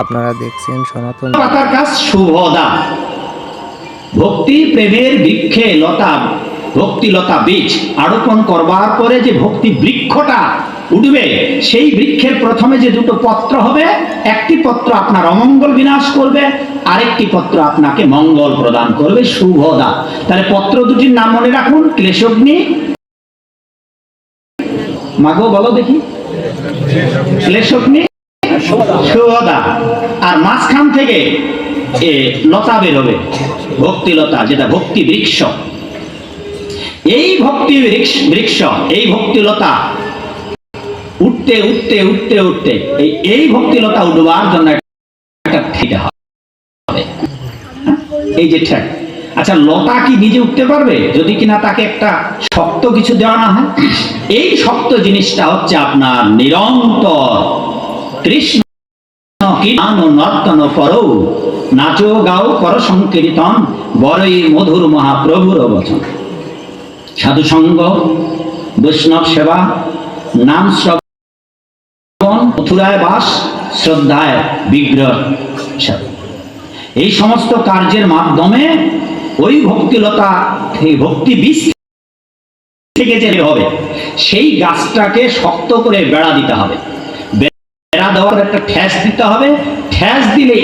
আপনারা দেখছেন সনাতন পাতার কাজ শুভদা। ভক্তি প্রেমের বৃক্ষে লতা, ভক্তি লতা বীজ আরোপণ করবার পরে যে ভক্তি বৃক্ষটা উঠবে, সেই বৃক্ষের প্রথমে যে দুটো পত্র হবে, একটি পত্র আপনার অমঙ্গল বিনাশ করবে, আরেকটি পত্র আপনাকে মঙ্গল প্রদান করবে, শুভদা। তাহলে পত্র দুটির নাম মনে রাখুন, ক্লেশগ্নি, মাগো বলো দেখি, ক্লেশগ্নি, শুভদা। আর মাঝখান থেকে লতা বেরোবে, ভক্তি লতা, যেটা ভক্তি বৃক্ষ। এই ভক্তি বৃক্ষ, এই ভক্তি লতা উঠতে উঠতে উঠতে উঠতে এই ভক্তি লতা উঠবার জন্য একটা ঠেকা হবে, এই যে ঠেক। আচ্ছা, লতা কি নিজে উঠতে পারবে যদি কিনা তাকে একটা শক্ত কিছু দেওয়া না হয়? এই শক্ত জিনিসটা হচ্ছে আপনার নিরন্তর কৃষ্ণ কীর্তন নর্তন করো, নাচো গাও করো সংকীর্তন, বড়ই মধুর মহাপ্রভুর বচন। সাধু সঙ্গ, বৈষ্ণব সেবা, নাম শ্রবণ, মথুরায় বাস, শ্রদ্ধায় বিগ্রহ সেবা, এই সমস্ত কার্যের মাধ্যমে ওই ভক্তিলতা, ভক্তি বীজ থেকে যে হবে, সেই গাছটাকে শক্ত করে বেড়া দিতে হবে। বেড়া দেওয়ার একটা ঠ্যাস দিতে হবে। ঠ্যাস দিলে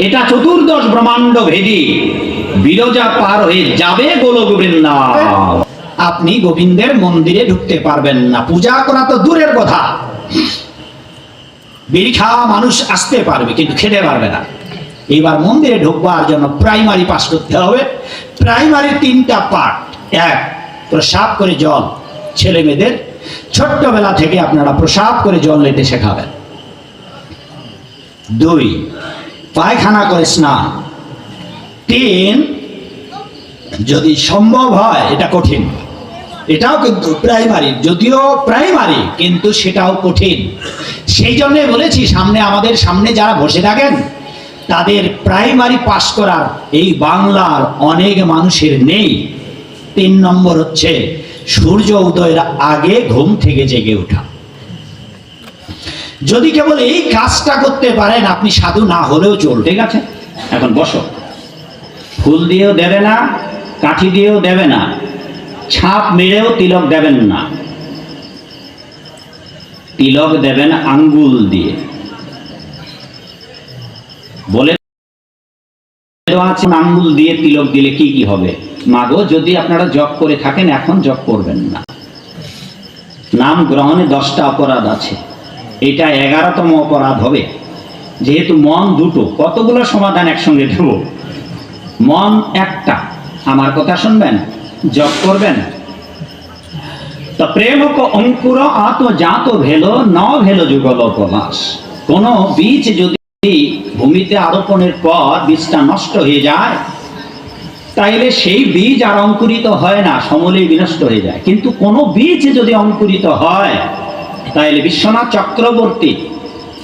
এটা চতুর্দশ ব্রহ্মাণ্ড ভেদি বিরজা পার হয়ে যাবে গোলক বৃন্দাবন। আপনি গোবিন্দের মন্দিরে ঢুকতে পারবেন না, পূজা করা তো দূরের কথা। বিড়ি খাওয়া মানুষ আসতে পারবে, কিন্তু খেতে পারবে না। এবার মন্দিরে ঢুকবার জন্য প্রাইমারি পাস করতে হবে। প্রাইমারি 3টা পার্ট। 1, প্রসাব করে জল, ছেলে মেয়েদের ছোট্টবেলা থেকে আপনারা প্রসাব করে জল নিতে শেখাবেন। 2, পায়খানা করে স্নান। 3, যদি সম্ভব হয়, এটা কঠিন, এটাও কিন্তু প্রাইমারি, যদিও প্রাইমারি কিন্তু সেটাও কঠিন। সেই জন্য বলেছি, আমাদের সামনে যারা বসে থাকেন তাদের প্রাইমারি পাস করার এই বাংলার অনেক মানুষের নেই। 3 নম্বর হচ্ছে সূর্য উদয়ের আগে ঘুম থেকে জেগে ওঠা। যদি কেবল এই কাজটা করতে পারেন, আপনি সাধু না হলেও চলবে। ঠিক আছে, এখন বসো। ফুল দিয়েও দেবে না, কাঠি দিয়েও দেবে না, ছাপ মেরেও তিলক দেবেন না। তিলক দেবেন আঙ্গুল দিয়ে। বলে আঙ্গুল দিয়ে তিলক দিলে কি কি হবে? মাগো, যদি আপনারা জপ করে থাকেন, এখন জপ করবেন না। নাম গ্রহণে 10টা অপরাধ আছে, এটা 11তম অপরাধ হবে। যেহেতু মন দুটো, কতগুলো সমাধান একসঙ্গে দেব? মন একটা, আমার কথা শুনবেন, জপ করবেন। তো প্রেমক অঙ্কুর আত্মজাত ভেলো ন ভেলো যুগল উপবাস। কোন বীজ যদি ভূমিতে আরোপণের পর বীজটা নষ্ট হয়ে যায়, তাইলে সেই বীজ আর অঙ্কুরিত হয় না, সমূলেই বিনষ্ট হয়ে যায়। কিন্তু কোন বীজ যদি অঙ্কুরিত হয়, তাইলে বিশ্বনাথ চক্রবর্তী,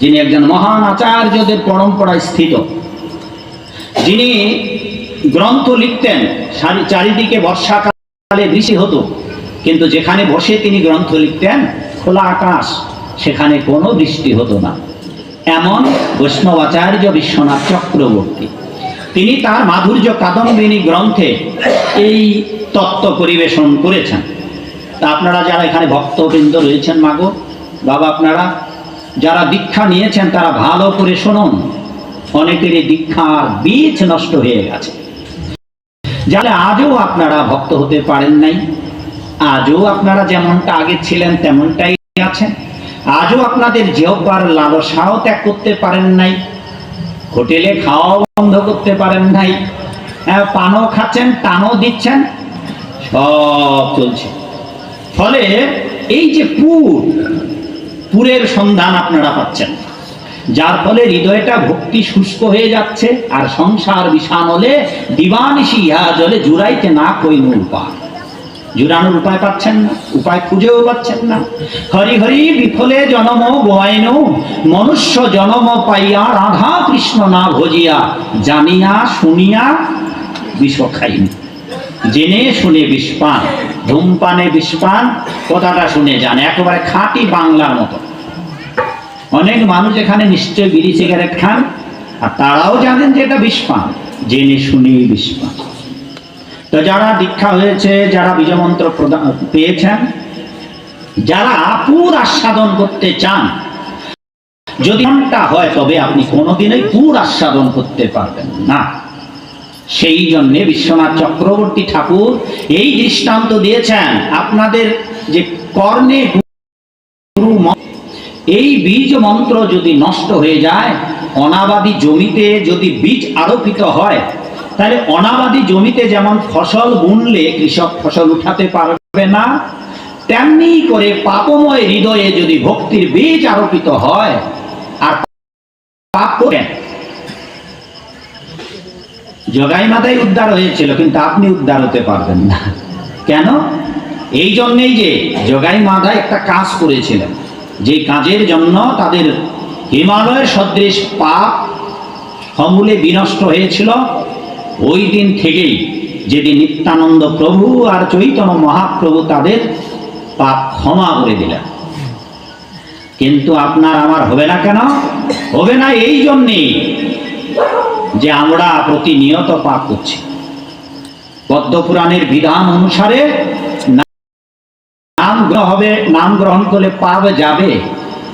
যিনি একজন মহান আচার্যদের পরম্পরায় স্থিত, যিনি গ্রন্থ লিখতেন, চারিদিকে বর্ষাকালে বৃষ্টি হতো, কিন্তু যেখানে বসে তিনি গ্রন্থ লিখতেন, খোলা আকাশ, সেখানে কোনো বৃষ্টি হতো না। এমন বৈষ্ণব আচার্য বিশ্বনাথ চক্রবর্তী, তিনি তার মাধুর্য কাদম্বিনী গ্রন্থে এই তত্ত্ব পরিবেশন করেছেন। তা আপনারা যারা এখানে ভক্তবৃন্দ রয়েছেন, মাগো বাবা, আপনারা যারা দীক্ষা নিয়েছেন তারা ভালো করে শুনুন। অনেকেরই দীক্ষার বীজ নষ্ট হয়ে গেছে, যারা আজও আপনারা ভক্ত হতে পারেন নাই। আজও আপনারা যেমনটা আগে ছিলেন তেমনটাই আছেন। আজও আপনাদের জিহ্বার লালসাও ত্যাগ করতে পারেন নাই। হোটেলে খাওয়া বন্ধ করতে পারেন নাই। পানও খাচ্ছেন, টানও দিচ্ছেন, সব চলছে। ফলে এই যে পুরের সন্ধান আপনারা পাচ্ছেন, যার ফলে হৃদয়টা ভক্তি শুষ্ক হয়ে যাচ্ছে। আর সংসার বিষাণলে দিবানিশি ইহা জলে জুড়াইতে না কইনু উপায়। জুড়ানোর উপায় পাচ্ছেন না, উপায় খুঁজেও পাচ্ছেন না। হরি হরি বিফলে জনম গোয়াইনু, মনুষ্য জনম পাইয়া রাধা কৃষ্ণ না ভজিয়া, জানিয়া শুনিয়া বিষ খাইনি। জেনে শুনে বিষপান, ধূমপানে বিষপান, কথাটা শুনে যান, একেবারে খাঁটি বাংলার মতো। অনেক মানুষ এখানে নিশ্চয় বিড়ি সিগারেট খান, আর তারাও জানেন যে এটা বিষ পান, জেনে শুনে বিষ পান। তো যারা দীক্ষা হয়েছে, যারা বীজমন্ত্র পেয়েছেন, যারা পুর আস্বাদন করতে চান, যদি মনটা হয় তবে আপনি কোনোদিনই পুর আস্বাদন করতে পারবেন না। সেই জন্যে বিশ্বনাথ চক্রবর্তী ঠাকুর এই দৃষ্টান্ত দিয়েছেন, আপনাদের যে কর্ণে এই বীজ মন্ত্র যদি নষ্ট হয়ে যায়, অনাবাদী জমিতে যদি বীজ আরোপিত হয়, তাহলে অনাবাদী জমিতে যেমন ফসল বুনলে কৃষক ফসল উঠাতে পারবে না, তেমনি করে পাপময় হৃদয়ে যদি ভক্তির বীজ আরোপিত হয় আর পাপ করেন। জগাই মাতাই উদ্ধার হয়েছিল, কিন্তু আপনি উদ্ধার হতে পারবেন না। কেন? এই জন্যেই যে জগাই মাতা একটা কাজ করেছিলেন, যে কাজের জন্য তাদের হিমালয়ের সদৃশ পাপ সমূলে বিনষ্ট হয়েছিল। ওই দিন থেকেই, যেদিন নিত্যানন্দ প্রভু আর চৈতন্য মহাপ্রভু তাদের পাপ ক্ষমা করে দিলেন। কিন্তু আপনার আমার হবে না কেন? হবে না এই জন্যেই যে আমরা প্রতিনিয়ত পাপ করছি। পদ্মপুরাণের বিধান অনুসারে নাম গ্রহণ করলে পাপ যাবে,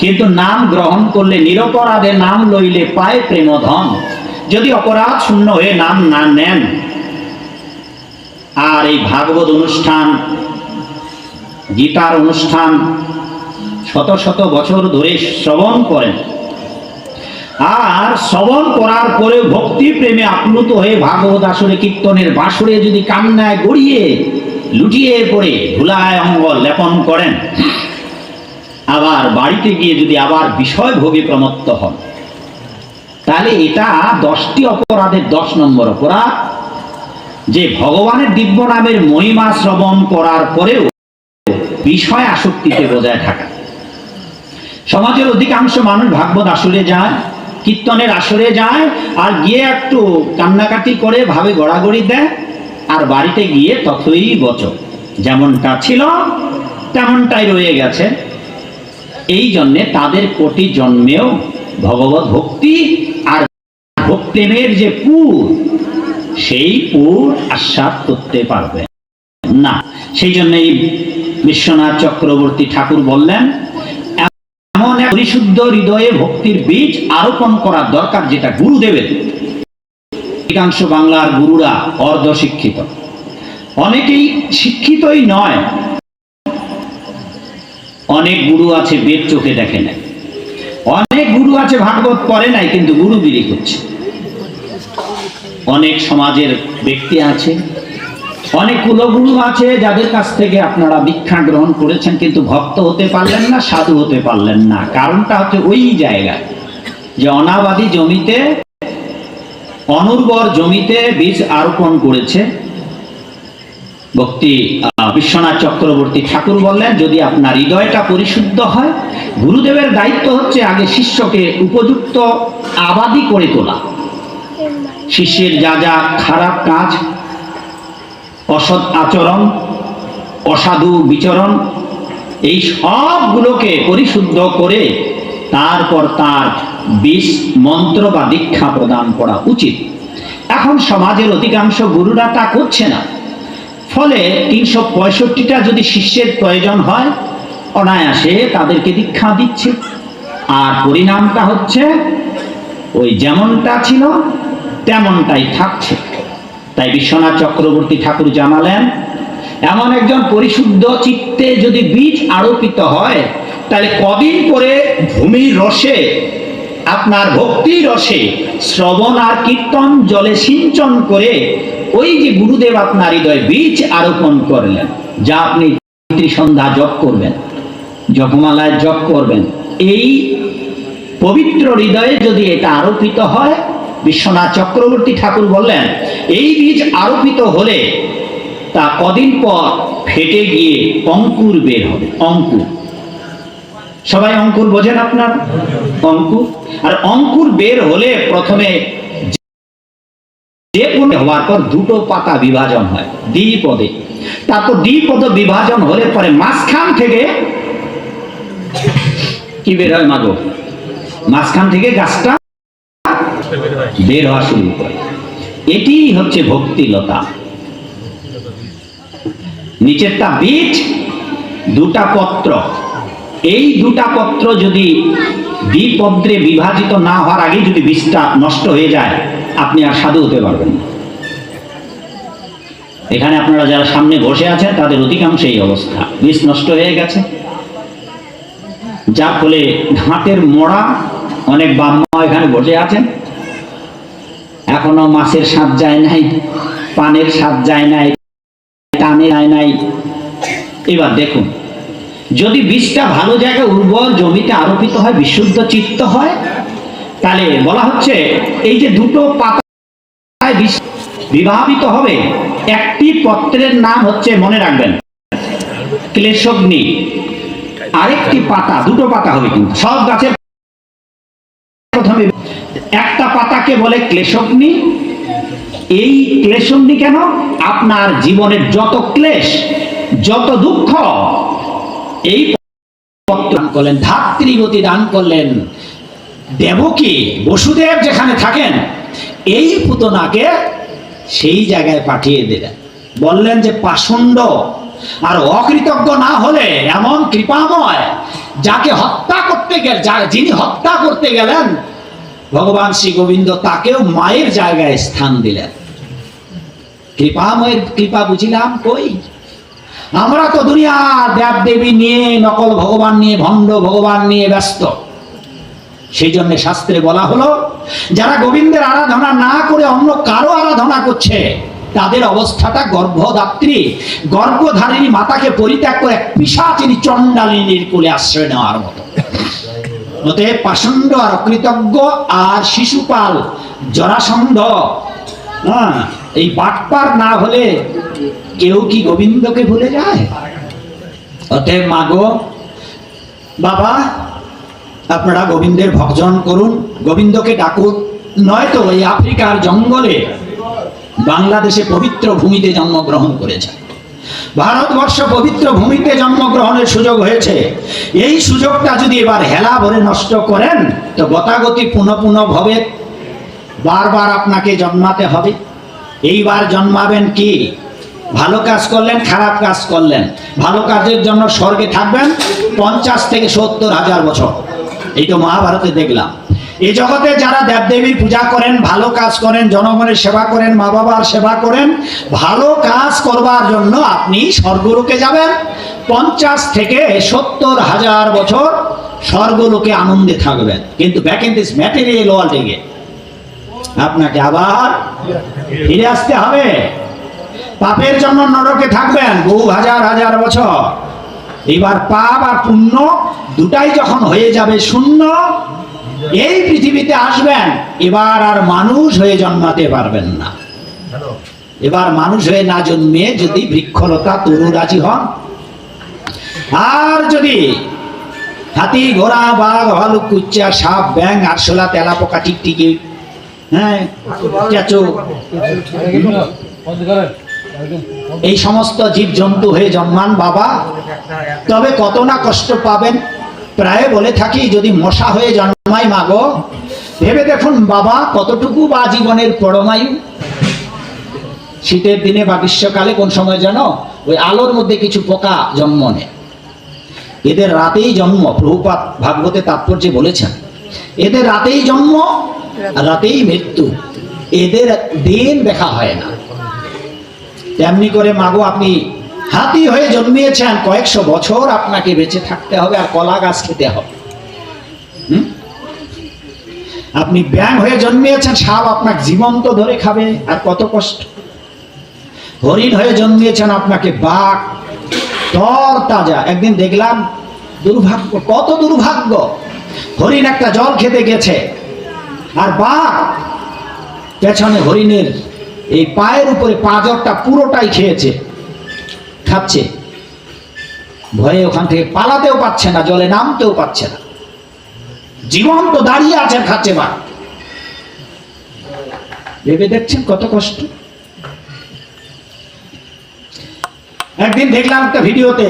কিন্তু নাম গ্রহণ করলে নিরপরাধে নাম লইলে পায় প্রেমধন। যদি অপরাধ শূন্য হয়ে নাম না নেন আর এই ভাগবত অনুষ্ঠান, গীতার অনুষ্ঠান শত শত বছর ধরে শ্রবণ করেন, আর শ্রবণ করার পরে ভক্তি প্রেমে আপ্লুত হয়ে ভাগবত আসরে কীর্তনের বাসরে যদি কান্নায় গড়িয়ে লুটিয়ে পড়ে ধুলায় অঙ্গ লেপন করেন, আবার বাড়িতে গিয়ে যদি আবার বিষয় ভোগে প্রমত্ত হন, তাহলে এটা 10টি অপরাধের 10 নম্বর অপরাধ, যে ভগবানের দিব্য নামের মহিমা শ্রবণ করার পরেও বিষয় আসক্তিতে বজায় থাকা। সমাজের অধিকাংশ মানুষ ভাগবত আসরে যায়, কীর্তনের আসরে যায়, আর গিয়ে একটু কান্নাকাটি করে ভাবে গড়াগড়ি দেয়, আর বাড়িতে গিয়ে তথই বচন, যেমনটা ছিল তেমনটাই রয়ে গেছে। এই জন্যে তাদের কোটি জন্মেও ভগবত ভক্তি আর ভক্তিমের যে পুর, সেই পুর আস্বাদ করতে পারবে না। সেই জন্যই বিশ্বনাথ চক্রবর্তী ঠাকুর বললেন, এমন এক পরিশুদ্ধ হৃদয়ে ভক্তির বীজ আরোপণ করার দরকার, যেটা গুরুদেবের। অধিকাংশ বাংলার গুরুরা অর্ধ শিক্ষিত, অনেকেই শিক্ষিতই নয়। অনেক গুরু আছে বেদ চোখে দেখে নাই, অনেক গুরু আছে ভাগবত পড়ে নাই কিন্তু গুরুগিরি করছে। অনেক সমাজের ব্যক্তি আছে, অনেক কুলগুরু আছে যাদের কাছ থেকে আপনারা দীক্ষা গ্রহণ করেছেন, কিন্তু ভক্ত হতে পারলেন না, সাধু হতে পারলেন না। কারণটা হচ্ছে ওই জায়গায় যে অনাবাদী জমিতে, অনুর্বর জমিতে বীজ আরোপণ করেছে। ভক্তি বিশ্বনাথ চক্রবর্তী ঠাকুর বললেন, যদি আপনার হৃদয়টা পরিশুদ্ধ হয়, গুরুদেবের দায়িত্ব হচ্ছে আগে শিষ্যকে উপযুক্ত আবাদী করে তোলা। শিষ্যের যা যা খারাপ কাজ, অসৎ আচরণ, অসাধু বিচরণ, এই সবগুলোকে পরিশুদ্ধ করে তারপর তার বিষ মন্ত্র বা দীক্ষা প্রদান করা উচিত। এখন সমাজের অধিকাংশ গুরুরা তা করছে না, ফলে 365টা যদি শিষ্যের প্রয়োজন হয়, অনায়াসে তাদেরকে দীক্ষা দিচ্ছে, আর পরিণামটা হচ্ছে ওই যেমনটা ছিল তেমনটাই থাকছে। তাই বিশ্বনাথ চক্রবর্তী ঠাকুর জানালেন, এমন একজন পরিশুদ্ধ চিত্তে যদি বীজ আরোপিত হয়, তাহলে কদিন পরে ভূমির রসে, আপনার ভক্তি রসে শ্রবণ আর কীর্তন জলে সিঞ্চন করে ওই যে গুরুদেব আপনার হৃদয়ে বীজ আরোপণ করলেন, যা আপনি সন্ধ্যা জপ করবেন, জপমালায় জপ করবেন, এই পবিত্র হৃদয়ে যদি এটা আরোপিত হয়, বিশ্বনাথ চক্রবর্তী ঠাকুর বললেন, এই বীজ আরোপিত হলে তা কদিন পর ফেটে গিয়ে অঙ্কুর বের হবে। অঙ্কুর, সবাই অঙ্কুর বোঝেন আপনার? অঙ্কুর। আর অঙ্কুর বের হলে প্রথমে যে কোনো হওয়ার পর দুটো পাতা বিভাজন হয় দ্বিপদে, তারপর দ্বিপদ বিভাজন হলে পরে মাঝখান থেকে কি বের হয়? মাগো, মাঝখান থেকে গাছটা বের হওয়া শুরু করে। এটি হচ্ছে ভক্তিলতা। নিচেরটা বীজ, দুটা পত্র। এই দুটা পত্র যদি দ্বিপত্রে বিভাজিত না হওয়ার আগে যদি বীজটা নষ্ট হয়ে যায়, আপনি আর সাধু হতে পারবেন না। এখানে আপনারা যারা সামনে বসে আছেন তাদের অধিকাংশ এই অবস্থা, বীজ নষ্ট হয়ে গেছে, যার ফলে ঘাটের মোড়া অনেক বাম্মা এখানে বসে আছেন, এখনো মাছের স্বাদ যায় নাই, পানের স্বাদ যায় নাই, টানে যায় নাই। এবার দেখুন, যদি বীজটা ভালো জায়গায় উর্বর জমিতে আরোপিত হয়, বিশুদ্ধ চিত্ত হয়, তাহলে বলা হচ্ছে এই যে দুটো পাতায় বীজ বিভাবিত হবে, একটি পত্রের নাম হচ্ছে, মনে রাখবেন, ক্লেশগ্নি। আরেকটি পাতা, দুটো পাতা হবে কিন্তু সব গাছের প্রথমে একটা পাতাকে বলে ক্লেশগ্নি। এই ক্লেশগ্নি কেন? আপনার জীবনের যত ক্লেশ, যত দুঃখ, এই পত্র দান করলেন, ধাত্রীগতি দান করলেন দেবকী। বসুদেব যেখানে থাকেন, এই পুতনাকে সেই জায়গায় পাঠিয়ে দিলেন। বললেন যে পাষণ্ড আর অকৃতজ্ঞ না হলে এমন কৃপাময়, যাকে হত্যা করতে গেলেন, যিনি হত্যা করতে গেলেন ভগবান শ্রী গোবিন্দ, তাকেও মায়ের জায়গায় স্থান দিলেন। কৃপাময়ের কৃপা বুঝিলাম কই? আমরা তো দুনিয়ার দেব দেবী নিয়ে, নকল ভগবান নিয়ে, ভণ্ড ভগবান নিয়ে ব্যস্ত। সেই জন্য শাস্ত্রে বলা হলো, যারা গোবিন্দের আরাধনা না করে অন্য কারো আরাধনা করছে, তাদের অবস্থাটা গর্ভদাত্রী, গর্ভধারিণী মাতাকে পরিত্যাগ করে পিশাচিনী চণ্ডালিনীর কোলে আশ্রয় নেওয়ার মতো। অতএব পাষণ্ড আর অকৃতজ্ঞ আর শিশুপাল জরাসন্ধ, এই বাটপার না হলে কেউ কি গোবিন্দকে ভুলে যায়? অতএব মাগো, বাবা, আপনারা গোবিন্দের ভজন করুন, গোবিন্দকে ডাকুন। নয়তো এই আফ্রিকার জঙ্গলে, বাংলাদেশে পবিত্র ভূমিতে জন্মগ্রহণ করেছে, ভারতবর্ষ পবিত্র ভূমিতে জন্মগ্রহণের সুযোগ হয়েছে। এই সুযোগটা যদি এবার হেলা ভরে নষ্ট করেন, তো গতাগতি পুনঃ পুনঃ ভবে বারবার আপনাকে জন্মাতে হবে। এইবার জন্মাবেন কি? ভালো কাজ করলেন, খারাপ কাজ করলেন, ভালো কাজের জন্য স্বর্গে থাকবেন 50 থেকে 70,000 বছর। এই তো মহাভারতে দেখলাম। এই জগতে যারা দেবদেবীর পূজা করেন, ভালো কাজ করেন, জনগণের সেবা করেন, মা বাবার সেবা করেন, ভালো কাজ করবার জন্য আপনি স্বর্গলোকে যাবেন। 50 থেকে 70,000 বছর স্বর্গলোকে আনন্দে থাকবেন। কিন্তু ব্যাক ইন দিস ম্যাটেরিয়াল ওয়ার্ল্ডে আপনাকে আবার ফিরে আসতে হবে। পাপের জন্য নরকে থাকবেন বহু হাজার হাজার বছর। এবার পাপ আর পুণ্য দুটাই যখন হয়ে যাবে শূন্য, এই পৃথিবীতে আসবেন। এবার আর মানুষ হয়ে জন্মাতে পারবেন না। এবার মানুষ হয়ে না জন্মে যদি বৃক্ষলতা তরুরাজি হন, আর যদি হাতি, ঘোড়া, বাঘ, ভালুক, কুচ্চা, সাপ, ব্যাঙ, আরশোলা, তেলাপোকা, টিকটিকি, কেঁচো, এই সমস্ত জীব জন্তু হয়ে জন্মান বাবা, তবে কত না কষ্ট পাবেন। প্রায় বলে থাকি, যদি মশা হয়ে জন্মাই মাগো, ভেবে দেখুন বাবা, কতটুকু বা জীবনের পরমায়ু। শীতের দিনে বা গ্রীষ্মকালে কোন সময় যেন ওই আলোর মধ্যে কিছু পোকা জন্ম নেয়, এদের রাতেই জন্ম। প্রভুপাদ ভাগবতে তাৎপর্যে বলেছেন, এদের রাতেই জন্ম, রাতেই মৃত্যু, এদের দিন দেখা হয় না। তেমনি করে মাগো, আপনি হাতি হয়ে জন্মিয়েছেন, কয়েকশো বছর আপনাকে বেঁচে থাকতে হবে আর কলা গাছ খেতে হবে। আপনি ব্যাঙ হয়ে জন্মিয়েছেন, সাপ আপনাকে জীবন্ত ধরে খাবে, আর কত কষ্ট। হরিণ হয়ে জন্মিয়েছেন, আপনাকে বাঘ তর তাজা। একদিন দেখলাম, দুর্ভাগ্য, কত দুর্ভাগ্য, হরিণ একটা জল খেতে গেছে, আর বাঘ পেছনে হরিণের এই পায়ের উপরে পাঁজরটা পুরোটাই খেয়েছে, খাচ্ছে। ভয়ে ওখান থেকে পালাতেও পারছে না, জলে নামতেও পারছে না, জীবন্ত দাঁড়িয়ে আছে, খাচ্ছে বাঘ। ভেবে দেখছেন কত কষ্ট। একদিন দেখলাম একটা ভিডিওতে,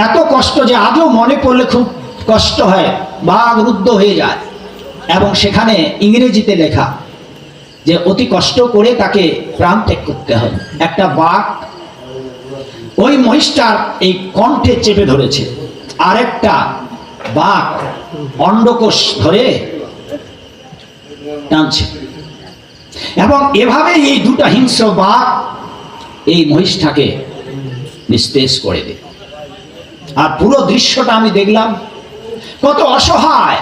এত কষ্ট যে আজও মনে পড়লে খুব কষ্ট হয়, বাঘ রুদ্ধ হয়ে যায়। এবং সেখানে ইংরেজিতে লেখা যে অতি কষ্ট করে তাকে প্রাণ ত্যাগ করতে হবে। একটা বাঘ ওই মহিষটার এই কণ্ঠে চেপে ধরেছে, আরেকটা বাঘ অন্ডকোষ ধরে টানছে, এবং এভাবে এই দুটা হিংস্র বাঘ এই মহিষটাকে নিস্তেজ করে দিল। আর পুরো দৃশ্যটা আমি দেখলাম, কত অসহায়।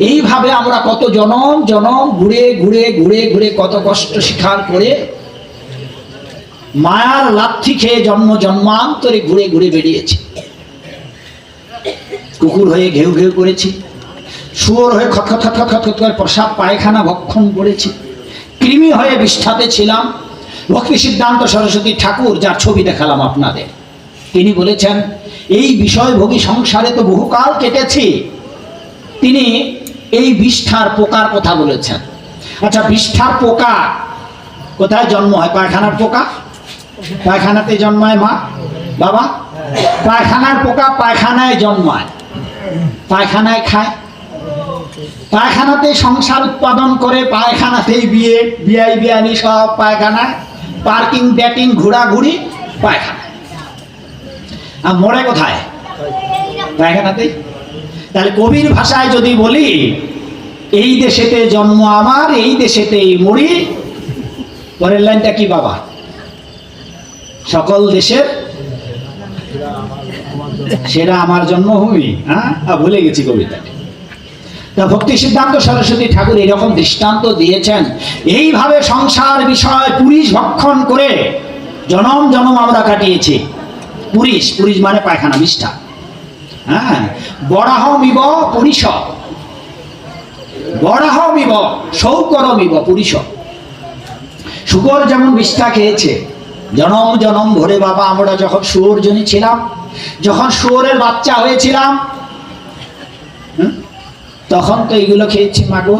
এইভাবে আমরা কত জনম জনম ঘুরে ঘুরে ঘুরে ঘুরে কত কষ্ট স্বীকার করে মায়ার লাথি খেয়ে জন্ম জন্মান্তরে ঘুরে ঘুরে বেরিয়েছি। কুকুর হয়ে ঘেউ ঘেউ করেছি, শুয়োর হয়ে খটখট করে প্রসাব পায়খানা ভক্ষণ করেছি, কৃমি হয়ে বিষ্ঠাতে ছিলাম। ভক্তি সিদ্ধান্ত সরস্বতী ঠাকুর, যার ছবি দেখালাম আপনাদের, তিনি বলেছেন এই বিষয়ভোগী সংসারে তো বহুকাল কেটেছি। তিনি এই বিষ্ঠার পোকার কথা বলেছেন। আচ্ছা, বিষ্ঠার পোকা কোথায় জন্ম হয়? পায়খানার পোকা পায়খানাতে জন্মায় মা বাবা। পায়খানার পোকা পায়খানায় জন্মায়, পায়খানায় খায়, পায়খানাতে সংসার উৎপাদন করে, পায়খানাতেই বিয়ে বিয়াই বিয়ানি সব পায়খানায়, পার্কিং ডেটিং ঘোরাঘুরি পায়খানায়। আর মরে কোথায়? পায়খানাতেই। তাহলে কবির ভাষায় যদি বলি, এই দেশেতে জন্ম আমার, এই দেশেতেই মরি, পরের লাইনটা কি বাবা? সকল দেশের সেরা আমার জন্মভূমি। হ্যাঁ, ভুলে গেছি কবিতাটি। তা ভক্তি সিদ্ধান্ত সরস্বতী ঠাকুর এরকম দৃষ্টান্ত দিয়েছেন। এইভাবে সংসার বিষয় পুরিশ ভক্ষণ করে জনম জনম আমরা কাটিয়েছি। পুরিশ, পুরিশ মানে পায়খানা, বিষ্ঠা। হ্যাঁ, বরাহমিব পুরিশ, বরাহমিব শৌকরমিব পুরিশ। শুকর যেমন বিষ্ঠা খেয়েছে জনম জনম ভরে বাবা, আমরা যখন শুয়োর জনী ছিলাম, যখন শুয়োরের বাচ্চা হয়েছিলাম, তখন তো এইগুলো খেয়েছি মাগো।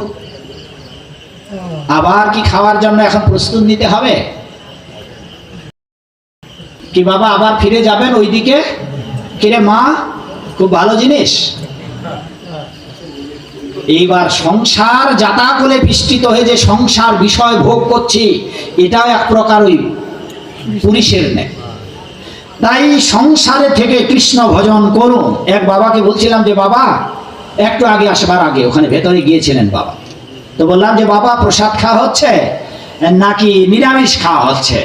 আবার কি খাওয়ার জন্য এখন প্রস্তুত নিতে হবে কি বাবা? আবার ফিরে যাবেন ওইদিকে? কিরে মা, খুব ভালো জিনিস। এইবার সংসার যাতা করে বিস্তৃত হয়ে যে সংসার বিষয় ভোগ করছি, এটাও এক প্রকার ওই পুরুষের নেই। তাই সংসারে থেকে কৃষ্ণ ভজন করুন। এক বাবাকে বলছিলাম যে বাবা, একটু আগে আসবার আগে ওখানে ভেতরে গিয়েছিলেন বাবা, তো বললাম যে বাবা প্রসাদ খাওয়া হচ্ছে নাকি নিরামিষ খাওয়া হচ্ছে?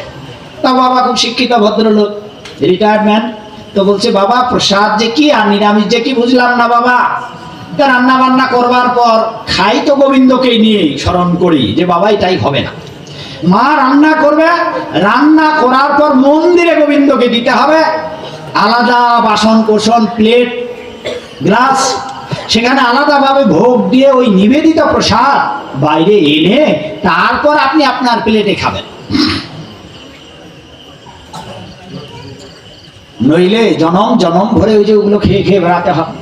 তা বাবা খুব শিক্ষিত ভদ্রলোক, রিটায়ার্ড ম্যান, তো বলছে বাবা প্রসাদ যে কি আর নিরামিষ যে কি বুঝলাম না বাবা। তা রান্না বান্না করবার পর খাই তো গোবিন্দকে নিয়ে স্মরণ করি, যে বাবা এটাই হবে না। মা রান্না করবে, রান্না করার পর মন্দিরে গোবিন্দকে দিতে হবে, আলাদা বাসন কোসন প্লেট গ্লাস, সেখানে আলাদাভাবে ভোগ দিয়ে ওই নিবেদিত প্রসাদ বাইরে এনে তারপর আপনি আপনার প্লেটে খাবেন। নইলে জনম জনম ভরে ওই যে ওগুলো খেয়ে খেয়ে বেড়াতে হবে।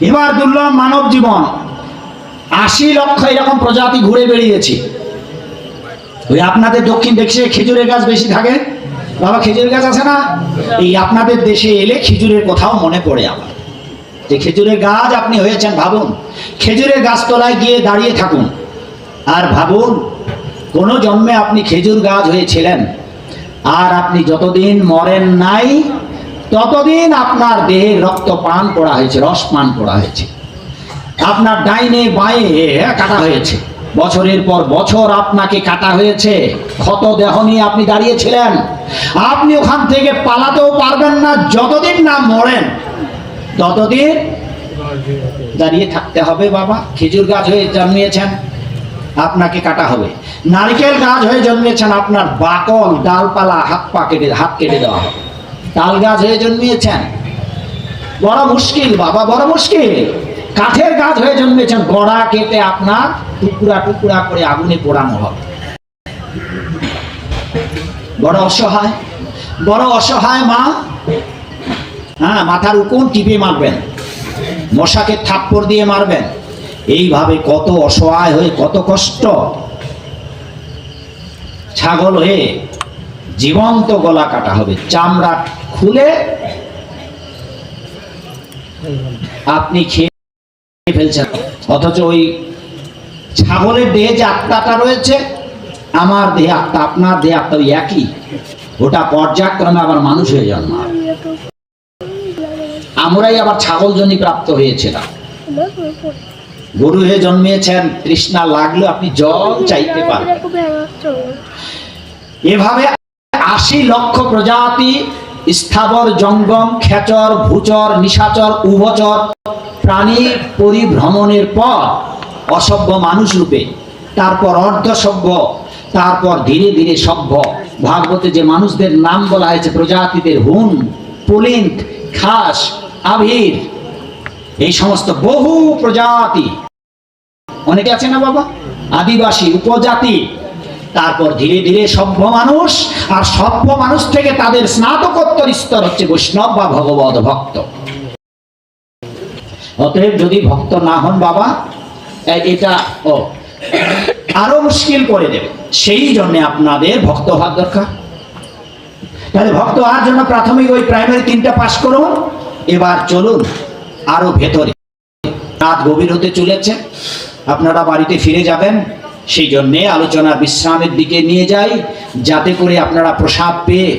এবার দুর্লভ মানব জীবন, 80 লক্ষ এরকম প্রজাতি ঘুরে বেরিয়েছি। ওই আপনাদের দক্ষিণ দেশে খেজুরের গাছ বেশি থাকে বাবা, খেজুরের গাছ আছে না? এই আপনাদের দেশে এলে খেজুরের কোথাও মনে পড়ে আমার, যে খেজুরের গাছ আপনি হয়েছেন। ভাবুন, খেজুরের গাছ তলায় গিয়ে দাঁড়িয়ে থাকুন আর ভাবুন কোন জন্মে আপনি খেজুর গাছ হয়েছিলেন, আর আপনি যতদিন মরেন নাই ততদিন আপনার দেহে রক্ত পান করা হয়েছে, রস পান করা হয়েছে, আপনার ডাইনে বাঁয়ে কাটা হয়েছে, বছরের পর বছর আপনাকে কাটা হয়েছে, ক্ষত দেহ নিয়ে আপনি দাঁড়িয়েছিলেন। আপনি ওখান থেকে পালাতেও পারবেন না, যতদিন না মরেন ততদিন দাঁড়িয়ে থাকতে হবে বাবা। খেজুর গাছ হয়ে জন্মিয়েছেন, আপনাকে কাটা হবে। নারকেল গাছ হয়ে জন্মিয়েছেন, আপনার বাকল ডালপালা হাত কেটে দেওয়া হবে। তাল গাছ হয়ে জন্মিয়েছেন, বড় মুশকিল বাবা, বড় মুশকিল। কাঠের গাছ হয়ে জন্মিয়েছেন, গড়া কেটে আপনার টুকরা টুকরা করে আগুনে পোড়ানো হবে। বড় অসহায়, বড় অসহায় মা। হ্যাঁ, মাথার উকুন টিপে মারবেন, মশাকে থাপ্পড় দিয়ে মারবেন। এইভাবে কত অসহায় হয়ে কত কষ্ট। ছাগল হয়ে জীবন্ত গলা কাটা হবে, চামড়া খুলে আপনি খেয়ে ফেলছেন, অথচ ওই ছাগলের দেহে যে আত্মাটা রয়েছে, আমার দেহে আত্মা আপনার দেহে আত্মা ওই একই, ওটা পর্যায়ক্রমে আবার মানুষ হয়ে জন্মায়। আমরাই আবার ছাগল জনি প্রাপ্ত হয়েছিলাম, গরু হয়ে জন্মিয়েছেন, তৃষ্ণা লাগলে আপনি জল চাইতে পারবেন। এভাবে ৮০ লক্ষ প্রজাতি স্থাবর জঙ্গম খেচর ভূচর নিশাচর উভচর প্রাণী পরিভ্রমণের পর অসভ্য মানুষ রূপে, তারপর অর্ধসভ্য, তারপর ধীরে ধীরে সভ্য। ভাগবতে যে মানুষদের নাম বলা হয়েছে প্রজাতিদের, হুন, পুলিঙ্গ, খাস, আভির, এই সমস্ত বহু প্রজাতি অনেকে আছে না বাবা, আদিবাসী উপজাতি, তারপর ধীরে ধীরে সভ্য মানুষ, আর সভ্য মানুষ থেকে তাদের স্নাতকোত্তর স্তর হচ্ছে বৈষ্ণব বা ভগবত ভক্ত। অতএব যদি ভক্ত না হন বাবা, এটা আরো মুশকিল করে দেবে। সেই জন্য আপনাদের ভক্ত হওয়ার দরকার। তাহলে ভক্ত হওয়ার জন্য প্রাথমিক ওই প্রাইমারি 3টা পাস করুন। এবার চলুন আরো ভেতরে, রাত গভীর হতে চলেছে, আপনারা বাড়িতে ফিরে যাবেন। সেই জন্যে আলোচনার বিশ্রামের দিকে নিয়ে যাই, যাতে করে আপনারা প্রসাদ পেয়ে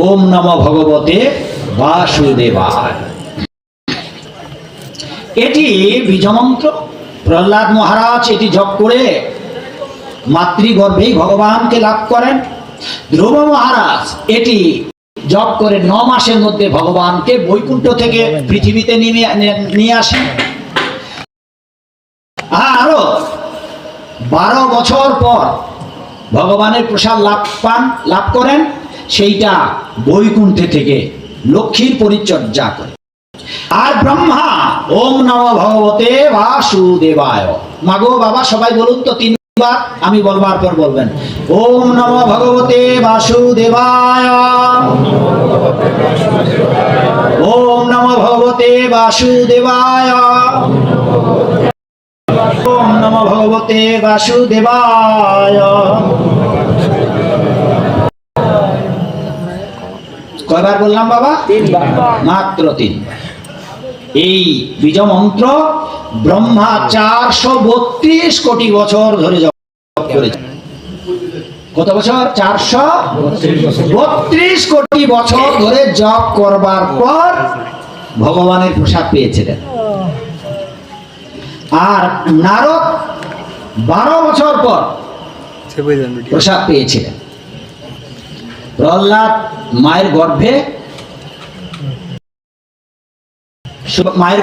ওম নমো ভগবতে বাসুদেবায়, এটি বীজমন্ত্র। প্রহ্লাদ মহারাজ এটি জপ করে মাতৃগর্ভেই ভগবানকে লাভ করেন। ধ্রুব মহারাজ এটি জপ করে 9 মাসের মধ্যে ভগবানকে বৈকুণ্ঠ থেকে পৃথিবীতে নিয়ে আসেন। আরো 12 বছর পর ভগবানের প্রসাদ লাভ করেন, সেইটা বৈকুণ্ঠে থেকে লক্ষ্মীর পরিচর্যা করে। আর ব্রহ্মা ওম নমো ভগবতে বাসুদেবায়, মাগো বাবা সবাই বলুন তো 3বার, আমি বলবার পর বলবেন। ওম নমো ভগবতে বাসুদেবায়, ওম নমো ভগবতে বাসুদেবায়, ওম নমো ভগবতে বাসুদেবায়। কয়বার বললাম বাবা? 3বার, মাত্র 3বার। এই বীজ মন্ত্র ব্রহ্মা 432 কোটি বছর ধরে জপ করেছে। কত বছর? 432 কোটি বছর ধরে জপ করবার পর ভগবানের প্রসাদ পেয়েছিলেন। আর নারদ 12 বছর পর প্রসাদ পেয়েছিলেন। প্রহ্লাদ মায়ের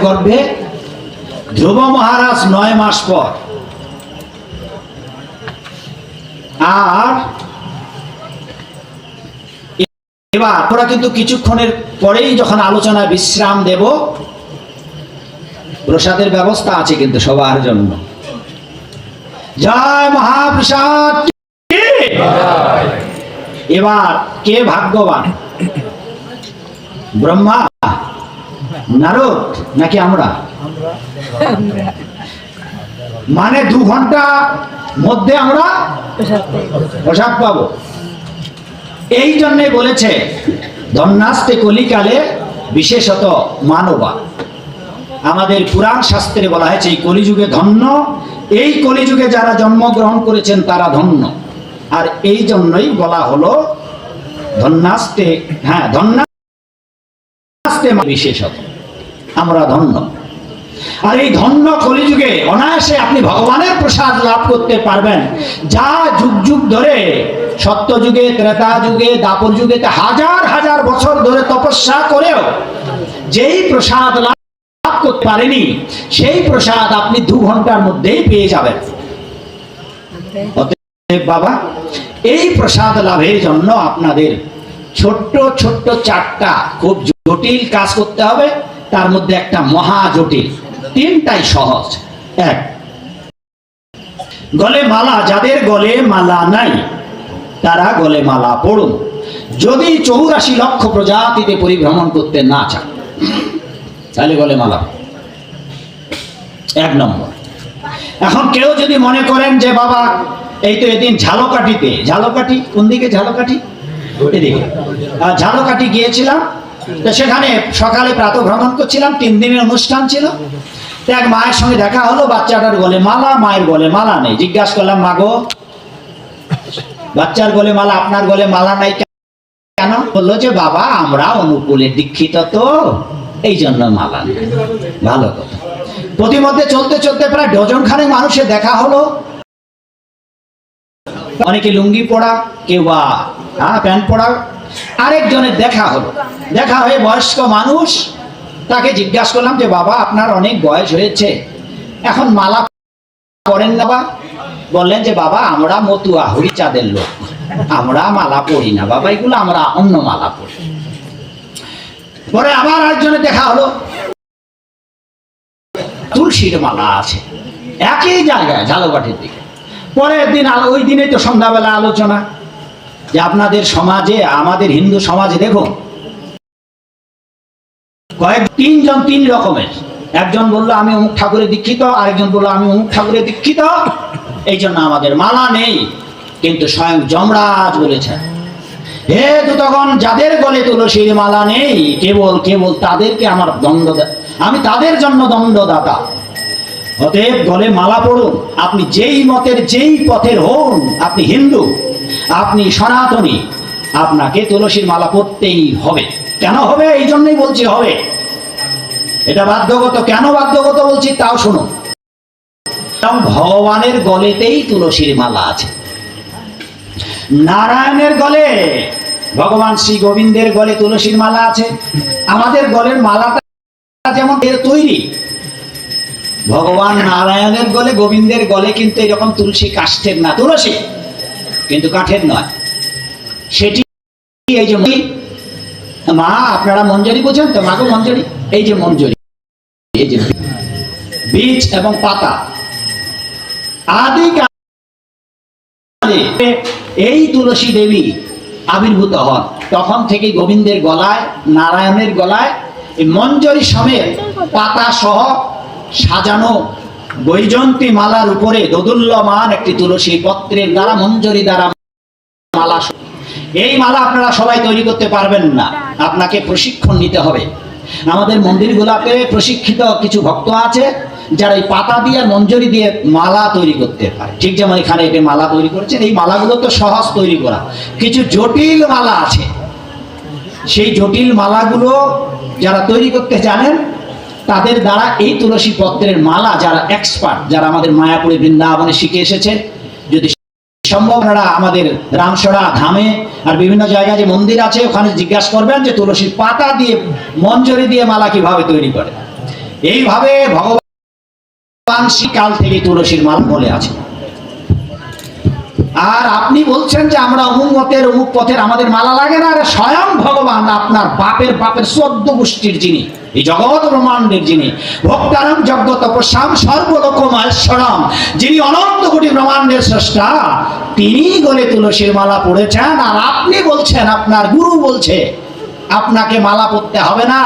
গর্ভে, ধ্রুব মহারাজ 9 মাস পর, আর এবার তোরা কিন্তু কিছুক্ষণের পরেই যখন আলোচনায় বিশ্রাম দেব, প্রসাদের ব্যবস্থা আছে কিন্তু সবার জন্য। জয় মহাপ্রসাদ। এবার কে ভাগ্যবান, ব্রহ্মা, নারদ নাকি আমরা? মানে 2 ঘন্টা মধ্যে আমরা প্রসাদ পাবো। এই জন্যে বলেছে ধন্যাস্তে কলিকালে বিশেষত মানবা। আমাদের পুরাণ শাস্ত্রে বলা হয়েছে এই কলিযুগে ধন্য, এই কলিযুগে যারা জন্মগ্রহণ করেছেন তারা ধন্য। আর এই জন্যই বলা হলো ধন্যাস্তে, ধন্যাস্তে বিশেষত, আমরা ধন্য। আর এই ধন্য কলিযুগে অনায়াসে আপনি ভগবানের প্রসাদ লাভ করতে পারবেন, যা যুগ যুগ ধরে সত্য যুগে, ত্রেতা যুগে, দাপর যুগে হাজার হাজার বছর ধরে তপস্যা করেও যেই প্রসাদ লাভ করতে পারেনি, সেই প্রসাদ আপনি 2 ঘন্টার মধ্যেই পেয়ে যাবেন। বাবা, এই প্রসাদ লাভের জন্য আপনাদের ছোট্ট ছোট্ট 4টা খুব জটিল কাজ করতে হবে, তার মধ্যে একটা মহা জটিল, 3টাই সহজ। 1, গলে মালা, যাদের গলে মালা নাই তারা গলে মালা পড়ুন, যদি 84 লক্ষ প্রজাতিতে পরিভ্রমণ করতে না চান তাহলে গলে মালা। 1 নম্বর। এখন কেউ যদি মনে করেন যে বাবা এই তো এদিন ঝালকাঠি কোন দিকে? ঝালকাঠি এদিকে। ঝালকাঠি গিয়েছিলাম, তো সেখানে সকালে প্রাতঃ ভ্রমণ করছিলাম, 3 দিনের অনুষ্ঠান ছিল। তো এক মায়ের সঙ্গে দেখা হলো, বাচ্চাটার গলে মালা, মায়ের গলে মালা নেই। জিজ্ঞাসা করলাম, মা গো, বাচ্চার গলে মালা, আপনার গলে মালা নাই কেন? বললো যে বাবা, আমরা অনুকূলে দীক্ষিত, তো এই জন্য মালা নেই। ভালো কথা। প্রতিমধ্যে চলতে চলতে প্রায় ডজন খানেক মানুষের দেখা হলো। অনেকে লুঙ্গি পড়া, কেউ বা প্যান্ট পড়া। আরেকজনের দেখা হলো, দেখা হয়ে বয়স্ক মানুষ, তাকে জিজ্ঞাসা করলাম যে বাবা, আপনার অনেক বয়স হয়েছে, এখন মালা পরেন না? বা বললেন যে বাবা, আমরা মতুয়া হরিচাঁদের লোক, আমরা মালা পড়ি না বাবা, এগুলো আমরা অন্য মালা পড়ি। পরে আবার আরেকজনের দেখা হলো, তুলসীর মালা আছে একই জায়গায় ঝালকাঠির দিকে। পরের দিন, ওই দিনে তো সন্ধ্যাবেলা আলোচনা যে আপনাদের সমাজে, আমাদের হিন্দু সমাজে দেখুন তিনজন 3 রকমের। একজন বললো আমি অমুক ঠাকুরে দীক্ষিত, আরেকজন বললো আমি অমুক ঠাকুরে দীক্ষিত, এই জন্য আমাদের মালা নেই। কিন্তু স্বয়ং যমরাজ বলেছেন, হে দূতগণ, যাদের গলে তুলসীর মালা নেই, কেবল কেবল তাদেরকে আমার দণ্ড, আমি তাদের জন্য দণ্ডদাতা। অতএব গলে মালা পড়ুন। আপনি যেই মতের, যেই পথের হন, আপনি হিন্দু, আপনি সনাতনী, আপনাকে তুলসীর মালা পড়তেই হবে। কেন হবে? এই জন্যই বলছি হবে, এটা বাধ্যগত। কেন বাধ্যগত বলছি তাও শুনুন। ভগবানের গলেতেই তুলসীর মালা আছে। নারায়ণের গলে, ভগবান শ্রী গোবিন্দের গলে তুলসীর মালা আছে। আমাদের গলের মালাটা যেমন এর তৈরি, ভগবান নারায়ণের গলে, গোবিন্দের গলে কিন্তু এরকম তুলসী কাষ্ঠের না, তুলসী কিন্তু কাঠের নয়। সেটি এই যে মা, আপনারা মঞ্জরি বোঝেন তো? মাগো মঞ্জরি, এই যে মঞ্জরি, এই যে বীজ এবং পাতা, আদিকালে এই তুলসী দেবী আবির্ভূত হন। তখন থেকে গোবিন্দের গলায়, নারায়ণের গলায় এই মঞ্জরি সমেত পাতা সহ সাজানো বৈজন্তী মালার উপরে দোদুল্যমান একটি তুলসী পত্রের দ্বারা, মঞ্জরি দ্বারা মালা। এই মালা আপনারা সবাই তৈরি করতে পারবেন না, আপনাকে প্রশিক্ষণ নিতে হবে। আমাদের মন্দিরগুলোতে প্রশিক্ষিত কিছু ভক্ত আছে যারা এই পাতা দিয়ে, মঞ্জরি দিয়ে মালা তৈরি করতে পারে। ঠিক যেমন এখানে এটা মালা তৈরি করেছেন। এই মালাগুলো তো সহজ তৈরি করা, কিছু জটিল মালা আছে। সেই জটিল মালাগুলো যারা তৈরি করতে জানেন, তাদের দ্বারা এই তুলসী পত্রের মালা, যারা এক্সপার্ট, যারা আমাদের মায়াপুরে বৃন্দাবনে শিখে এসেছে, যদি সম্ভব আপনারা আমাদের রামসড়া ধামে আর বিভিন্ন জায়গায় যে মন্দির আছে, ওখানে জিজ্ঞাসা করবেন যে তুলসীর পাতা দিয়ে, মঞ্জরি দিয়ে মালা কিভাবে তৈরি করে। এইভাবে ভগবান শ্রীকাল থেকে তুলসীর মালা বলে আছে। আর আপনি বলছেন যে আমরা অমুক মতের, অমুক পথের, আমাদের মালা লাগে না। আরে স্বয়ং ভগবান, আপনার বাপের বাপের 14 গোষ্ঠীর যিনি, এই জগৎ ব্রহ্মাণ্ডের যিনি, ভক্তারম যজ্ঞ তপস্যাম সর্বলোকমহেশ্বরম, যিনি অনন্ত কোটি ব্রহ্মাণ্ডের স্রষ্টা, তিনি গলে তুলসীর মালা পড়েছেন। আর আপনি বলছেন, আপনার গুরু বলছে আপনাকে মালা পড়তে হবে না।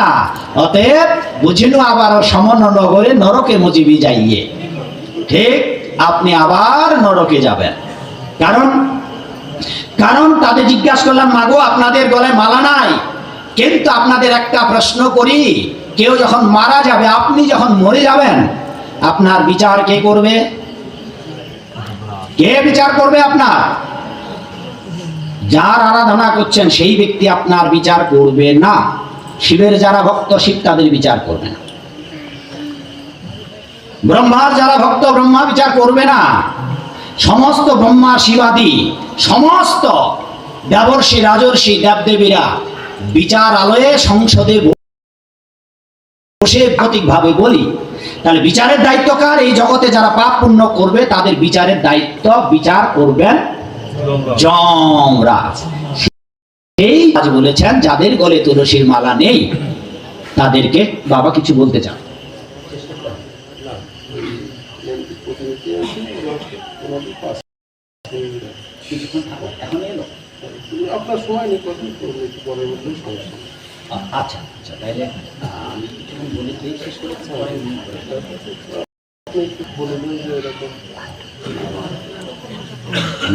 অতএব বুঝিনু আবার সমন নগরে নরকে মজিবি যাইয়ে। ঠিক, আপনি আবার নরকে যাবেন। কারণ তাদের জিজ্ঞাসা করলাম, মাগো, আপনাদের গলায় মালা নাই, কিন্তু আপনাদের একটা প্রশ্ন করি, কেউ যখন মারা যাবে, আপনি যখন মরে যাবেন, আপনার বিচার কে করবে? কে বিচার করবে আপনার? যার আরাধনা করছেন সেই ব্যক্তি আপনার বিচার করবে না। শিবের যারা ভক্ত, শিব তাদের বিচার করবে না। ব্রহ্মার যারা ভক্ত, ব্রহ্মা বিচার করবে না। সমস্ত ব্রহ্মা, শিবাদি, সমস্ত দেবর্ষি, রাজর্ষি, দেবদেবীরা বিচার আলোয়ে সংসদে বসে প্রতীকভাবে বলি। তাহলে বিচারের দায়িত্ব কার? এই জগতে যারা পাপ পুণ্য করবে তাদের বিচারের দায়িত্ব, বিচার করবেন যমরাজ। এই আজ বলেছেন, যাদের গলে তুলসীর মালা নেই তাদেরকে, বাবা কিছু বলতে চান? আপনার সময় নেই, পরের মধ্যে সমস্যা। আচ্ছা আচ্ছা, তাইলে আমি কিছুক্ষণ বলে দিয়ে শেষ করে আপনি একটু বলে দিন যে এরকম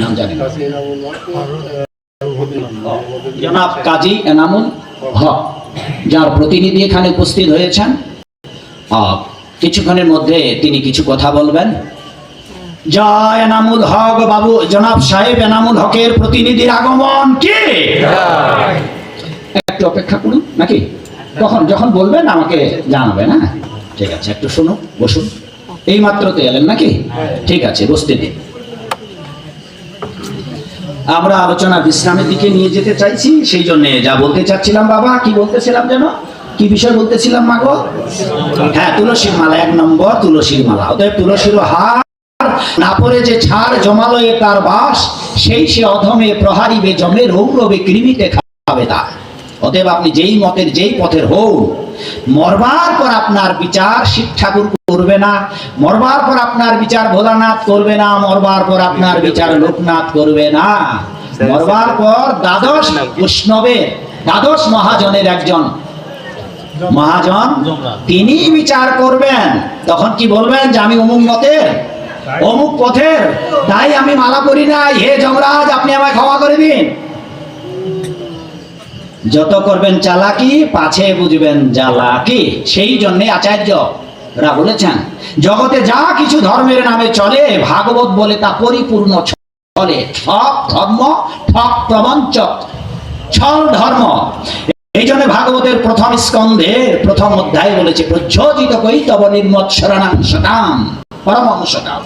নাম জানেন? কাজী এনামুল হক, জনাব কাজী এনামুল হক। যার প্রতিনিধি এখানে উপস্থিত হয়েছেন, কিছুক্ষণের মধ্যে তিনি কিছু কথা বলবেন। জয় এনামুল হক বাবু, জনাব সাহেব এনামুল হকের প্রতিনিধির আগমন কি? একটু অপেক্ষা করুন নাকি, যখন বলবেন আমাকে জানাবেন। হ্যাঁ ঠিক আছে, একটু শুনুন, বসুন। এই মাত্র তো এলেন নাকি? ঠিক আছে, বসতে দিন। আমরা আলোচনা বিশ্রামের দিকে নিয়ে যেতে চাইছি, সেই জন্য যা বলতে চাচ্ছিলাম। বাবা কি বলতেছিলাম যেন, কি বিষয় বলতেছিলাম মাগো? হ্যাঁ, তুলসীর মালা, 1 নম্বর তুলসীর মালা। অতএব তুলসীর হার না পরে যে ছাড় জমালো এ তার বাস, সেই সে অধমে প্রহারিবে জমে রৌরবে কৃমিতে খাবে তা। অতএব আপনি যেই মতের যেই পথের হন, মরবার পর আপনার বিচার শিব ঠাকুর করবে না, মরবার পর আপনার বিচার ভোলানাথ করবে না, মরবার পর আপনার বিচার লোকনাথ করবে না। মরবার পর দ্বাদশ বৈষ্ণবের, দ্বাদশ মহাজনের একজন মহাজন তিনি বিচার করবেন। তখন কি বলবেন? যে আমি অমুক মতের, অমুক পথের, তাই আমি মালা করি নাই, হে যমরাজ আপনি আমায় ক্ষমা করে দিন। যত করবেন চালাকি, পাছে বুঝবেন জ্বালাকি। সেই জন্য আচার্যরা বলেছেন, জগতে যা কিছু ধর্মের নামে চলে, ভাগবত বলে তা পরিপূর্ণ চলে। ঠক ধর্ম, ঠক প্রবঞ্চক, ছল ধর্ম। এই জন্য ভাগবতের প্রথম স্কন্ধের প্রথম অধ্যায় বলেছে, প্রজ্যোজিত কৈতব নির্মৎসরণাং সতাম পরমংসতাম।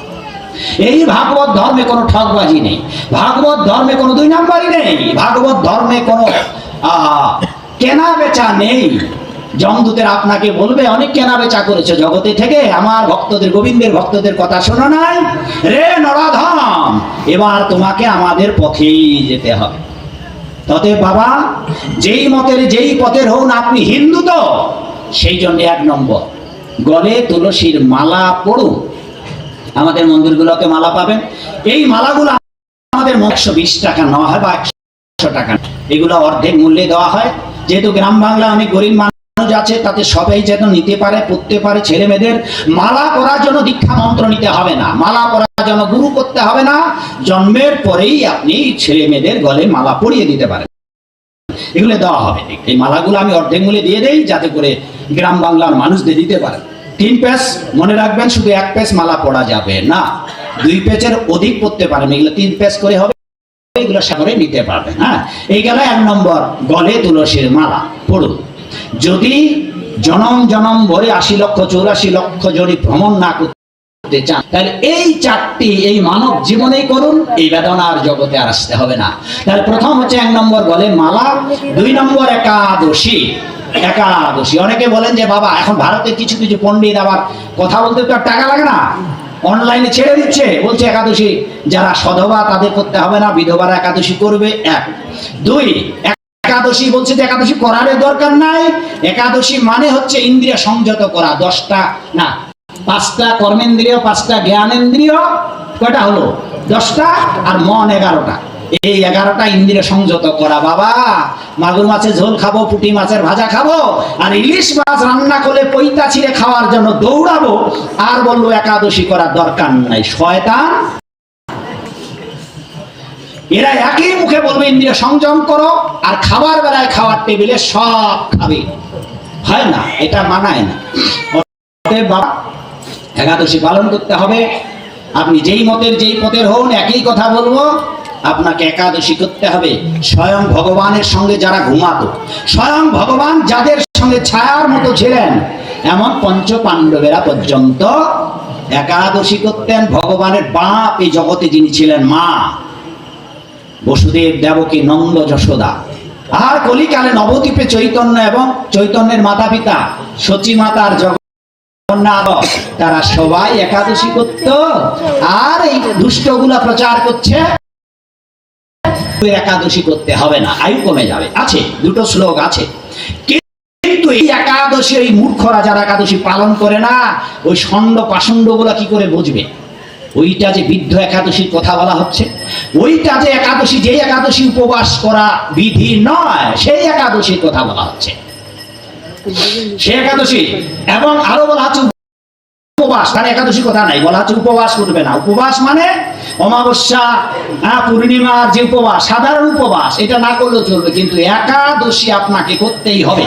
এই ভাগবত ধর্মে কোনো ঠকবাজি নেই, ভাগবত ধর্মে কোনো 2 নাম্বারই নেই, ভাগবত ধর্মে কোনো কেনা বেচা নেই। যমদূতের আপনাকে বলবে অনেক কেনা বেচা করেছে জগতে থেকে, আমার ভক্তদের, গোবিন্দের ভক্তদের কথা শোনো নাই রে নরাধম, এবার তোমাকে আমাদের পথেই যেতে হবে। তবে বাবা যেই মতের যেই পথের হন, আপনি হিন্দু তো, সেই জন্য 1 নম্বর গলে তুলসীর মালা পড়ুন। আমাদের মন্দিরগুলোতে মালা পাবেন, এই মালাগুলো আমাদের 120 টাকা নেওয়া হয় বা 100 টাকা, এগুলো অর্ধেক মূল্যে দেওয়া হয়। যেহেতু গ্রাম বাংলা অনেক গরিব মানুষ আছে, তাতে সবাই যেন নিতে পারে, পড়তে পারে। ছেলে মেয়েদের মালা পরার জন্য দীক্ষা মন্ত্র নিতে হবে না, মালা পরার জন্য গুরু করতে হবে না, জন্মের পরেই আপনি ছেলে মেয়েদের গলে মালা পরিয়ে দিতে পারেন, এগুলো দেওয়া হবে। এই মালাগুলো আমি অর্ধেক মূল্যে দিয়ে দেই, যাতে করে গ্রাম বাংলার মানুষদের দিতে পারেন। 3 পেজ মনে রাখবেন, শুধু 1 পেজ মালা পড়া যাবে না, 2 পেজের অধিক পড়তে পারেন, এগুলো 3 পেজ করে হবে, এগুলো সাগরে নিতে পারবেন। হ্যাঁ, এই গেল 1 নম্বর গলে তুলসীর মালা পড়ুন। যদি জনম জনম ভরে 80 লক্ষ 84 লক্ষ জনি ভ্রমণ না করতে চান, তাহলে এই 4টি এই মানব জীবনেই করুন, এই বেদনার জগতে আর আসতে হবে না। তাহলে প্রথম হচ্ছে 1 নম্বর গলে মালা, 2 নম্বর একাদশী। একাদশী অনেকে বলেন যে বাবা এখন ভারতের কিছু কিছু পণ্ডিত আবার কথা বলতে তো আর টাকা লাগে না, অনলাইনে ছেড়ে দিচ্ছে, বলছে একাদশী যারা সধবা তাদের করতে হবে না, বিধবারা একাদশী করবে। 1 2 একাদশী বলছে যে একাদশী করার দরকার নাই। একাদশী মানে হচ্ছে ইন্দ্রিয় সংযত করা, 10টা না 5টা কর্মেন্দ্রিয়, 5টা জ্ঞানেন্দ্রিয়, কয়টা হলো 10টা, আর মন 11টা। এই 11টা ইন্দ্রিয় সংযত করা। বাবা মাগুর মাছের ঝোল খাবো, পুঁটি মাছের ভাজা খাবো, আর ইলিশ মাছ রান্না করে পৈতা ছিঁড়ে খাওয়ার জন্য দৌড়াবো, আর বললো একাদশী করার দরকার নাই। শয়তান এরা একই মুখে বলবে ইন্দ্রিয় সংযম করো, আর খাবার বেলায় খাওয়ার টেবিলে সব খাবে, হয় না, এটা মানায় না। বাবা একাদশী পালন করতে হবে। আপনি যেই মতের যেই পথের হন, একই কথা বলবো, আপনাকে একাদশী করতে হবে। স্বয়ং ভগবানের সঙ্গে যারা ঘুমাতো, স্বয়ং ভগবান যাদের সঙ্গে ছায়ার মতো ছিলেন, এমন 5 পাণ্ডবেরা পর্যন্ত একাদশী করতেন। ভগবানের বাপ এই জগতে যিনি ছিলেন, মা বসুদেব, দেবকী, নন্দ, যশোদা, আর কলিকালে নবদ্বীপে চৈতন্য এবং চৈতন্যের মাতা পিতা সচী মাতার জগন্নাথ, তারা সবাই একাদশী করত। আর এই দুষ্টগুলা প্রচার করছে একাদশী করতে হবে না, আয়ু কমে যাবে। আছে 2টো শ্লোক আছে, কিন্তু এই একাদশী ওই মূর্খরা যারা একাদশী পালন করে না, ওই ষণ্ড পাষণ্ড গুলা কি করে বুঝবে? ওইটা যে বৃদ্ধ একাদশীর কথা বলা হচ্ছে, ওইটা যে একাদশী, যে একাদশী উপবাস করা বিধি নয়, সেই একাদশীর কথা বলা হচ্ছে, সে একাদশী। এবং আরো বলা হচ্ছে উপবাস, তার একাদশী কথা নাই, বলা হচ্ছে উপবাস করবে না। উপবাস মানে অমাবস্যা, পূর্ণিমার যে উপবাস, সাধারণ উপবাস, এটা না করলেও চলবে, কিন্তু একাদশী আপনাকে করতেই হবে।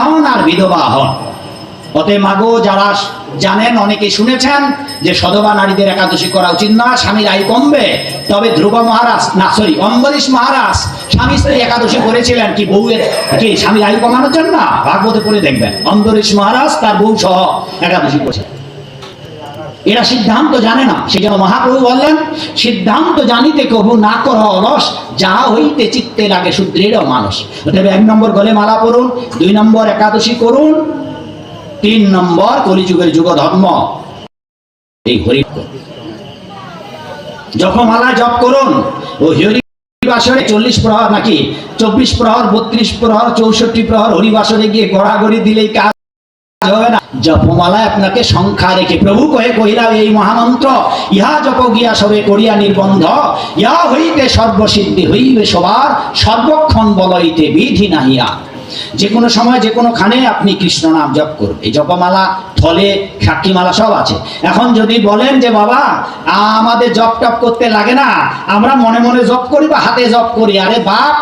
হন আর বিধবা হন। অতএব মাগো যারা জানেন, অনেকে শুনেছেন যে সধবা নারীদের একাদশী করা উচিত না, স্বামীর আয়ু কমবে। তবে ধ্রুব মহারাজ অম্বরীশ মহারাজ স্বামী স্ত্রী একাদশী করেছিলেন কি বউয়ের কি স্বামীর আয়ু কমানোর জন্য? ভাগবতে পড়ে দেখবেন, অম্বরীশ মহারাজ তার বউ সহ একাদশী করেছেন। এরা সিদ্ধান্ত জানে না, সেই জন্য মহাপ্রভু বললেন, সিদ্ধান্ত জানিতে কবু না কর অলস, যাহা হইতে চিত্তে লাগে সুদৃঢ় মানুষ। অতএব 1 নম্বর গলে মালা পড়ুন, 2 নম্বর একাদশী করুন, 3 নম্বর কলিযুগের যুগ ধর্ম এই হরি জপমালা জপ করুন। ও হরিবাসরে 40 প্রহর নাকি 24 প্রহর 32 প্রহর 64 প্রহর হরিবাসরে গিয়ে গড়াগড়ি দিলেই কাজ হবে না। জপমালায় আপনাকে সংখ্যা রেখে প্রভু কহে কহিলা এই মহামন্ত্র, ইহা জপ গিয়া সবে করিয়া নির্বন্ধ, ইহা হইতে সর্বসিদ্ধি হইবে সবার, সর্বক্ষণ বলইতে বিধি নাহিয়া। যে কোনো সময় যে কোনো খানে আপনি কৃষ্ণ নাম জপ করুন। এই জপমালা থলে সাক্ষীমালা সব আছে। এখন যদি বলেন যে বাবা আমাদের জপ টপ করতে লাগে না, আমরা মনে মনে জপ করি বা হাতে জপ করি, আরে বাপ,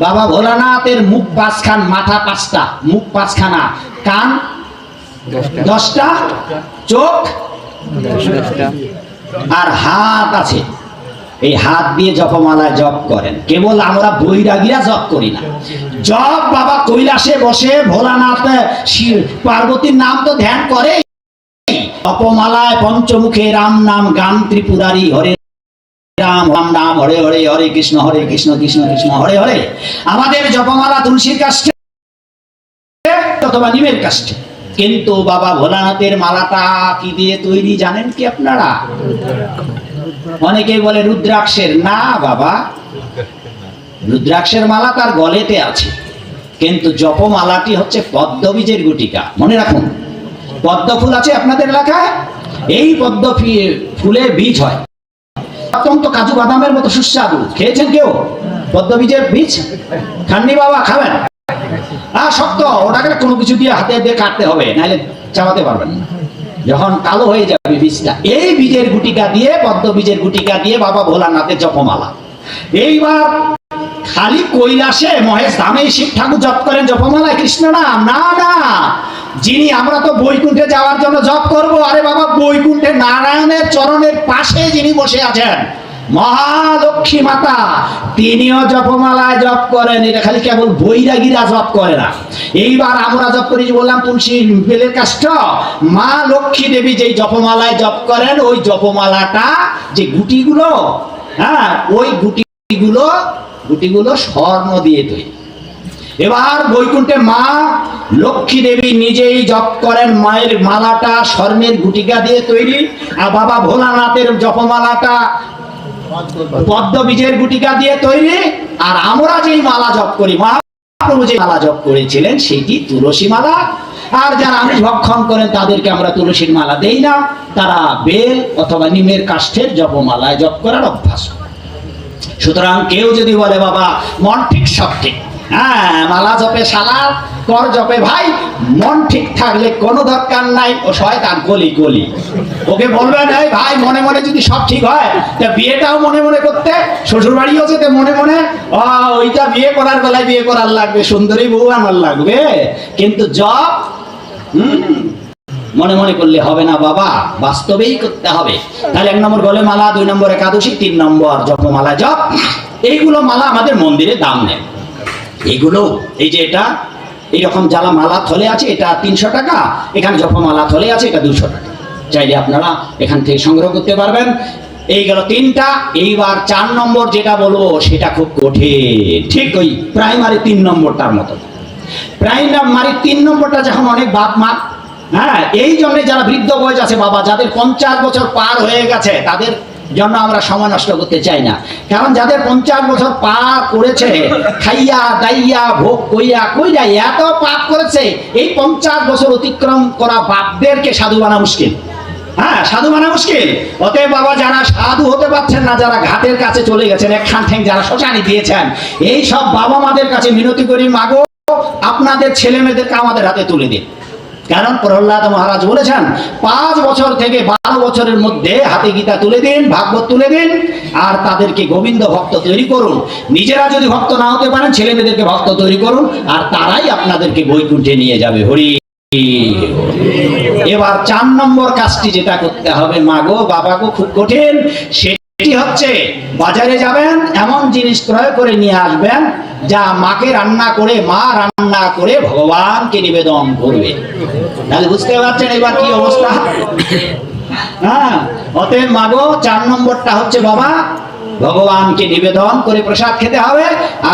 বাবা ভোলানাথের মুখ 5খান, মাথা 5টা, মুখ 5খানা, কান 10টা, চোখ আর হাত আছে। এই হাত দিয়ে জপমালায় জপ করেন। কেবল আমরা বৈরাগীরা জপ করি না। জপ বাবা কৈলাসে বসে ভোলানাথ পার্বতীর নাম তো ধ্যান করে। জপমালায় পঞ্চমুখে রাম নাম গান ত্রিপুরারি, হরে রাম রাম নাম হরে হরে, হরে কৃষ্ণ কৃষ্ণ কৃষ্ণ হরে হরে। আমাদের জপমালা তুলসীর কাছে অথবা নিমের কাছে। কিন্তু বাবা ভোলানাথের মালাটা কি দিয়ে তৈরি জানেন কি আপনারা? অনেকে বলে রুদ্রাক্ষের। না বাবা, রুদ্রাক্ষের মালা তার গলেতে আছে, কিন্তু জপমালাটি হচ্ছে পদ্মবীজের গুটিকা। মনে রাখুন, পদ্ম ফুল আছে আপনাদের এলাকায়, এই পদ্ম ফুলের বীজ হয় অত্যন্ত কাজু বাদামের মতো সুস্বাদু। খেয়েছেন কেউ পদ্মবীজের বীজ? খাননি বাবা? খাবেন? শক্ত, ওটাকে কোনো কিছু দিয়ে হাতে দিয়ে কাটতে হবে, নাহলে চাবাতে পারবেন না, যখন কালো হয়ে যাবে বীজটা। এই বীজের গুটিকা দিয়ে, পদ্ম বীজের গুটিকা দিয়ে বাবা ভোলানাথের জপমালা। এইবার খালি কৈলাসে মহেশ ধামে শিব ঠাকুর জপ করেন জপমালায় কৃষ্ণ নাম? না না, যিনি আমরা তো বৈকুণ্ঠে যাওয়ার জন্য জপ করব, আরে বাবা বৈকুণ্ঠে নারায়ণের চরণের পাশে যিনি বসে আছেন মহালক্ষ্মী মাতা, তিনিও জপমালায় জপ করেন। এটা খালি কেবল বৈরাগীরা জপ করে না। এইবার আমরা জপ করি, বললাম তুলসী বেলের কাষ্ঠ, মা লক্ষ্মী দেবী যেই জপমালায় জপ করেন, ওই জপমালাটা যে গুটিগুলো, হ্যাঁ ওই গুটিগুলো স্বর্ণ দিয়ে তৈরি। এবার বৈকুণ্ঠে মা লক্ষ্মী দেবী নিজেই জপ করেন, মায়ের মালাটা স্বর্ণের গুটিকা দিয়ে তৈরি, আর বাবা ভোলানাথের জপমালাটা পদ্ম বীজের গুটিকা দিয়ে তৈরি। আর আমরা যেই মালা জপ করি, মহাপ্রভু যে মালা জপ করেছিলেন সেটি তুলসী মালা। আর যারা আমিষ ভক্ষণ করেন তাদেরকে আমরা তুলসীর মালা দেই না, তারা বেল অথবা নিমের কাষ্ঠের জপমালায় জপ করার অভ্যাস। সুতরাং কেউ যদি বলে বাবা মন ঠিক সব ঠিক, হ্যাঁ মালা জপে শালা, কর জপে ভাই, মন ঠিক থাকলে কোনো দরকার নাই, ও শয়তান গলি গলি। ওকে বলবেন এই ভাই মনে মনে যদি সব ঠিক হয়, তা বিয়েটাও মনে মনে করতে, শ্বশুর বাড়িও যেতে মনে মনে, ওইটা বিয়ে করার বেলায় বিয়ে করার লাগবে, সুন্দরী বউ আনার লাগবে, কিন্তু জপ মনে মনে করলে হবে না বাবা, বাস্তবেই করতে হবে। তাহলে 1 নম্বর গলে মালা, 2 নম্বর একাদশী, 3 নম্বর জপমালা জপ। এইগুলো মালা আমাদের মন্দিরে দাম নেয়। এইগুলো এই যে এটা এইরকম জ্বালা মালা থলে আছে, এটা 300 টাকা, এখানে জপমালা থলে আছে, এটা 200 টাকা। চাইলে আপনারা এখান থেকে সংগ্রহ করতে পারবেন। এই গেল 3টা। এইবার 4 নম্বর যেটা বলবো সেটা খুব কঠিন, ঠিক ওই প্রাইমারি 3 নম্বরটার মতো। প্রাইমারি 3 নম্বরটা যখন অনেক বাপ মা, হ্যাঁ এই জন্য যারা বৃদ্ধ বয়স আছে বাবা, যাদের 50 বছর পার হয়ে গেছে, তাদের জন্য আমরা সময় নষ্ট করতে চাই না। কারণ যাদের 50 বছর পার করেছে, খাইয়া দাইয়া ভোগ কইয়া এত পাপ করেছে, এই 50 বছর অতিক্রম করা বাপদেরকে সাধু বানা মুশকিল। হ্যাঁ সাধু বানা মুশকিল। অতএব বাবা যারা সাধু হতে পারছেন না, যারা ঘাটের কাছে চলে গেছেন, একখান ঠ্যাং যারা শ্মশানে দিয়েছেন, এই সব বাবা মাদের কাছে মিনতি করি, মাগো আপনাদের ছেলে মেয়েদেরকে আমাদের হাতে তুলে দিন। কারণ প্রহ্লাদ মহারাজ বলেছেন 5 বছর থেকে 12 বছরের মধ্যে হাতে গীতা তুলে দিন, ভাগবত তুলে দিন, আর তাদেরকে গোবিন্দ ভক্ত তৈরি করুন। নিজেরা যদি ভক্ত না হতে পারেন, ছেলে মেয়েদেরকে ভক্ত তৈরি করুন, আর তারাই আপনাদেরকে বৈকুণ্ঠে নিয়ে যাবে। হরি। এবার 4 নম্বর কাজটি যেটা করতে হবে, মা গো বাবা গো, খুব কঠিন। সেটি হচ্ছে বাজারে যাবেন, এমন জিনিস ক্রয় করে নিয়ে আসবেন যা মাকে রান্না করে, মা রান্না করে ভগবানকে নিবেদন করবে। তাহলে বুঝতে পারছেন এবার কি অবস্থা? হ্যাঁ, অতএব মা গো 4 নম্বরটা হচ্ছে বাবা, ভগবানকে নিবেদন করে প্রসাদ খেতে হবে।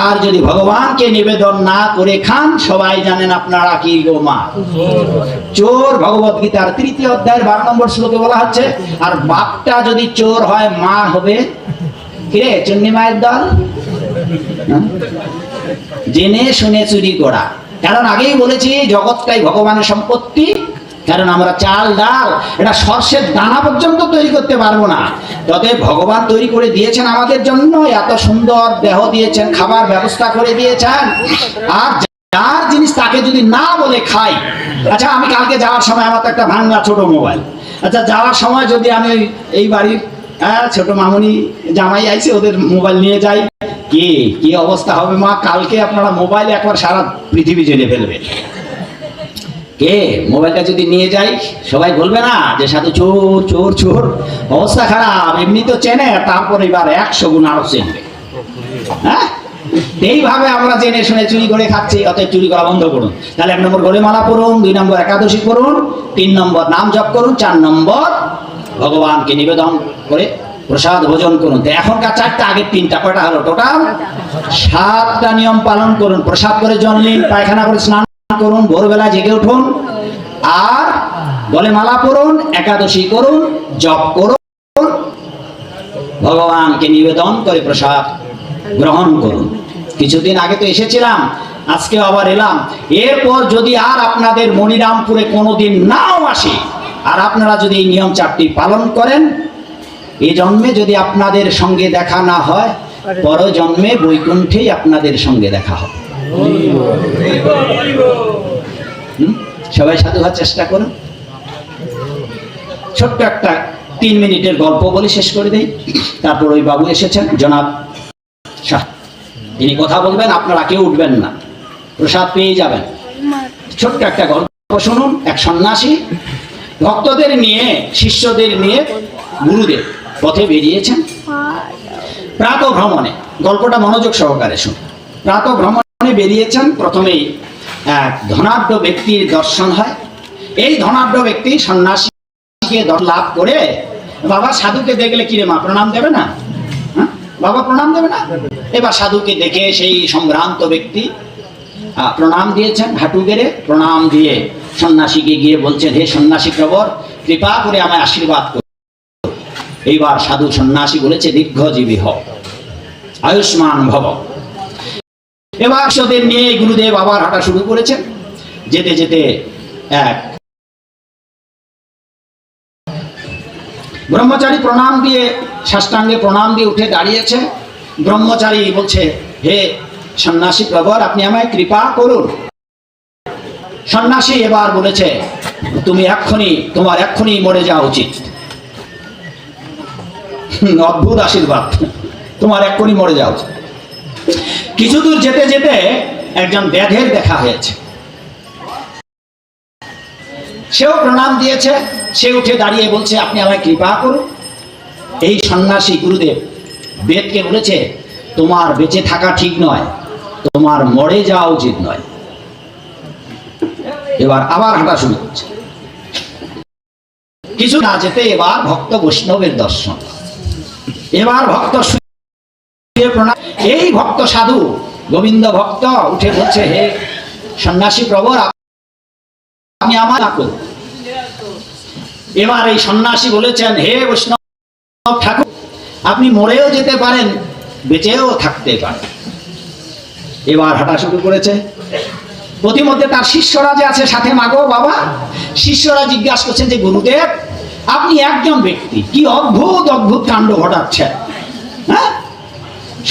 আর যদি ভগবানকে নিবেদন না করে খান, সবাই জানেন আপনারা কি গো মা, চোর। ভগবত গীতার 3য় অধ্যায়ের 12 নম্বর শ্লোকে বলা হচ্ছে, আর বাপটা যদি চোর হয়, মা হবে কিরে চন্ডী মায়ের দল। জেনে শুনে চুরি করা। কারণ আগেই বলেছি জগৎটাই ভগবানের সম্পত্তি। কারণ আমরা চাল ডাল, এটা সর্ষের দানা পর্যন্ত তৈরি করতে পারবো না। তবে ভগবান তৈরি করে দিয়েছেন আমাদের জন্য, এত সুন্দর দেহ দিয়েছেন, খাবার ব্যবস্থা করে দিয়েছেন। আর যার জিনিস তাকে যদি না বলে খাই। আচ্ছা, আমি কালকে যাওয়ার সময় আমার তো একটা ভাঙা ছোট মোবাইল। আচ্ছা, যাওয়ার সময় যদি আমি এই বাড়ির ছোট মামুনি জামাই আইছে, ওদের মোবাইল নিয়ে যাই, কি অবস্থা হবে মা? কালকে আপনারা মোবাইল একবার সারা পৃথিবী জেনে ফেলবে। কে মোবাইলটা যদি নিয়ে যাই, সবাই বলবে না যে সাধু চোর চোর চোর? অবস্থা খারাপ। এমনি তো চেনে, তারপর এবার 100 গুণ আরো চেনবে। হ্যাঁ, এইভাবে আমরা জেনে শুনে চুরি করে খাচ্ছি। অতএব চুরি করা বন্ধ করুন। তাহলে 1 নম্বর গলেমালা পড়ুন, 2 নম্বর একাদশী পড়ুন, 3 নম্বর নাম জপ করুন, 4 নম্বর ভগবানকে নিবেদন করে প্রসাদ ভোজন করুন। তো এখনকার 4টা, আগের 3টা, কয়টা হলো টোটাল? 7টা নিয়ম পালন করুন। প্রসাদ করে জল নিন, পায়খানা করে স্নান করুন, ভোরবেলা জেগে উঠুন, আর গলে মালা পড়ুন, একাদশী করুন, জপ করুন, ভগবানকে নিবেদন করে প্রসাদ গ্রহণ করুন। কিছুদিন আগে তো এসেছিলাম, আজকে আবার এলাম। এরপর যদি আর আপনাদের মনিরামপুরে কোনোদিন নাও আসি, আর আপনারা যদি এই নিয়ম 4টি পালন করেন, এই জন্মে যদি আপনাদের সঙ্গে দেখা না হয়, পর জন্মে বৈকুণ্ঠেই আপনাদের সঙ্গে দেখা হবে। সবাই সাধু হওয়ার চেষ্টা করুন। ছোট্ট একটা 3 মিনিটের গল্প বলে শেষ করে দেই। তারপর ওই বাবু এসেছেন, জনাব শাহ, তিনি কথা বলবেন, আপনারা কেউ উঠবেন না, প্রসাদ পেয়ে যাবেন। ছোট্ট একটা গল্প শুনুন। এক সন্ন্যাসী ভক্তদের নিয়ে, শিষ্যদের নিয়ে গুরুদেব পথে বেরিয়েছেন প্রাতঃ ভ্রমণে। গল্পটা মনোযোগ সহকারে শুনুন। প্রাতঃ ভ্রমণে বেরিয়েছেন। প্রথমেই এক ধনাঢ্য ব্যক্তির দর্শন হয়। এই ধনাঢ্য ব্যক্তি সন্ন্যাসীকে লাভ করে, বাবা সাধুকে দেখলে কিরে মা প্রণাম দেবে না? হ্যাঁ বাবা প্রণাম দেবে না? এবার সাধুকে দেখে সেই সম্ভ্রান্ত ব্যক্তি প্রণাম দিয়েছেন, হাঁটু গেড়ে প্রণাম দিয়ে সন্ন্যাসীকে গিয়ে বলছেন, হে সন্ন্যাসী প্রবর, কৃপা করে আমায় আশীর্বাদ করুন। এইবার সাধু সন্ন্যাসী বলেছে, দীর্ঘজীবী হও, আয়ুষ্মান ভব। এবার শিষ্যদের নিয়ে গুরুদেব আবার হাঁটা শুরু করেছেন। যেতে যেতে এক ব্রহ্মচারী প্রণাম দিয়ে, সাষ্টাঙ্গে প্রণাম দিয়ে উঠে দাঁড়িয়েছে। ব্রহ্মচারী বলছে, হে সন্ন্যাসী প্রবর, আপনি আমায় কৃপা করুন। সন্ন্যাসী এবার বলেছে, তোমার এক্ষুনি মরে যাওয়া উচিত। অদ্ভুত আশীর্বাদ, তোমার এক্ষুনি মরে যাওয়া উচিত। কিছু দূর যেতে যেতে একজন ব্যাধের দেখা হয়েছে। সেও প্রণাম দিয়েছে। সে উঠে দাঁড়িয়ে বলছে, আপনি আমায় কৃপা করুন। এই সন্ন্যাসী গুরুদেব বেদকে বলেছে, তোমার বেঁচে থাকা ঠিক নয়, তোমার মরে যাওয়া উচিত নয়। এবার আবার হাঁটা শুরু করছে। কিছু না যেতে এবার ভক্ত বৈষ্ণবের দর্শন। এবার ভক্ত প্রণাম। এই ভক্ত সাধু গোবিন্দ ভক্ত উঠে বলছে, হে সন্ন্যাসী প্রবর, আপনি আমার করুন। এবার এই সন্ন্যাসী বলেছেন, হে বৈষ্ণব ঠাকুর, আপনি মরেও যেতে পারেন, বেঁচেও থাকতে পারেন। এবার হাঁটা শুরু করেছে। প্রতিমধ্যে তার শিষ্যরা যে আছে সাথে, মাগো বাবা, শিষ্যরা জিজ্ঞাসা করছেন যে, গুরুদেব আপনি একজন ব্যক্তি, কি অদ্ভুত অদ্ভুত কাণ্ড ঘটাচ্ছেন। হ্যাঁ,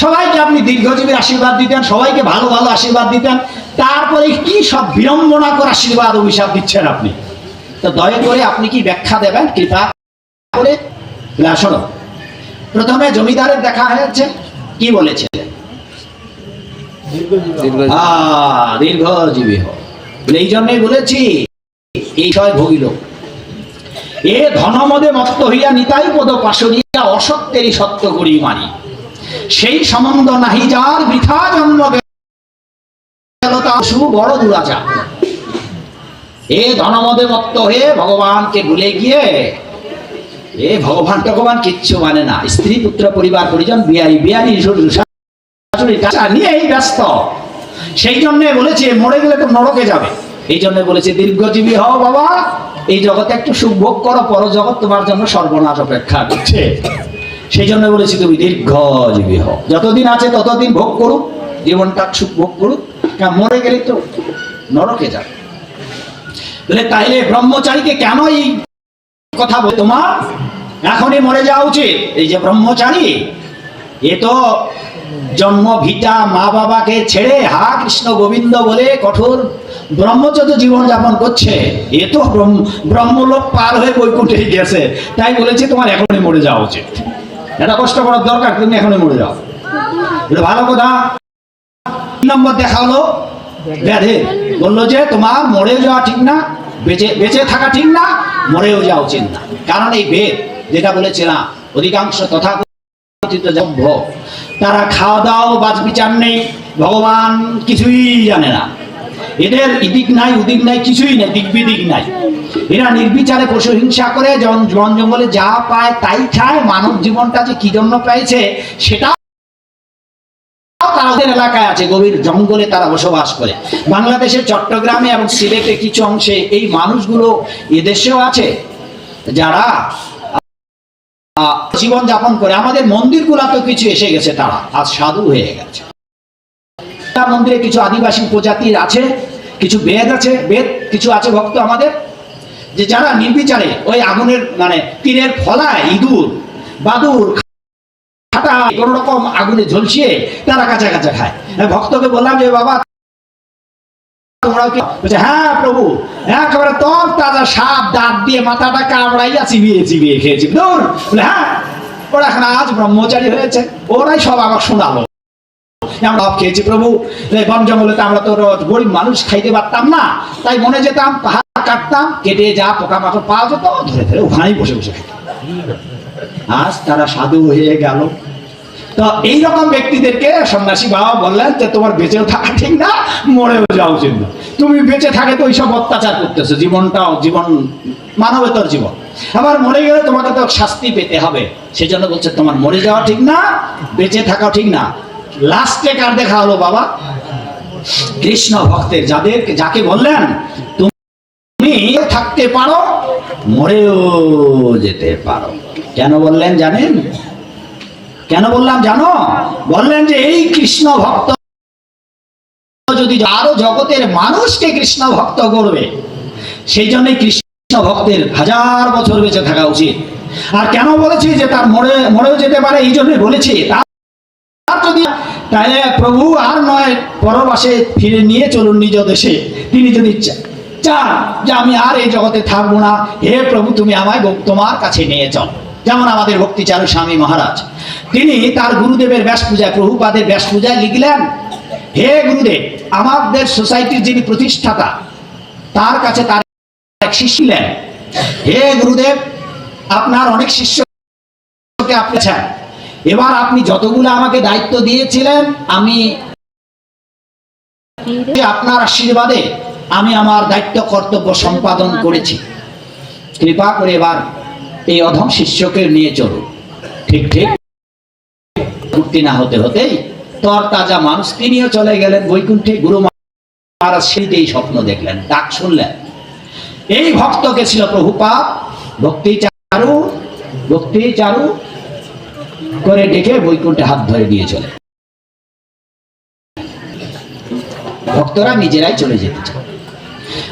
সবাইকে আপনি দীর্ঘজীবীর আশীর্বাদ দিতেন, সবাইকে ভালো ভালো আশীর্বাদ দিতেন, তারপরে কি সব বিড়ম্বনা করে আশীর্বাদ অভিশাপ দিচ্ছেন আপনি? তো দয়া করে আপনি কি ব্যাখ্যা দেবেন কৃপা করে? শোনো, প্রথমে জমিদারের দেখা হয়েছে, কি বলেছে? দীর্ঘজীবী হোক। এই জন্যই বলেছি এই সয় ভুগিল এ ধনমদে মত্ত হইয়া নিতাই পদ পাশরিয়া অসত্যেরই সত্য করি মানি, সেই সম্বন্ধ নাহি যার বৃথা জন্ম গেল তা বড় দুরাচার। এ ধনমদে মত্ত হয়ে ভগবানকে ভুলে গিয়ে, এ ভগবান টগবান কিচ্ছু মানে না, স্ত্রী পুত্র পরিবার পরিজন বিয়ারি বিয়ারি নিয়েই ব্যস্ত। সেই জন্য বলেছে মরে গেলে তো নরকে যাবে, এই জন্য বলেছে দীর্ঘজীবী হও বাবা, এই জগতে একটু সুখ ভোগ করো, পর জগৎ তোমার জন্য সর্বনাশ অপেক্ষা করছে। সেই জন্য বলেছি তুমি দীর্ঘজীবী হও, যতদিন আছে ততদিন ভোগ করুক, জীবনটা সুখ ভোগ করুক, মরে গেলে তো নরকে যাবে। তাইলে ব্রহ্মচারীকে কেন এই কথা বলে তোমার এখনই মরে যাওয়া উচিত? এই যে ব্রহ্মচারী, এ তো জন্ম ভিটা মা বাবাকে ছেড়ে হা কৃষ্ণ গোবিন্দ বলে কঠোর ব্রহ্মচর্য জীবন যাপন করছে, এ তো ব্রহ্মলোক পার হয়ে বৈকুণ্ঠে গেছে। তাই বলেছি তোমার এখনই মরে যাওয়া উচিত, এটা কষ্ট করার দরকার, তুমি এখনই মরে যাও। এটা ভালো কথা। নম্বর দেখা হলো ব্যাধে, বললো যে তোমার মরে যাওয়া ঠিক না, বেঁচে থাকা ঠিক না, মরেও যাওয়া উচিত না। কারণ এই বেদ যেটা বলেছিলাম, অধিকাংশ তথাকথিত তারা খাওয়া দাওয়া বাজ বিচার নেই, ভগবান কিছুই জানে না, এদের ইদিক নাই উদিক নাই, কিছুই নেই, দিক বিদিক নাই। এরা নির্বিচারে পশু হিংসা করে, বন জঙ্গলে যা পায় তাই খায়। মানব জীবনটা যে কি জন্য পেয়েছে সেটা তাদের এলাকায় আছে, গভীর জঙ্গলে তারা বসবাস করে। বাংলাদেশের চট্টগ্রামে এবং সিলেটে কিছু অংশে এই মানুষগুলো এদেশেও আছে যারা জীবন যাপন করে। আমাদের মন্দিরগুলো তো কিছু এসে গেছে, তারা আজ সাধু হয়ে গেছে। মন্দিরে কিছু আদিবাসী প্রজাতির আছে, কিছু বেদ আছে, বেদ কিছু আছে ভক্ত আমাদের, যে যারা নির্বিচারে ওই আগুনের মানে তীরের ফলায় ইঁদুর বাদুর খাটা কোন রকম আগুনে ঝলসিয়ে তারা কাঁচা কাঁচা খায়। ভক্তকে বললাম যে বাবা তোমরা কি? বলছে হ্যাঁ প্রভু, একেবারে তর তাজা সাপ দাঁত দিয়ে মাথাটা কামড়াইয়া চিবিয়ে চিবিয়ে খেয়েছি। দূর বলে হ্যাঁ, ওরা এখন আজ ব্রহ্মচারী হয়েছে, ওরাই সব আমার শোনালো। আমরা খেয়েছি প্রভু, বন জঙ্গলে তো আমরা তো গরিব মানুষ খাইতে পারতাম না, তাই মনে যেতাম, পাহাড় কাটতাম, কেটে যা পোকামাকড় পাওয়া যেত ধরে ধরে ওখানেই বসে বসে খেতাম। আজ তারা সাধু হয়ে গেল। তো এইরকম ব্যক্তিদেরকে সন্ন্যাসী বাবা বললেন যে তোমার বেঁচেও থাকা ঠিক না, মরেও যাওয়া উচিত না। তুমি বেঁচে থাকে তো ওইসব অত্যাচার করতেছো, জীবনটাও জীবন মানবেতর জীবন, আবার মরে গেলে তোমাকে তো শাস্তি পেতে হবে। সেই জন্য বলছে তোমার মরে যাওয়া ঠিক না, বেঁচে থাকাও ঠিক না। লাস্টে কার দেখা হলো বাবা? কৃষ্ণ ভক্তের, যাকে বললেন তুমি থাকতে পারো, মরেও যেতে পারো। কেন বললেন জানেন? কেন বললাম জানো? বললেন যে এই কৃষ্ণ ভক্ত যদি আরো জগতের মানুষকে কৃষ্ণ ভক্ত করবে, সেই জন্যই কৃষ্ণ ভক্তের 1000 বছর বেঁচে থাকা উচিত। আর কেন বলেছি যে তার মরেও যেতে পারে, এই জন্যই বলেছি তার যদি তাহলে প্রভু আর নয় পরবাসে ফিরে নিয়ে চলুন নিজ দেশে। তিনি যদি চান যে আমি আর এই জগতে থাকবো না, হে প্রভু তুমি আমায় তোমার কাছে নিয়ে চল। যেমন আমাদের ভক্তিচারু স্বামী মহারাজ, তিনি তার গুরুদেবের ব্যাস পূজায়, প্রভুপাদের ব্যাস পূজায় লিখলেন, হে গুরুদেব, আমাদের সোসাইটির যিনি প্রতিষ্ঠাতা তার কাছে তার এক শিষ্য ছিলেন, হে গুরুদেব আপনার অনেক শিষ্যকে আপনি চান, এবার আপনি যতগুলো আমাকে দায়িত্ব দিয়েছিলেন আমি আপনার আশীর্বাদে আমি আমার দায়িত্ব কর্তব্য সম্পাদন করেছি, কৃপা করে এবার এই অধম শিষ্যকে নিয়ে চলুন। ঠিক ঠিক মুক্তি না হতে হতেই তর তাজা মানুষ তিনিও চলে গেলেন বৈকুণ্ঠে। গুরু মহারাজ সেইটাই স্বপ্ন দেখলেন, ডাক শুনলেন। এই ভক্তকে ছিল প্রভুপাদ ভক্তি চারু করে ডেকে বৈকুণ্ঠে হাত ধরে নিয়ে চলে। ভক্তরা নিজেরাই চলে যেতে চায়।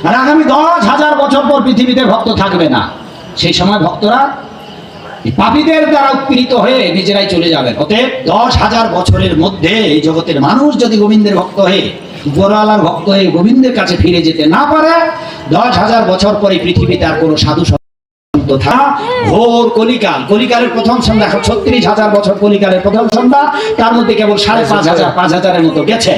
আর আগামী 10,000 বছর পর পৃথিবীতে ভক্ত থাকবে না, সেই সময় ভক্তরা পাপীদের দ্বারা উৎপীড়িত হয়ে নিজেরাই চলে যাবেন। অতএব 10,000 বছরের মধ্যে এই জগতের মানুষ যদি গোবিন্দের ভক্ত হয়ে উপরওয়ালার ভক্ত হয়ে গোবিন্দের কাছে ফিরে যেতে না পারে, 10,000 বছর পরে পৃথিবীতে আর কোনো সাধু সন্ত থাকা ঘোর কলিকাল। কলিকালের প্রথম সন্ধ্যা 36,000 বছর কলিকালের প্রথম সন্ধ্যা, তার মধ্যে কেবল 5,500 5,000-এর মতো গেছে।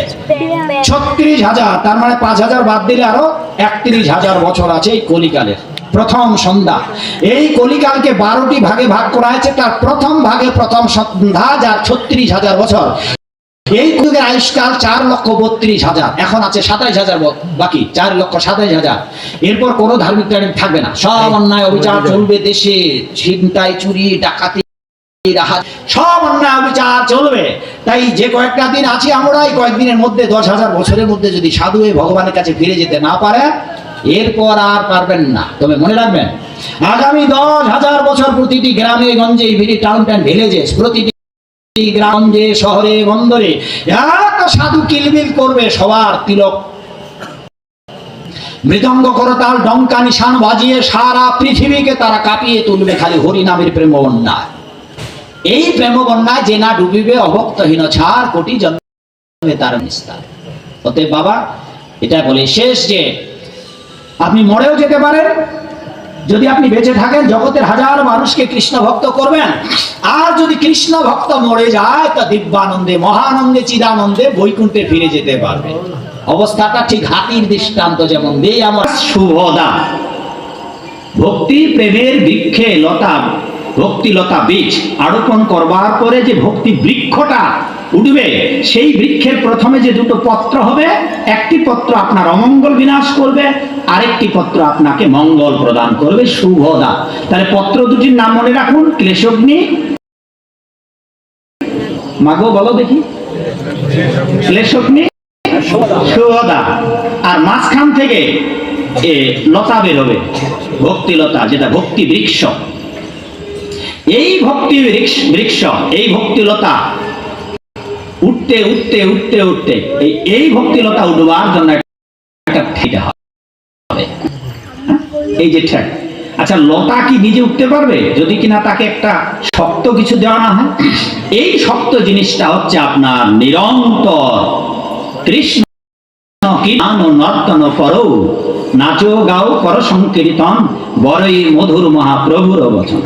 36,000, তার মানে 5,000 বাদ দিলে আরো 31,000 বছর আছে এই কলিকালের প্রথম সন্ধ্যা। এই কলিকালকে 12টি ভাগে ভাগ করা হয়েছে, তার প্রথম ভাগে প্রথম সন্ধ্যা, যার 36,000 বছর। এই যুগের আয়ুষ্কাল 4,32,000, এখন আছে 27,000 বাকি, 4,27,000। এরপর কোনো ধার্মিক টার্মিক থাকবে না, সব অন্যায় অবিচার চলবে দেশে, ছিনতাই চুরি ডাকাতি সব অন্যায় অবিচার চলবে। তাই যে কয়েকটা দিন আছি আমরা, এই কয়েকদিনের মধ্যে 10,000 বছরের মধ্যে যদি সাধু হয়ে ভগবানের কাছে ফিরে যেতে না পারে, এরপর আর পারবেন না। তবে মনে রাখবেন, আগামী 10,000 বছর প্রতিটি গ্রামে গঞ্জে, টাউন টাউন ভিলেজেস, প্রতিটি গ্রামে শহরে বন্দরে এত সাধু কিলবিল করবে, সবার তিলক মৃদঙ্গ করতাল ডঙ্কা নিশান বাজিয়ে সারা পৃথিবীকে তারা কাঁপিয়ে তুলবে খালি হরি নামের প্রেম বন্যায়। এই প্রেম বন্যায় যে না ডুবিবে, অভক্তহীন ছাড় কোটি জন্মে তার নিস্তার। অতএব বাবা, এটা বলে শেষ যে আপনি মরেও যেতে পারেন, যদি আপনি বেঁচে থাকেন জগতের হাজার মানুষকে কৃষ্ণ ভক্ত করবেন। আর যদি কৃষ্ণ ভক্ত মরে যায়, তা দিব্যানন্দে মহানন্দে চিদানন্দে বৈকুণ্ঠে ফিরে যেতে পারবে। অবস্থাটা ঠিক হাতির দৃষ্টান্ত যেমন দেই আমার। শুভদা, ভক্তি প্রেমের বৃক্ষে লতা, ভক্তি লতা বীজ আরোপণ করবার পরে যে ভক্তি বৃক্ষটা উঠবে, সেই বৃক্ষের প্রথমে যে দুটো পত্র হবে, একটি পত্র আপনার অমঙ্গল বিনাশ করবে, আরেকটি পত্র আপনাকে মঙ্গল প্রদান করবে। শুভদা। তাহলে পত্র দুটির নাম মনে রাখুন, ক্লেশগ্নি, মাগো বলো দেখি, ক্লেশগ্নি, শুভদা। আর মাঝখান থেকে লতা বেরোবে, ভক্তি লতা, যেটা ভক্তি বৃক্ষ। এই ভক্তি বৃক্ষ, এই ভক্তিলতা উঠতে উঠতে উঠতে উঠতে এই ভক্তিলতা উঠবার জন্য একটা ঠেকা হবে, এই যে ঠেক। আচ্ছা, লতা কি নিজে উঠতে পারবে যদি কিনা তাকে একটা শক্ত কিছু দেওয়া না হয়? এই শক্ত জিনিসটা হচ্ছে আপনার নিরন্তর কৃষ্ণ কীর্তন নর্তন করো, নাচো গাও কর সংকীর্তন, বড়ই মধুর মহাপ্রভুর বচন।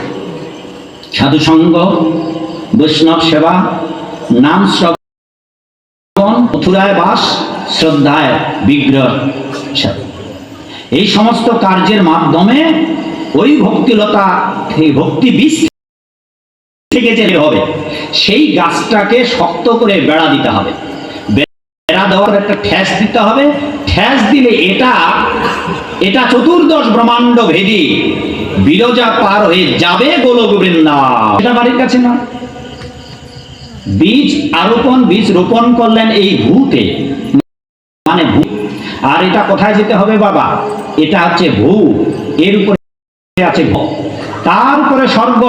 সাধু সঙ্গ, বৈষ্ণব সেবা, নাম শ্রবণ, মথুরায় বাস, শ্রদ্ধায় বিগ্রহ, এই সমস্ত কার্যের মাধ্যমে ওই ভক্তিলতা, এই ভক্তি বীজ থেকে যে হবে, সেই গাছটাকে শক্ত করে বেড়া দিতে হবে। বেড়া দেওয়ার একটা ঠ্যাস দিতে হবে। ঠ্যাস দিলে এটা চতুর্দশ ব্রহ্মাণ্ড ভেদী বিরজা পার হয়ে যাবে গোলক বৃন্দাবন। এটা বাড়ির কাছে না। বীজ আরোপণ, বীজ রোপণ করলেন এই ভূতে, মানে ভূ। আর এটা কোথায় যেতে হবে বাবা? এটা হচ্ছে ভূ, এর উপরে আছে ভ, তার উপরে স্বর্গ,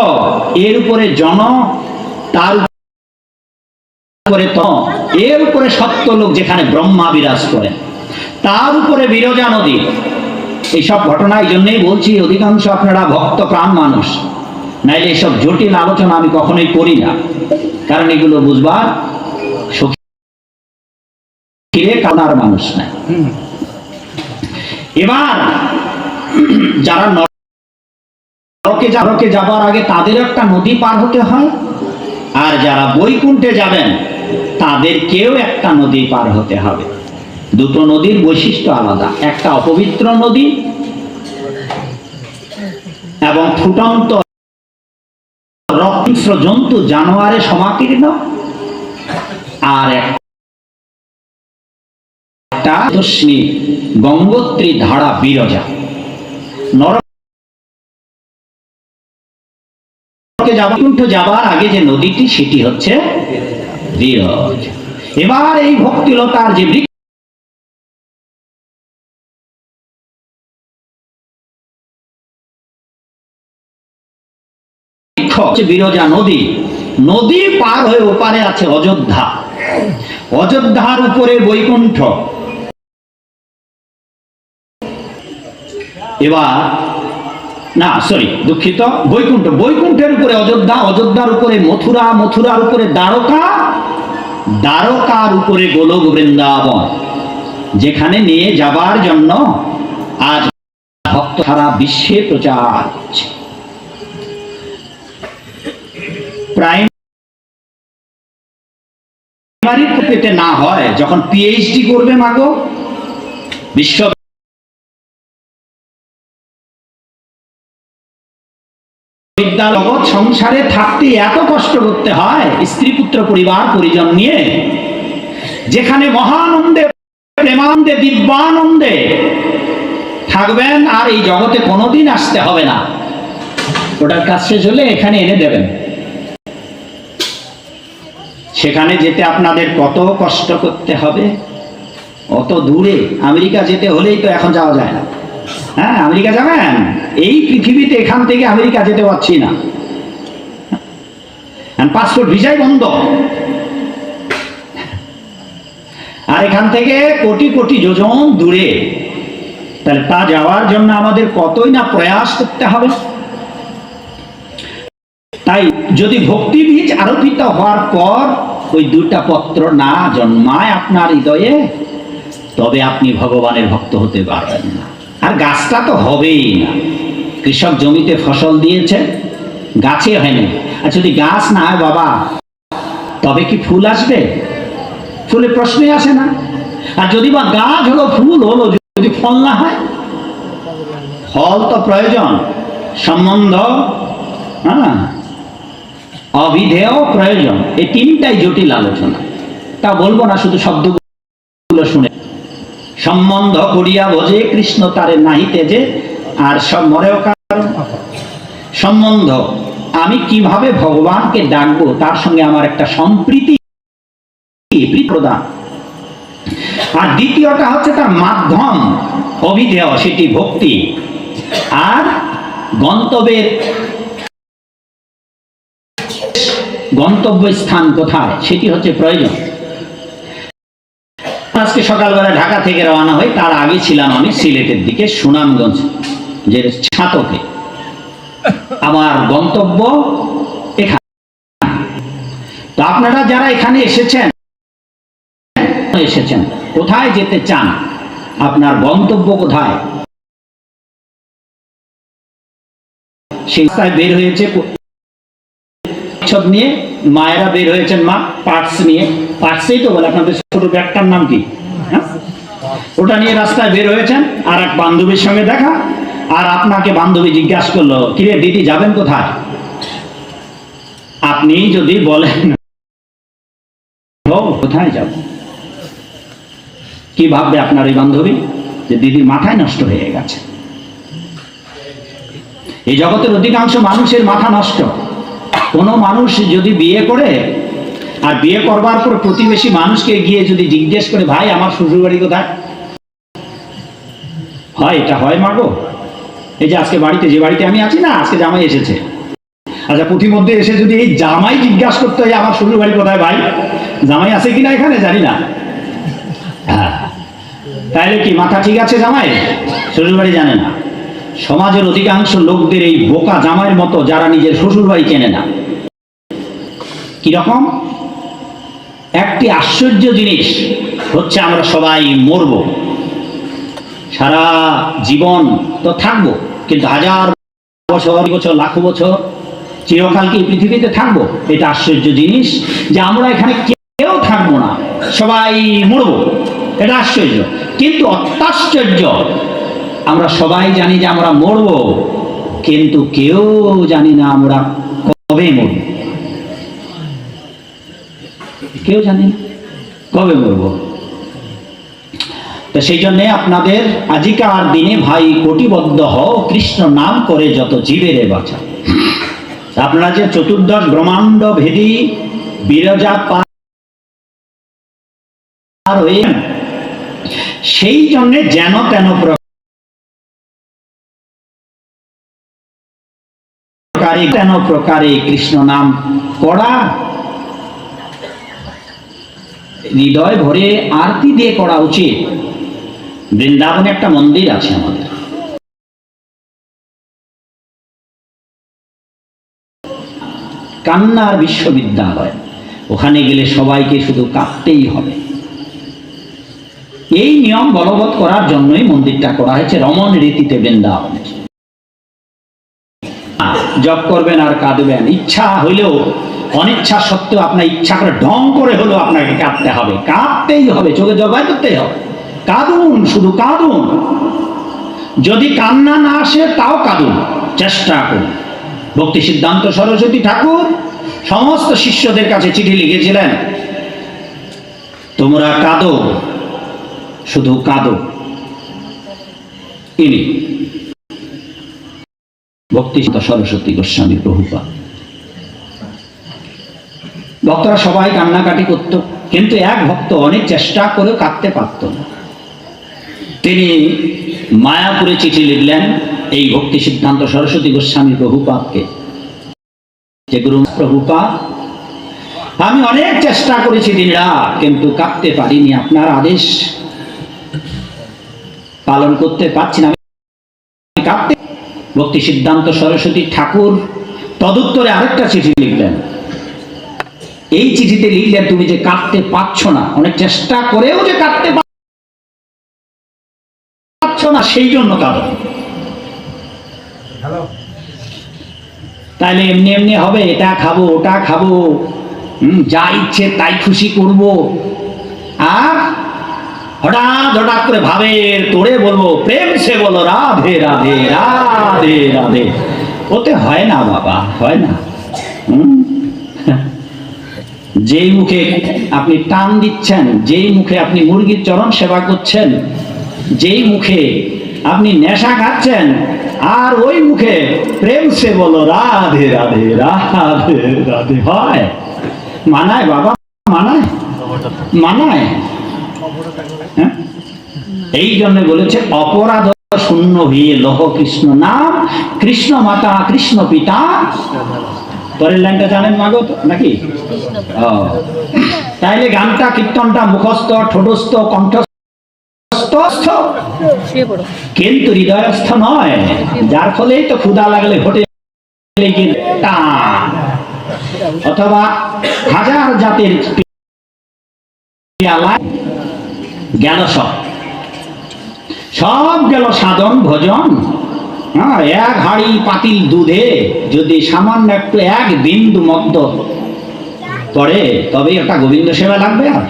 এর উপরে জন, তার উপরে ত, এর উপরে সত্যলোক যেখানে ব্রহ্মা বিরাজ করেন, তার উপরে বিরজা নদী। এইসব ঘটনা এই জন্যই বলছি, অধিকাংশ আপনারা ভক্ত প্রাণ মানুষ, নাইলে এসব জটিল আলোচনা আমি কখনোই করি না, কারণ এগুলো বুঝবার কানার মানুষ নাই। এবার যারা নরকে যাবার আগে তাদের একটা নদী পার হতে হয়, আর যারা বৈকুণ্ঠে যাবেন তাদেরকেও একটা নদী পার হতে হবে। দুটো নদীর বৈশিষ্ট্য আলাদা, একটা অপবিত্র নদী এবং ফুটন্ত রক্তস্র জন্তু জানোয়ারে সমাকীর্ণ, আর একটা তস্মি গঙ্গোত্রী ধারা বিরজা। নরকে যাবার আগে যে নদীটি, সেটি হচ্ছে বিরজ। এবার এই ভক্তিলতার যে বৃক্ষ, বিরজা নদী, নদী পার হয়ে ওপারে আছে অযোধ্যা, অযোধ্যার উপরে বৈকুণ্ঠ। এবার না, সরি, দুঃখিত, বৈকুণ্ঠ, বৈকুণ্ঠের উপরে অযোধ্যা, অযোধ্যার উপরে মথুরা, মথুরার উপরে দ্বারকা, দ্বারকার উপরে গোলক বৃন্দাবন। যেখানে নিয়ে যাবার জন্য আজ ভক্ত সারা বিশ্বে প্রচার হচ্ছে। প্রাইমারি পেতে না হয়, যখন পিএইচডি করবে মাগো, বিশ্ব জগৎ সংসারে থাকতে এত কষ্ট করতে হয় স্ত্রী পুত্র পরিবার পরিজন নিয়ে, যেখানে মহানন্দে প্রেমানন্দে দিব্যানন্দে থাকবেন আর এই জগতে কোনোদিন আসতে হবে না। ওটার কাজ শেষ হলে এখানে এনে দেবেন। সেখানে যেতে আপনাদের কত কষ্ট করতে হবে, অত দূরে। আমেরিকা যেতে হলেই তো এখন যাওয়া যায় না। হ্যাঁ, আমেরিকা যাবেন? এই পৃথিবীতে এখান থেকে আমেরিকা যেতে পারছি না, পাসপোর্ট ভিসাই বন্ধ। আর এখান থেকে কোটি কোটি যোজন দূরে, তাহলে তা যাওয়ার জন্য আমাদের কতই না প্রয়াস করতে হবে। তাই যদি ভক্তি বীজ আরোপিত হওয়ার পর ওই দুটা পত্র না জন্মায় আপনার হৃদয়ে, তবে আপনি ভগবানের ভক্ত হতে পারবেন না। আর গাছটা তো হবেই না। কৃষক জমিতে ফসল দিয়েছে, গাছে হয়নি। আর যদি গাছ না হয় বাবা, তবে কি ফুল আসবে? ফুলের প্রশ্নই আসে না। আর যদি বা গাছ হলো, ফুল হলো, যদি ফল না হয়, ফল তো প্রয়োজন, সম্বন্ধ, হ্যাঁ, অবিধেয় প্রয়োজন। এই তিনটাই জটিল আলোচনা। তা বলবো না, শুধু শব্দগুলো শুনে। সম্বন্ধ করিয়া বোঝে কৃষ্ণ তারে নাহিতে যে, আর সব মরেও কারণ। সম্বন্ধ, আমি কিভাবে ভগবানকে ডাকবো, তার সঙ্গে আমার একটা সম্প্রীতি প্রদান। আর দ্বিতীয়টা হচ্ছে তার মাধ্যম, অভিধেয়, সেটি ভক্তি। আর গন্তব্যের গন্তব্যস্থান কোথায়, সেটি হচ্ছে প্রয়োজন। আজকে সকালবেলা ঢাকা থেকে রওনা হই, তার আগে ছিলাম আমি সিলেটের দিকে সুনামগঞ্জ যে ছাতকে। আমার গন্তব্য এখানে। তো আপনারা যারা এখানে এসেছেন, কোথায় যেতে চান, আপনার গন্তব্য কোথায়, সেই রাস্তায় বের হয়েছে নিয়ে, মায়েরা বের হয়েছেন, মা পার্টস নিয়ে। পার্টসেই তো বলে, আপনাদের ছোট ব্যাগটার নাম কি? ওটা নিয়ে রাস্তায় বের হয়েছেন। আর এক বান্ধবীর সঙ্গে দেখা, আর আপনাকে বান্ধবী জিজ্ঞাসা করলো, কিরে দিদি যাবেন কোথায়? আপনি যদি বলেন কোথায় যাব, কি ভাববে আপনার এই বান্ধবী? যে দিদির মাথায় নষ্ট হয়ে গেছে। এই জগতের অধিকাংশ মানুষের মাথা নষ্ট। কোনো মানুষ যদি বিয়ে করে, আর বিয়ে করবার পর প্রতিবেশী মানুষকে গিয়ে যদি জিজ্ঞেস করে, ভাই আমার শ্বশুর বাড়ি কোথায়, হয় এটা হয় মাগো। এই যে আজকে বাড়িতে, যে বাড়িতে আমি আছি না, আজকে জামাই এসেছে। আচ্ছা, প্রতিমধ্যে এসে যদি এই জামাই জিজ্ঞাসা করতে হয় আমার শ্বশুর বাড়ি কোথায়, ভাই জামাই আছে কিনা এখানে জানি না, হ্যাঁ, তাইলে কি মাথা ঠিক আছে জামাই? শ্বশুর বাড়ি জানে না। সমাজের অধিকাংশ লোকদের এই বোকা জামাইয়ের মতো, যারা নিজের শ্বশুর বাড়ি চেনে না। কিরকম? একটি আশ্চর্য জিনিস হচ্ছে, আমরা সবাই মরব, সারা জীবন তো থাকবো, কিন্তু হাজার বছর লাখ বছর চিরকাল কি পৃথিবীতে থাকবো? এটা আশ্চর্য জিনিস যে আমরা এখানে কেউ থাকবো না, সবাই মরব। এটা আশ্চর্য। কিন্তু অত্যাশ্চর্য, আমরা সবাই জানি যে আমরা মরব, কিন্তু কেউ জানি না আমরা কবে মরব। কেউ জানি না কবে মরব। তো সেই জন্য আপনাদের আজিকার দিনে ভাই কোটিবদ্ধ হও, কৃষ্ণ নাম করে যত জীবেরে বাঁচা। আপনারা যে চতুর্দশ ব্রহ্মাণ্ড ভেদী বিরজা পার হয়ে, সেই জন্য যেন তেন প্রকারে কৃষ্ণ নাম করা, হৃদয় ভরে আরতি দিয়ে করা উচিত। বৃন্দাবনে একটা মন্দির আছে আমাদের, কান্নার বিশ্ববিদ্যালয়। ওখানে গেলে সবাইকে শুধু কাঁদতেই হবে। এই নিয়ম বলবৎ করার জন্যই মন্দিরটা করা হয়েছে রমণ রীতিতে বৃন্দাবনে। জপ করবেন আর কাঁদবেন, ইচ্ছা হইলেও অনিচ্ছা সত্ত্বেও আপনার ইচ্ছা করে ঢং করে হলেও আপনাকে কাঁদতে হবে, কাঁদতেই হবে, চোখে জবাই করতেই হবে। কাঁদুন, শুধু কাঁদুন। যদি কান্না না আসে তাও কাঁদুন, চেষ্টা করুন। ভক্তি সিদ্ধান্ত সরস্বতী ঠাকুর সমস্ত শিষ্যদের কাছে চিঠি লিখেছিলেন, তোমরা কাঁদো, শুধু কাঁদো। ইনি ভক্তি সরস্বতী গোস্বামী প্রভুপাদ। ভক্তরা সবাই কান্নাকাটি করত, কিন্তু এক ভক্ত অনেক চেষ্টা করেও কাঁদতে পারত না। তিনি মায়াপুরে চিঠি লিখলেন এই ভক্তি সিদ্ধান্ত সরস্বতী গোস্বামী প্রভুপাদকে, যে গুরু প্রভুপাদ, আমি অনেক চেষ্টা করেছি দিনরাত, কিন্তু কাঁদতে পারিনি, আপনার আদেশ পালন করতে পারছি না, কাঁদতে। ভক্তি সিদ্ধান্ত সরস্বতী ঠাকুর তদুত্তরে আরেকটা চিঠি লিখলেন। এই চিঠিতে লিখলেন, তুমি যে কাঁদতে পারছ না, অনেক চেষ্টা করেও যে কাঁদতে পারছ না, সেই জন্য কাঁদো। তাইলে এমনি এমনি হবে, এটা খাবো ওটা খাবো, যা ইচ্ছে তাই খুশি করব, আর হঠাৎ হঠাৎ করে ভাবের তোড়ে বলবো, প্রেম সে বলো রাধে রাধে রাধে রাধে, ওতে হয় না বাবা, হয় না। যেই মুখে আপনি টান দিচ্ছেন, যেই মুখে আপনি মুরগির চরণ সেবা করছেন, যেই মুখে আপনি নেশা খাচ্ছেন, আর ওই মুখে প্রেম সে বলো রাধে রাধে রাধে রাধে, হয়? মানায় বাবা, মানায়? মানায়? হ্যাঁ, এই জন্য বলেছে অপরাধ শূন্য হয়ে লহ কৃষ্ণ নাম, কৃষ্ণ মাতা কৃষ্ণ পিতা। পরের লাইনটা জানেন মাগো তো নাকি? তাইলে গানটা কীর্তনটা মুখস্থ, ঠোঁটস্থ, কণ্ঠস্থ, কিন্তু হৃদয়স্থ নয়, যার ফলেই তো ক্ষুধা লাগলে ঘটে অথবা হাজার জাতের গেল, সব গেল সাধন ভজন। এক হাঁড়ি পাতিল দুধে যদি সামান্য একটু এক বিন্দু মদ্য পড়ে, তবে একটা গোবিন্দ সেবা লাগবে। আর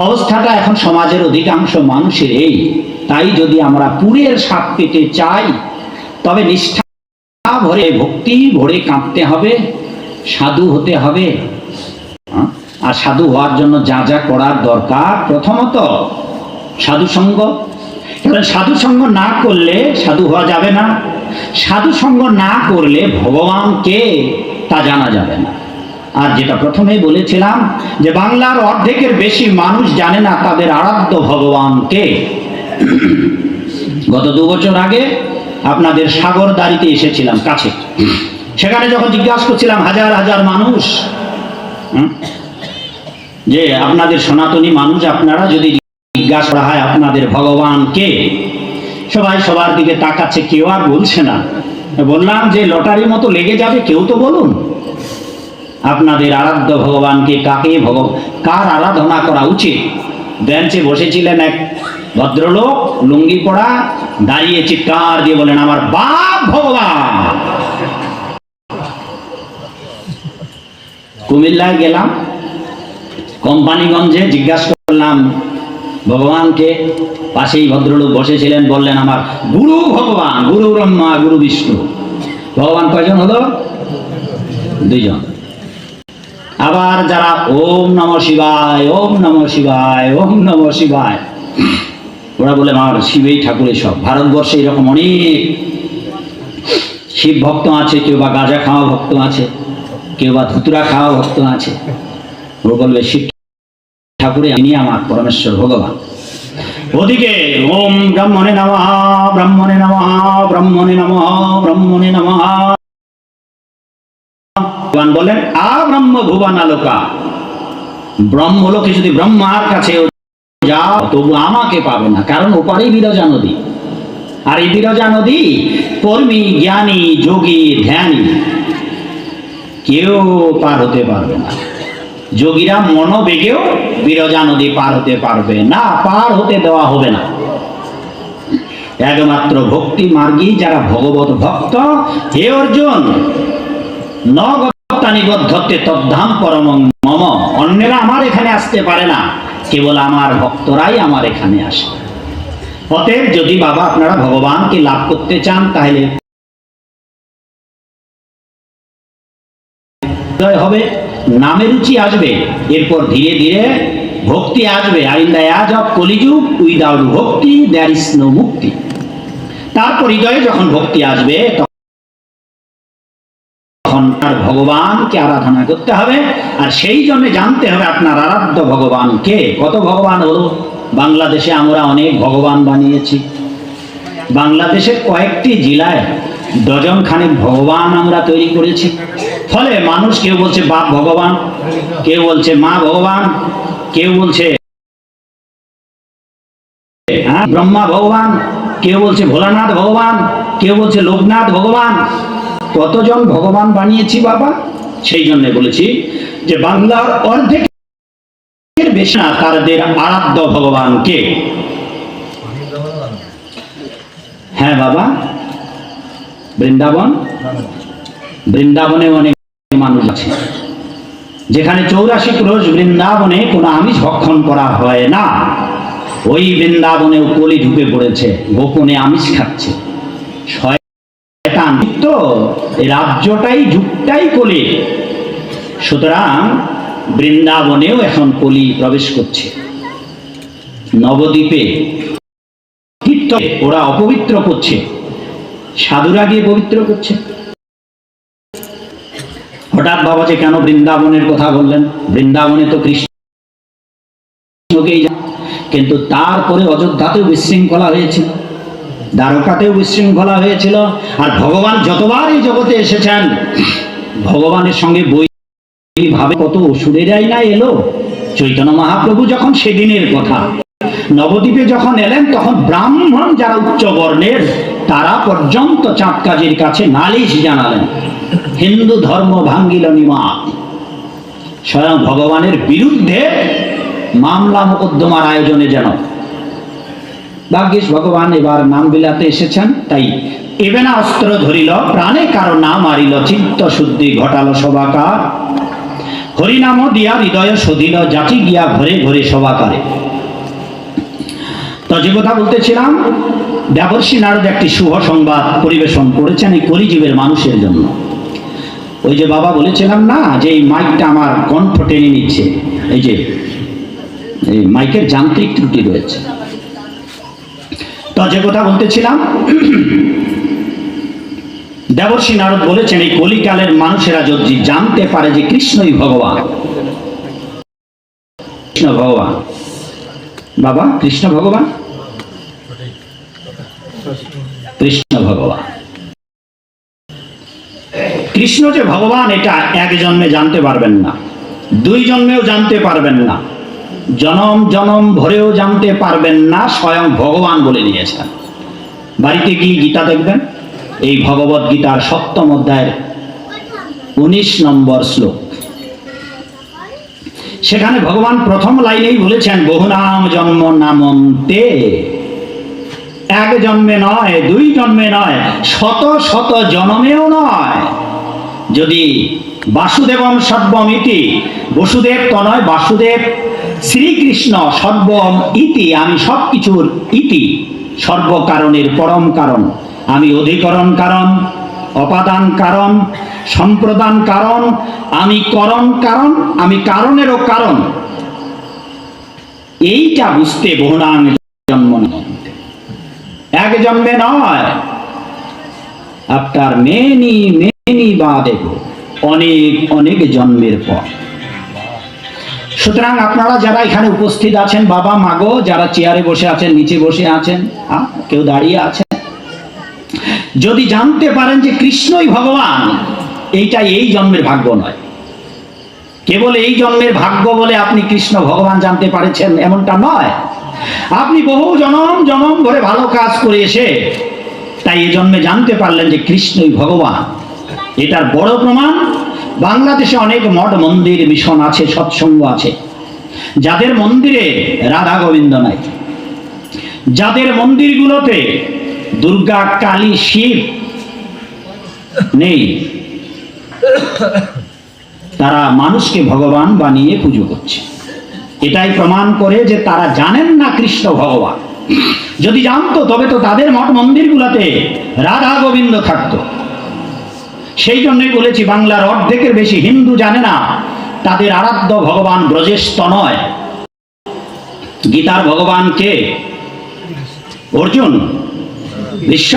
অবস্থাটা এখন সমাজের অধিকাংশ মানুষের এই। তাই যদি আমরা পুরের স্বাদ পেতে চাই, তবে নিষ্ঠা ভরে, ভক্তি ভরে কাঁদতে হবে, সাধু হতে হবে। আর সাধু হওয়ার জন্য যা যা করার দরকার, প্রথমত সাধু সঙ্গ। সাধু সঙ্গ না করলে সাধু হওয়া যাবে না, সাধু সঙ্গ না করলে ভগবানকে তা জানা যাবে না। আর যেটা প্রথমেই বলেছিলাম, যে বাংলার অর্ধেকের বেশি মানুষ জানে না তাদের আরাধ্য ভগবানকে। গত 2 বছর আগে আপনাদের সাগরদাঁড়িতে এসেছিলাম কাছে, সেখানে যখন জিজ্ঞাসা করছিলাম হাজার হাজার মানুষ, যে আপনাদের সনাতনী মানুষ, আপনারা যদি জিজ্ঞাসা করা হয় আপনাদের ভগবানকে, সবাই সবার দিকে তাকাচ্ছে, কেউ আর বলছে না। বললাম যে লটারির মতো লেগে যাবে, কেউ তো বলুন আপনাদের আরাধ্য ভগবানকে, কার আরাধনা করা উচিত। বেঞ্চে বসেছিলেন এক ভদ্রলোক, লুঙ্গি পরা, দাঁড়িয়ে চিৎকার দিয়ে বলেন, আমার বাপ ভগবান। কুমিল্লায় গেলাম, কোম্পানিগঞ্জে জিজ্ঞাসা করলাম ভগবানকে, পাশেই ভদ্রলোক বসেছিলেন, বললেন আমার গুরু ভগবান, গুরু ব্রহ্মা গুরু বিষ্ণু। ভগবান কয়জন হলো? 2 জন। আবার যারা ওম নমঃ শিবায়, ওম নমঃ শিবায়, ওম নমঃ শিবায়, ওরা বলে আমার শিবেই ঠাকুরের সব। ভারতবর্ষে এরকম অনেক শিব ভক্ত আছে, কেউ বা গাঁজা খাওয়া ভক্ত আছে, কেউ বা ধুতুরা খাওয়া ভক্ত আছে। ও বলবে শিব ঠাকুরে ইনি আমার পরমেশ্বর ভগবান। ওদিকে ওম ব্রহ্মণে নমঃ, ব্রহ্মণে নমঃ, ব্রহ্মণে নমঃ, ব্রহ্মণে নমঃ। ভগবান বলেন আ ব্রহ্ম ভুবনালোকা, ব্রহ্মলোকে যদি ব্রহ্মার কাছে যাও তবু আমাকে পাবে না, কারণ ওপারেই বিরজা নদী। আর এই বিরজা নদী কর্মী, জ্ঞানী, যোগী, ধ্যানী কেউ পার হতে পারবে না। যোগীরা মনোবেগেও বিরজা নদী পার হতে পারবে না, পার হতে দেওয়া হবে না। একমাত্র ভক্তি মার্গী যারা ভগবত ভক্ত, হে অর্জুন নগত্তানিবদ্ধতে তদ্ধাম পরমং মম, অন্যেরা আমার এখানে আসতে পারে না, কেবল আমার ভক্তরাই আমার এখানে আসে। অতএব যদি বাবা আপনারা ভগবানকে লাভ করতে চান তাহলে হবে, নামে রুচি আসবে, এরপর ধীরে ধীরে ভক্তি আসবে। আর in the age of Kaliyuga without ভক্তি দেয়ার ইজ নো মুক্তি। তারপর হৃদয়ে যখন ভক্তি আসবে তখন আর ভগবানকে আরাধনা করতে হবে। আর সেই জন্য জানতে হবে আপনার আরাধ্য ভগবান কে। কত ভগবান হলো, বাংলাদেশে আমরা অনেক ভগবান বানিয়েছি। বাংলাদেশের কয়েকটি জেলায় ডজন খানেক ভগবান আমরা তৈরি করেছি। ফলে মানুষ কেউ বলছে বাপ ভগবান, কেউ বলছে মা ভগবান, কেউ বলছে ব্রহ্মা ভগবান, কেউ বলছে ভোলানাথ ভগবান, কেউ বলছে লোকনাথ ভগবান। কতজন ভগবান বানিয়েছি বাবা। সেই জন্য বলেছি যে বাংলার অর্ধেকের বেশি না তাদের আরাধ্য ভগবান কে। হ্যাঁ বাবা, বৃন্দাবন, বৃন্দাবনে অনেক মানুষ আছে যেখানে 84 ক্রোশ বৃন্দাবনে কোনো আমিষ ভক্ষণ করা হয় না। ওই বৃন্দাবনেও কলি ঢুকে পড়েছে, গোপনে আমিষ খাচ্ছে। শয়তান তো এই রাজ্যটাই যুগটাই কলি। সুতরাং বৃন্দাবনেও এখন কলি প্রবেশ করছে। নবদ্বীপে ওরা অপবিত্র করছে, সাধুরা গিয়ে পবিত্র করছে। হঠাৎ বাবা যে কেন বৃন্দাবনের কথা বললেন? বৃন্দাবনে তো কৃষ্ণকেই, কিন্তু তারপরে অযোধ্যাতেও বিশৃঙ্খলা হয়েছিল, দ্বারকাতেও বিশৃঙ্খলা হয়েছিল। আর ভগবান যতবার এই জগতে এসেছেন, ভগবানের সঙ্গে ভাবে কত অসুরেরাই না এলো। চৈতন্য মহাপ্রভু যখন সেদিনের কথা নবদ্বীপে যখন এলেন, তখন ব্রাহ্মণ যারা উচ্চ বর্ণের তারা পর্যন্ত চাঁদকাজির কাছে নালিশ জানালেন, হিন্দু ধর্ম ভাঙ্গিল নিমাত। স্বয়ং ভগবানের বিরুদ্ধে মামলা মোকদ্দমার আয়োজনে যেন। ভাগ্যিস ভগবান এবার নাম বিলাতে এসেছেন, তাই এবে না অস্ত্র ধরিল প্রাণে কারো না মারিল, চিত্ত শুদ্ধি ঘটালো সবাকার, হরিনাম দিয়া হৃদয় সধিল, জাতি গিয়া ঘরে ঘরে সবাকারে। তো যে কথা বলতেছিলাম, দেবর্ষি নারদ একটি শুভ সংবাদ পরিবেশন করেছেন এই কলিযুগের মানুষের জন্য। ওই যে বাবা বলেছিলাম না যে এই মাইকটা আমার কণ্ঠ টেনে নিচ্ছে, এই যে এই মাইকের যান্ত্রিক ত্রুটি রয়েছে। তো যে কথা বলতেছিলাম, দেবর্ষি নারদ বলেছেন এই কলিকালের মানুষেরা যদি জানতে পারে যে কৃষ্ণই ভগবান, কৃষ্ণ ভগবান, বাবা কৃষ্ণ ভগবান, কৃষ্ণ ভগবান, কৃষ্ণ যে ভগবান এটা এক জন্মে জানতে পারবেন না, 2 জন্মেও জানতে পারবেন না, জনম জনম ভরেও জানতে পারবেন না। স্বয়ং ভগবান বলে দিয়েছেন। বাড়িতে গিয়ে গীতা দেখবেন, এই ভগবত গীতার 7ম অধ্যায়ের 19 নম্বর শ্লোক। সেখানে ভগবান প্রথম লাইনেই বলেছেন, বহুনাম জন্ম নামন্তে। 1 জন্মে নয়, 2 জন্মে নয়, শত শত জন্মেও নয়। যদি বাসুদেবম সর্বম ইতি, বসুদেব তো নয়, বাসুদেব শ্রীকৃষ্ণ সর্বম ইতি, আমি সবকিছুর ইতি, সর্বকারণের পরম কারণ, আমি অধিকরণ কারণ, অপাদান কারণ, সম্প্রদান কারণ, আমি করণ কারণ, আমি কারণেরও কারণ। এইটা বুঝতে বহুনাম জন্ম নামন্তে, 1 জন্মে নয়, আফটার মেনি মেনি বাদে, অনেক অনেক জন্মের পর। সুতরাং আপনারা যারা এখানে উপস্থিত আছেন, বাবা মাগো, যারা চেয়ারে বসে আছেন, নিচে বসে আছেন, কেউ দাঁড়িয়ে আছেন, যদি জানতে পারেন যে কৃষ্ণই ভগবান, এইটা এই জন্মের ভাগ্য নয়। কেবল এই জন্মের ভাগ্য বলে আপনি কৃষ্ণ ভগবান জানতে পারছেন এমনটা নয়। আপনি বহু জনম জনম ধরে ভালো কাজ করে এসে তাই এই জন্মে জানতে পারলেন যে কৃষ্ণই ভগবান। এটার বড় প্রমাণ বাংলাদেশে অনেক মঠ মন্দির মিশন আছে, সৎসঙ্গ আছে, যাদের মন্দিরে রাধা গোবিন্দ নাই, যাদের মন্দিরগুলোতে দুর্গা, কালী, শিব নেই, তারা মানুষকে ভগবান বানিয়ে পুজো করছে। এটাই প্রমাণ করে যে তারা জানেন না কৃষ্ণ ভগবান। যদি জানতো তবে তো তাদের মঠ মন্দিরগুলোতে রাধা গোবিন্দ থাকতো। সেই জন্যই বলেছি, বাংলার অর্ধেকের বেশি হিন্দু জানে না তাদের আরাধ্য ভগবান ব্রজেশ তনয়। গীতার ভগবান কে? অর্জুন, ভীষ্ম,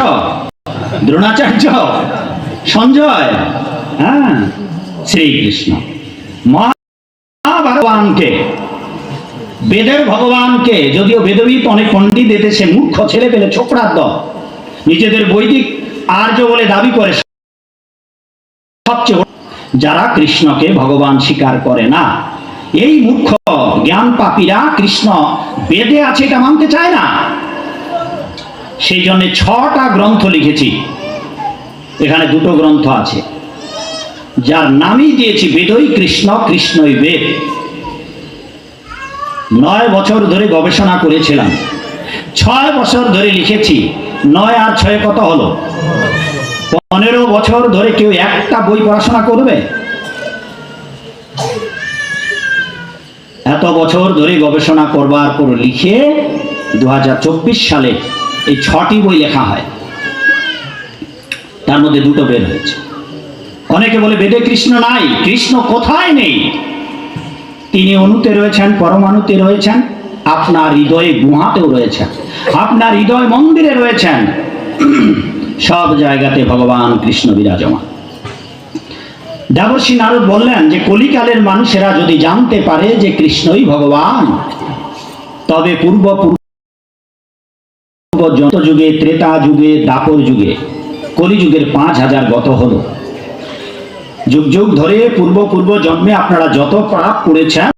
দ্রোণাচার্য, সঞ্জয়, হ্যাঁ, শ্রীকৃষ্ণ। ভগবানকে, বেদের ভগবানকে, যদিও বেদবিদ অনেক পণ্ডিত এদেশে মূর্খ ছেলে পেলে ছোকরার দল নিজেদের বৈদিক আর্য বলে দাবি করে, সবচেয়ে যারা কৃষ্ণকে ভগবান স্বীকার করে না, এই মূর্খ জ্ঞান পাপীরা কৃষ্ণ বেদে আছে এটা মানতে চায় না। সেই জন্য 6টা গ্রন্থ লিখেছি। এখানে 2টো গ্রন্থ আছে যার নামই দিয়েছি বেদই কৃষ্ণ, কৃষ্ণই বেদ। 9 বছর ধরে গবেষণা করেছিলাম, 6 বছর ধরে লিখেছি। 9 আর 6 কত হলো? 15 বছর ধরে কেউ একটা বই পড়াশোনা করবে? এত বছর ধরে গবেষণা করবার পর লিখে 2024 সালে এই 6টি বই লেখা হয়। তার মধ্যে 2টো বের হয়েছে। অনেকে বলে বেদে কৃষ্ণ নাই। কৃষ্ণ কোথায় নেই? তিনি অণুতে রয়েছেন, পরমাণুতে রয়েছেন, আপনার হৃদয়ে গুহাতেও রয়েছেন, আপনার হৃদয় মন্দিরে রয়েছেন। সব জায়গাতে ভগবান কৃষ্ণ বিরাজমান। দেবর্ষি নারদ বললেন যে কলিকালের মানুষেরা যদি জানতে পারে যে কৃষ্ণই ভগবান, তবে পূর্ব যুগে, ত্রেতা যুগে, দ্বাপর যুগে, কলিযুগের 5000 গত হলো। যুগ যুগ ধরে পূর্ব জন্মে আপনারা যত পাপ করেছেন,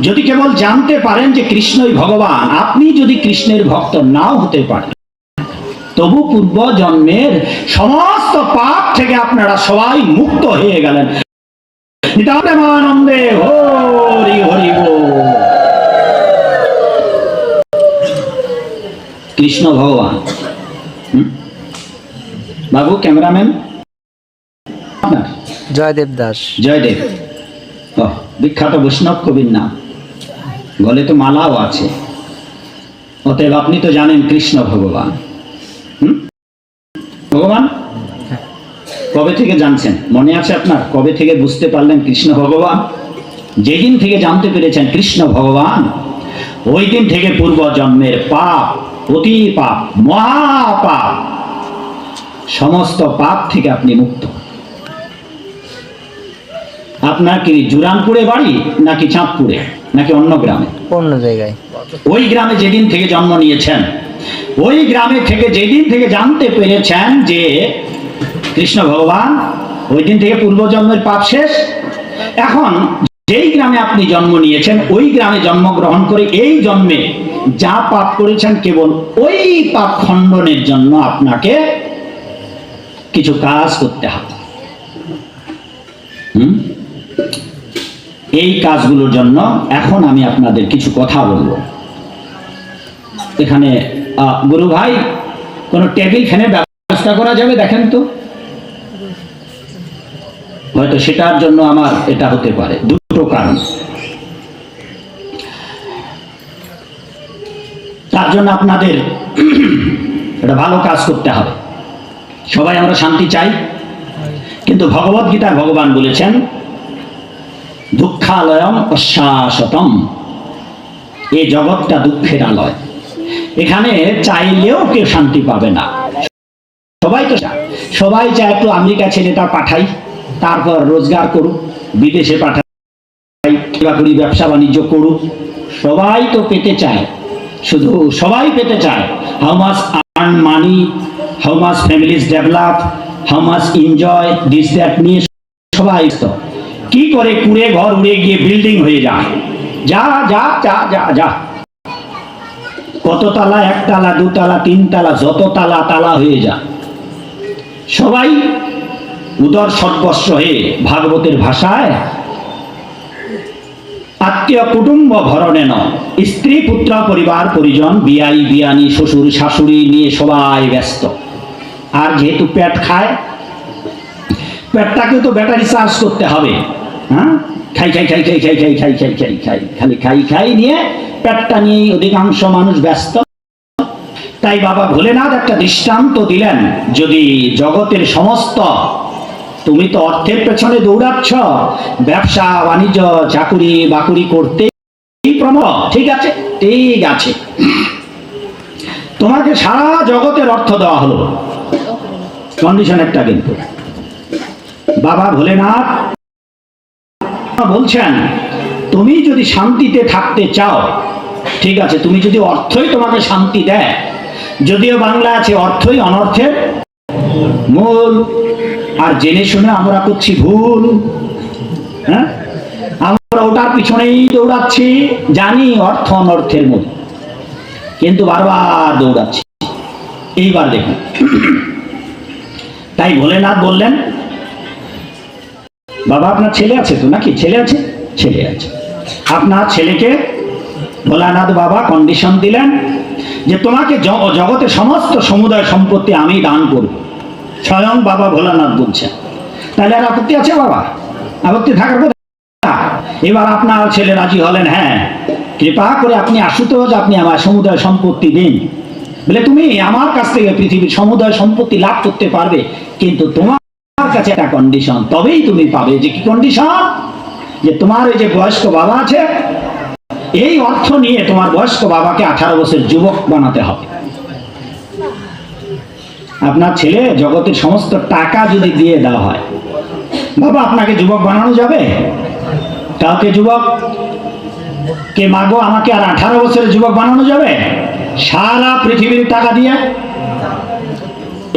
যদি কেবল জানতে পারেন যে কৃষ্ণই ভগবান, আপনি যদি কৃষ্ণের ভক্ত নাও হতে পারেন, তবু পূর্ব জন্মের সমস্ত পাপ থেকে আপনারা সবাই মুক্ত হয়ে গেলেন। নিতানন্দে হরি হরি বল। কৃষ্ণ ভগবান। বাবু ক্যামেরাম্যান জয়দেব দাস। জয়দেব, বিখ্যাত বৈষ্ণব কবির নাম, গলে তো মালাও আছে। অতএব আপনি তো জানেন কৃষ্ণ ভগবান। ভগবান কবে থেকে জানছেন? মনে আছে আপনার? কবে থেকে বুঝতে পারলেন কৃষ্ণ ভগবান? যেদিন থেকে জানতে পেরেছেন কৃষ্ণ ভগবান, ওই দিন থেকে পূর্ব জন্মের পাপ, অতি পাপ, মহাপাপ, সমস্ত পাপ থেকে আপনি মুক্ত। আপনার কি জুরানপুরে বাড়ি, নাকি চাঁদপুরে, নাকি অন্য গ্রামে? অন্য জায়গায়। ওই গ্রামে যেদিন থেকে জন্ম নিয়েছেন, ওই গ্রামে থেকে যেদিন থেকে জানতে পেরেছেন যে কৃষ্ণ ভগবান, ওই দিন থেকে পূর্বজন্মের পাপ শেষ। এখন যেই গ্রামে আপনি জন্ম নিয়েছেন, ওই গ্রামে জন্মগ্রহণ করে এই জন্মে যা পাপ করেছেন, কেবল ওই পাপ খণ্ডনের জন্য আপনাকে কিছু কাজ করতে হবে। এই কাজগুলোর জন্য এখন আমি আপনাদের কিছু কথা বলবো। এখানে গুরু ভাই, কোন টেবিল ফ্যানের ব্যবস্থা করা যাবে? দেখেন তো, হয়তো সেটার জন্য আমার এটা হতে পারে। 2টো কারণ। তার জন্য আপনাদের একটা ভালো কাজ করতে হবে। সবাই আমরা শান্তি চাই, কিন্তু ভগবদ গীতায় ভগবান বলেছেন দুঃখালয়ম অশ্বাসতম, এই জগৎটা দুঃখের আলয়। এখানে চাইলেও কেউ শান্তি পাবে না। সবাই তো চায়, সবাই চায় একটু আমেরিকা ছেলেটা পাঠাই, তারপর রোজগার করুক, বিদেশে পাঠাই, ব্যবসা বাণিজ্য করুক। সবাই তো পেতে চায়, শুধু সবাই পেতে চায় how much earn money, how much families develop, how much enjoy this that নিয়ে সবাই তো কি করে কুড়ে ঘর উড়ে গিয়ে বিল্ডিং হয়ে যায়। যা যা যা যা যা, কত তালা, 1 তালা, 2 তালা, 3 তালা, যত তালা তালা হয়ে যায়। সবাই উদর সর্বস্ব হয়ে ভাগবতের ভাষায় আত্মীয় কুটুম্ব ভরণেন, স্ত্রী পুত্র পরিবার পরিজন বিয়াই বিয়ানি শ্বশুর শাশুড়ি নিয়ে সবাই ব্যস্ত। আর যেহেতু পেট খায়, পেটটাকে তো ব্যাটারি চার্জ করতে হবে। হ্যাঁ, খাই খাই খাই খাই খাই খাই খাই খাই খাই খাই খালি খাই খাই নিয়ে পেটটা নিয়ে অধিকাংশ মানুষ ব্যস্ত। তাই বাবা ভোলেনাথ একটা দৃষ্টান্ত দিলেন, যদি জগতের সমস্ত, তুমি তো অর্থের পেছনে দৌড়াচ্ছ, ব্যবসা বাণিজ্য চাকুরি বাকুরি করতে ঠিক আছে, ঠিক আছে, তোমাকে সারা জগতের অর্থ দেওয়া হলো, কন্ডিশন একটা কিন্তু। বাবা ভোলেনাথ বলছেন, তুমি যদি শান্তিতে থাকতে চাও, ঠিক আছে, তুমি যদি অর্থই তোমাকে শান্তি দেয়, যদিও বাংলা আছে অর্থই অনর্থের মূল, আর জেনে শুনে আমরা করছি ভুল। হ্যাঁ, আমরা ওটার পিছনেই দৌড়াচ্ছি, জানি অর্থ অনর্থের মূল, কিন্তু বারবার দৌড়াচ্ছি। এইবার দেখুন, তাই ভোলেনাথ বললেন, বাবা আপনার ছেলে আছে তো নাকি? ছেলে আছে, ছেলে আছে। আপনার ছেলেকে ভোলানাথ বাবা কন্ডিশন দিলেন যে তোমাকে জগতের সমস্ত সমুদায় সম্পত্তি আমি দান করব। স্বয়ং বাবা ভোলানাথ বলছেন। তাহলে আর আপত্তি আছে বাবা? আপত্তি থাকার কথা। এবার আপনার ছেলে রাজি হলেন, হ্যাঁ কৃপা করে আপনি আশুতোষ, আপনি আমার সমুদায় সম্পত্তি দিন। বলে তুমি আমার কাছ থেকে পৃথিবীর সমুদায় সম্পত্তি লাভ করতে পারবে, কিন্তু তোমার কাছে একটা কন্ডিশন, তবেই তুমি পাবে। যে কি কন্ডিশন? যে তোমার এই যে বয়স্ক বাবা আছে, এই অর্থ নিয়ে তোমার বয়স্ক বাবাকে 18 বছর যুবক বানাতে হবে। আপনার ছেলে জগতের সমস্ত টাকা যদি দিয়ে দেওয়া হয়, বাবা আপনাকে যুবক বানানো যাবে? কাউকে যুবক কে মাগো আমাকে আর 18 বছরের যুবক বানানো যাবে সারা পৃথিবীর টাকা দিয়ে?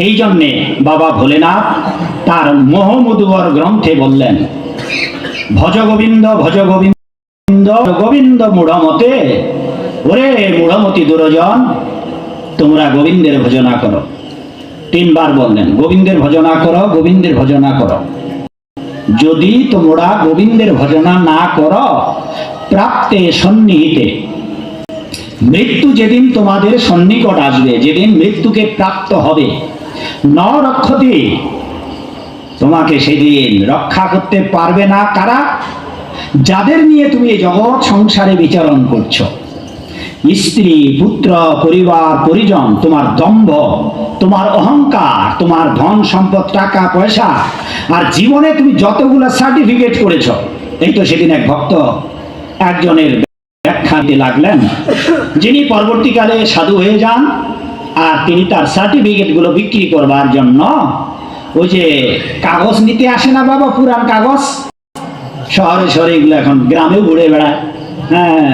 এই জন্যে বাবা ভোলেনাথ তার মোহমধুবর গ্রন্থে বললেন, ভজ গোবিন্দ ভজ গোবিন্দ গোবিন্দ মূঢ়মতে, ওরে মূঢ়মতি দুরজন, তোমরা গোবিন্দের ভজনা করো। 3 বার বললেন, গোবিন্দের ভজনা করো, গোবিন্দের ভজনা করো। যদি তোমরা গোবিন্দের ভজনা না করো, প্রাপ্তে সন্নিহিতে, মৃত্যু যেদিন তোমাদের সন্নিকট আসবে, যেদিন মৃত্যুকে প্রাপ্ত হবে, ন রক্ষতি, তোমাকে সেদিন রক্ষা করতে পারবে না। কারা? যাদের নিয়ে তুমি এই জগৎ সংসারে বিচরণ করছো, স্ত্রী পুত্র পরিবার পরিজন, তোমার দম্ভ, তোমার অহংকার, তোমার ধন সম্পদ টাকা পয়সা, আর জীবনে তুমি যতগুলো সার্টিফিকেট করেছো। এই তো সেদিন এক ভক্ত একজনের ব্যাখ্যা দিতে লাগলেন, যিনি পরবর্তীকালে সাধু হয়ে যান, আর তিনি তার সার্টিফিকেট গুলো বিক্রি করবার জন্য ওই যে কাগজ নিতে আসে না বাবা, পুরান কাগজ, শহরে শহরে এগুলো এখন গ্রামেও ঘুরে বেড়ায়। হ্যাঁ,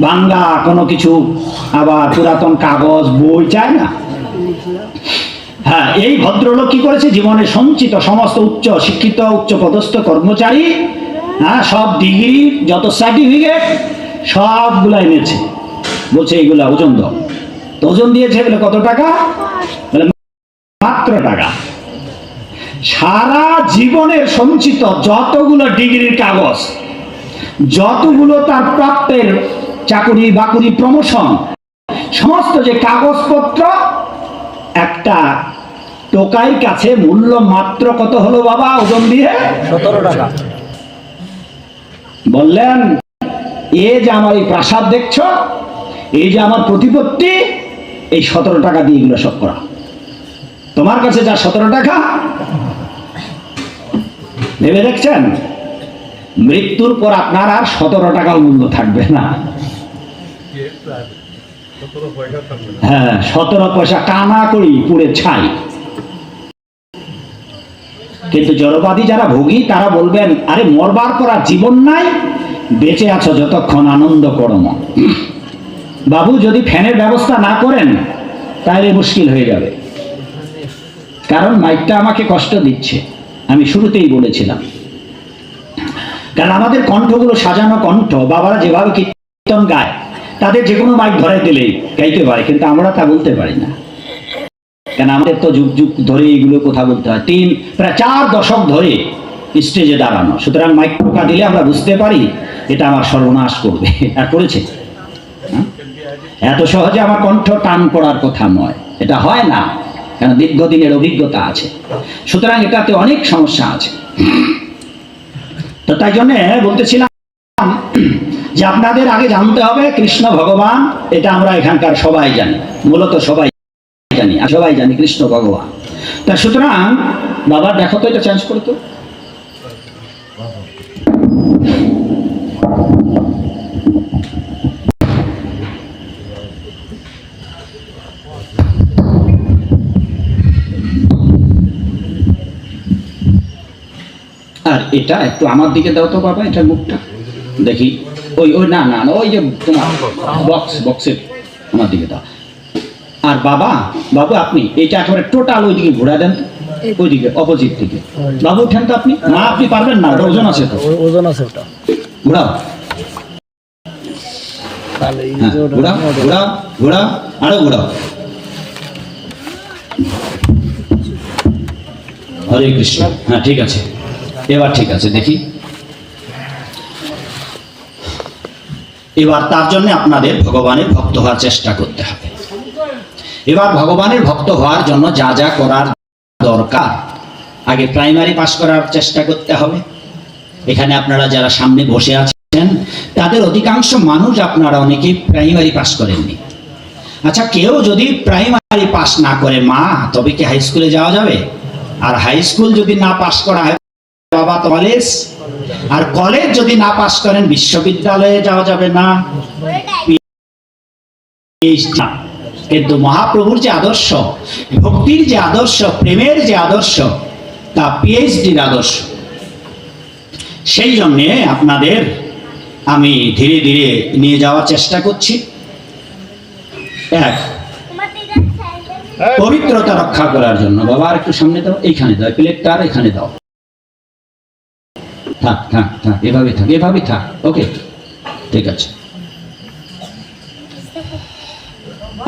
ভাঙ্গা কোনো কিছু, আবার পুরাতন কাগজ বই চায় না। হ্যাঁ, এই ভদ্রলোক কি করেছে, জীবনে সঞ্চিত সমস্ত উচ্চ শিক্ষিত উচ্চ পদস্থ কর্মচারী, হ্যাঁ সব ডিগ্রি যত সার্টিফিকেট সবগুলা এনেছে। বলছে এইগুলা ওজন দাও। তো ওজন দিয়েছে, বলে কত টাকা? বলে মাত্র টাকা। সারা জীবনের সঞ্চিত যতগুলো ডিগ্রির কাগজ, যতগুলো তার প্রাপ্তের চাকুরি বাকুরি প্রমোশন, সমস্ত যে কাগজপত্র, একটা টোকাইয়ের কাছে মূল্য মাত্র কত হলো বাবা ওজন দিয়ে? 17 টাকা। বললেন, এ যে আমার এই প্রাসাদ দেখছো, এই যে আমার প্রতিপত্তি, এই 17 টাকা দিয়ে এগুলো সব করা। তোমার কাছে যা 17 টাকা, ভেবে দেখছেন মৃত্যুর পর আপনার আর 17 টাকাও মূল্য থাকবে না। হ্যাঁ, 17 পয়সা কানা করি পুড়ে ছাই। কিন্তু জড়বাদী যারা ভোগী, তারা বলবেন, আরে মরবার পর আর জীবন নাই, বেঁচে আছো যতক্ষণ আনন্দ করো। বাবু যদি ফ্যানের ব্যবস্থা না করেন তাহলে মুশকিল হয়ে যাবে, কারণ মাইকটা আমাকে কষ্ট দিচ্ছে। আমি শুরুতেই বলেছিলাম, কারণ আমাদের কণ্ঠগুলো সাজানো কণ্ঠ, বাবারা যেভাবে কীর্তন গায়, তাদের যে কোনো মাইক ধরে দিলেই গাইতে পারে, কিন্তু আমরা তা বলতে পারি না। কেন আমাদের তো যুগ যুগ ধরে এইগুলো কথা বলতে হয়, প্রায় 4 দশক ধরে স্টেজে দাঁড়ানো, সুতরাং মাইক টোকা দিলে আমরা বুঝতে পারি এটা আমার সর্বনাশ করবে, আর করেছে। এত সহজে আমার কণ্ঠ টান পড়ার কথা নয়, এটা হয় না, কেন দীর্ঘদিনের অভিজ্ঞতা আছে, সুতরাং এটাতে অনেক সমস্যা আছে। তো তাই জন্য বলতেছিলাম যে আপনাদের আগে জানতে হবে কৃষ্ণ ভগবান, এটা আমরা এখানকার সবাই জানি, মূলত সবাই জানি, সবাই জানি কৃষ্ণ ভগবান। তা সুতরাং বাবা দেখো তো এটা চেঞ্জ করতো। আর এটা একটু আমার দিকে দাও তো বাবা, এটা মুখটা দেখি, ওই ওই না না ওই যে তোমার বক্সের আমার দিকে দাও। আর বাবা, বাবু আপনি এটা একেবারে টোটাল ওইদিকে ঘোরা দেন তো, ওইদিকে অপোজিট দিকে। বাবু উঠেন তো আপনি, না আপনি পারবেন না, ওজন আছে তো, ওজন আছে ওটা, ঘোরাও। তাহলে এই হ্যাঁ, যে ওটা ঘোরাও ঘোরাও ঘোরাও, আরো ঘোরাও। হরে কৃষ্ণ। হ্যাঁ ঠিক আছে, এবার ঠিক আছে, দেখি। এবার তার জন্য আপনাদের ভগবানের ভক্ত হওয়ার চেষ্টা করতে হবে। এবার ভগবানের ভক্ত হওয়ার জন্য যা যা করার দরকার, আগে প্রাইমারি পাস করার চেষ্টা করতে হবে। এখানে আপনারা যারা সামনে বসে আছেন তাদের অধিকাংশ মানুষ আপনারা অনেকেই প্রাইমারি পাস করেননি। আচ্ছা, কেউ যদি প্রাইমারি পাস না করে মা, তবে কি হাই স্কুলে যাওয়া যাবে? আর হাই স্কুল যদি না পাস করা হয় বাবা কলেজ, আর কলেজ যদি না পাস করেন বিশ্ববিদ্যালয়ে যাওয়া যাবে না। কিন্তু মহাপ্রভুর যে আদর্শ, ভক্তির যে আদর্শ, প্রেমের যে আদর্শ, তা পিএইচডির আদর্শ। সেই জন্যে আপনাদের আমি ধীরে ধীরে নিয়ে যাওয়ার চেষ্টা করছি। এক, পবিত্রতা রক্ষা করার জন্য বাবা আর একটু সামনে দাও, এইখানে দাও প্লেটটা, আর এখানে দাও। থাক থাক থাক, এভাবে থাক, এভাবে থাক, ওকে ঠিক আছে।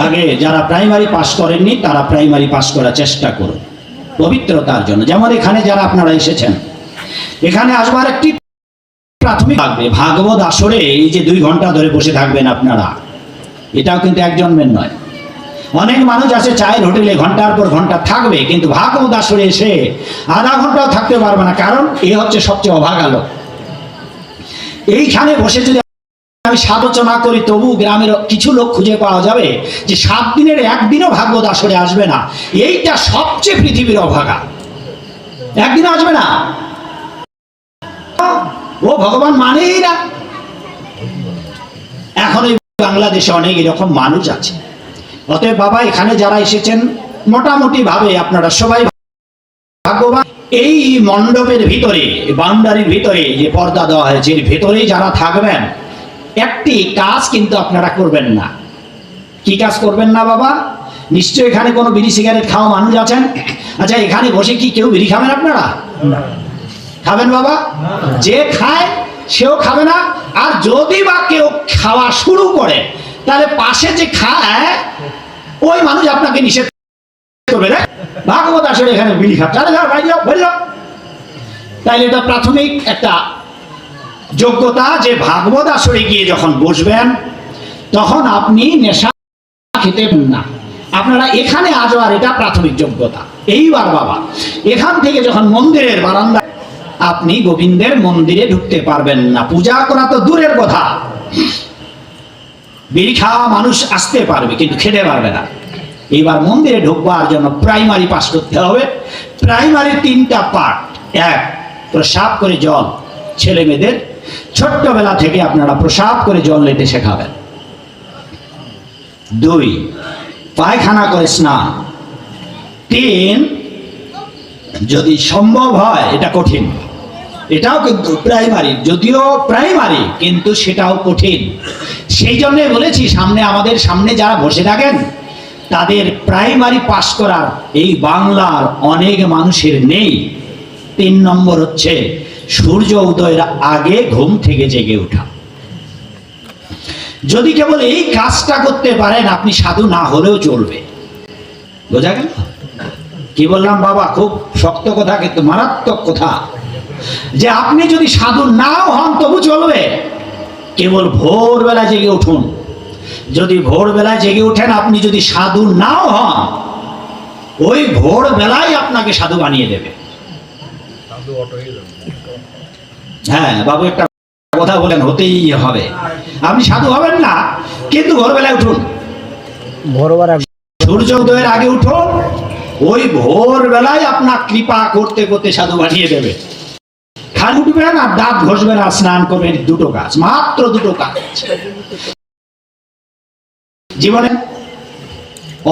আগে যারা প্রাইমারি পাস করেননি তারা প্রাইমারি পাস করার চেষ্টা করুন পবিত্রতার জন্য। যেমন এখানে যারা আপনারা এসেছেন, এখানে আসবার একটি প্রাথমিক থাকবে ভাগবত আসরে এই যে 2 ঘন্টা ধরে বসে থাকবেন আপনারা, এটাও কিন্তু এক জন্মের নয়। অনেক মানুষ আছে চায়ের হোটেলে ঘন্টার পর ঘন্টা থাকবে, কিন্তু ভাগবত আসরে এসে আধা ঘন্টাও থাকতে পারবে না, কারণ এ হচ্ছে সবচেয়ে অভাগা লোক। এইখানে বসে যদি আমি সাধনা করি, তবু গ্রামের কিছু লোক খুঁজে পাওয়া যাবে যে 7 দিনের একদিনও ভাগবত আসরে আসবে না। এইটা সবচেয়ে পৃথিবীর অভাগা, একদিনও আসবে না, ও ভগবান মানেই না। এখন এই বাংলাদেশে অনেক এরকম মানুষ আছে। অতএব বাবা, এখানে যারা এসেছেন মোটামুটি ভাবে আপনারা সবাই ভাগ্যবান। এই মণ্ডপের ভিতরে, বাউন্ডারির ভিতরে যে পর্দা দেওয়া হয়েছে, এর ভিতরেই যারা থাকবেন, একটি কাজ কিন্তু আপনারা করবেন না। কি কাজ করবেন না বাবা? নিশ্চয় এখানে কোনো বিড়ি সিগারেট খাওয়া মানুষ আছেন। আচ্ছা, এখানে বসে কি কেউ বিড়ি খাবেন আপনারা? খাবেন বাবা? যে খায় সেও খাবে না। আর যদি বা কেউ খাওয়া শুরু করে, তাহলে পাশে যে খায় ওই মানুষ আপনাকে নিষেধ করবে না, ভাগবত আসলে এখানে বিড়ি খাচ্ছে, তাইলে এটা প্রাথমিক একটা যোগ্যতা যে ভাগবত আসরে গিয়ে যখন বসবেন তখন আপনি নেশা খেতে না। আপনারা এখানে আসবার এটা প্রাথমিক যোগ্যতা। এইবার বাবা, এখান থেকে যখন মন্দিরের বারান্দা, আপনি গোবিন্দের মন্দিরে ঢুকতে পারবেন না। পূজা করা তো দূরের কথা, বিড়ি খাওয়া মানুষ আসতে পারবে কিন্তু খেতে পারবে না। এইবার মন্দিরে ঢুকবার জন্য প্রাইমারি পাস করতে হবে। প্রাইমারি 3টা পার্ট। 1, প্রসাব করে জল, ছেলে মেয়েদের ছোট্টবেলা থেকে আপনারা প্রসাব করে জল নিতে শেখাবেন। 2, পায়খানা করে স্নান। 3, যদি সম্ভব হয়, এটা কঠিন, এটাও কিন্তু প্রাইমারি, যদিও প্রাইমারি কিন্তু সেটাও কঠিন। সেই জন্য বলেছি সামনে, আমাদের সামনে যারা বসে থাকেন তাদের প্রাইমারি পাস করার এই বাংলার অনেক মানুষের নেই। 3 নম্বর হচ্ছে সূর্য উদয়ের আগে ঘুম থেকে জেগে ওঠা। যদি কেবল এই কাজটা করতে পারেন, আপনি সাধু না হলেও চলবে। বোঝা গেল? কি বললাম বাবা? খুব শক্ত কথা, কিন্তু মারাত্মক কথা। যে আপনি যদি সাধু নাও হন তবু চলবে, কেবল ভোরবেলা জেগে উঠুন। যদি ভোরবেলায় জেগে উঠেন, আপনি যদি সাধু নাও হন, ওই ভোরবেলায় আপনাকে সাধু বানিয়ে দেবে। হ্যাঁ বাবু, একটা কথা বলেন, হতেই হবে। আপনি সাধু হবেন না, কিন্তু ভোরবেলায় উঠুন, সূর্যোদয়ের আগে উঠুন। ওই ভোরবেলায় আপনার কৃপা করতে করতে সাধু বানিয়ে দেবে। খালি উঠবেন আর দাঁত ঘষবেন আর স্নান করবেন, দুটো কাজ, মাত্র দুটো কাজ। জীবনে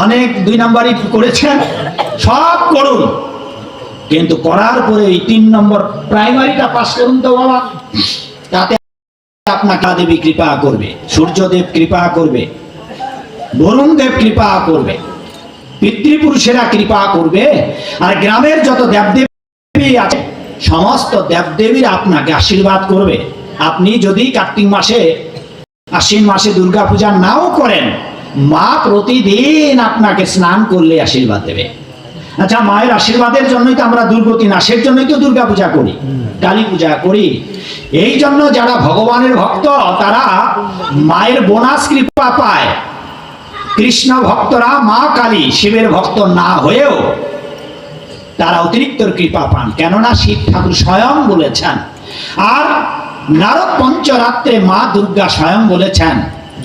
অনেক 2 নাম্বারই করেছেন, সব করুন, কিন্তু করার পরে এই 3 নম্বর প্রাইমারিটা পাস করুন তো বাবা। তাতে আপনাকে দেবী কৃপা করবে, সূর্যদেব কৃপা করবে, বরুণ দেব কৃপা করবে, পিতৃপুরুষেরা কৃপা করবে, আর গ্রামের যত দেবদেবী আছে সমস্ত দেবদেবীরা আপনাকে আশীর্বাদ করবে। আপনি যদি কার্তিক মাসে, আশ্বিন মাসে দুর্গা পূজা নাও করেন, মা প্রতিদিন আপনাকে স্নান করলে আশীর্বাদ দেবে। আচ্ছা, মায়ের আশীর্বাদের জন্যই তো আমরা দুর্গতি নাশের জন্যই তো দুর্গা পূজা করি, কালী পূজা করি। এই জন্য যারা ভগবানের ভক্ত তারা মায়ের বোনাস কৃপা পায়। কৃষ্ণ ভক্তরা মা কালী, শিবের ভক্ত না হয়েও তারা অতিরিক্ত কৃপা পান, কেননা শিব ঠাকুর স্বয়ং বলেছেন। আর নারদ পঞ্চরাত্রে মা দুর্গা স্বয়ং বলেছেন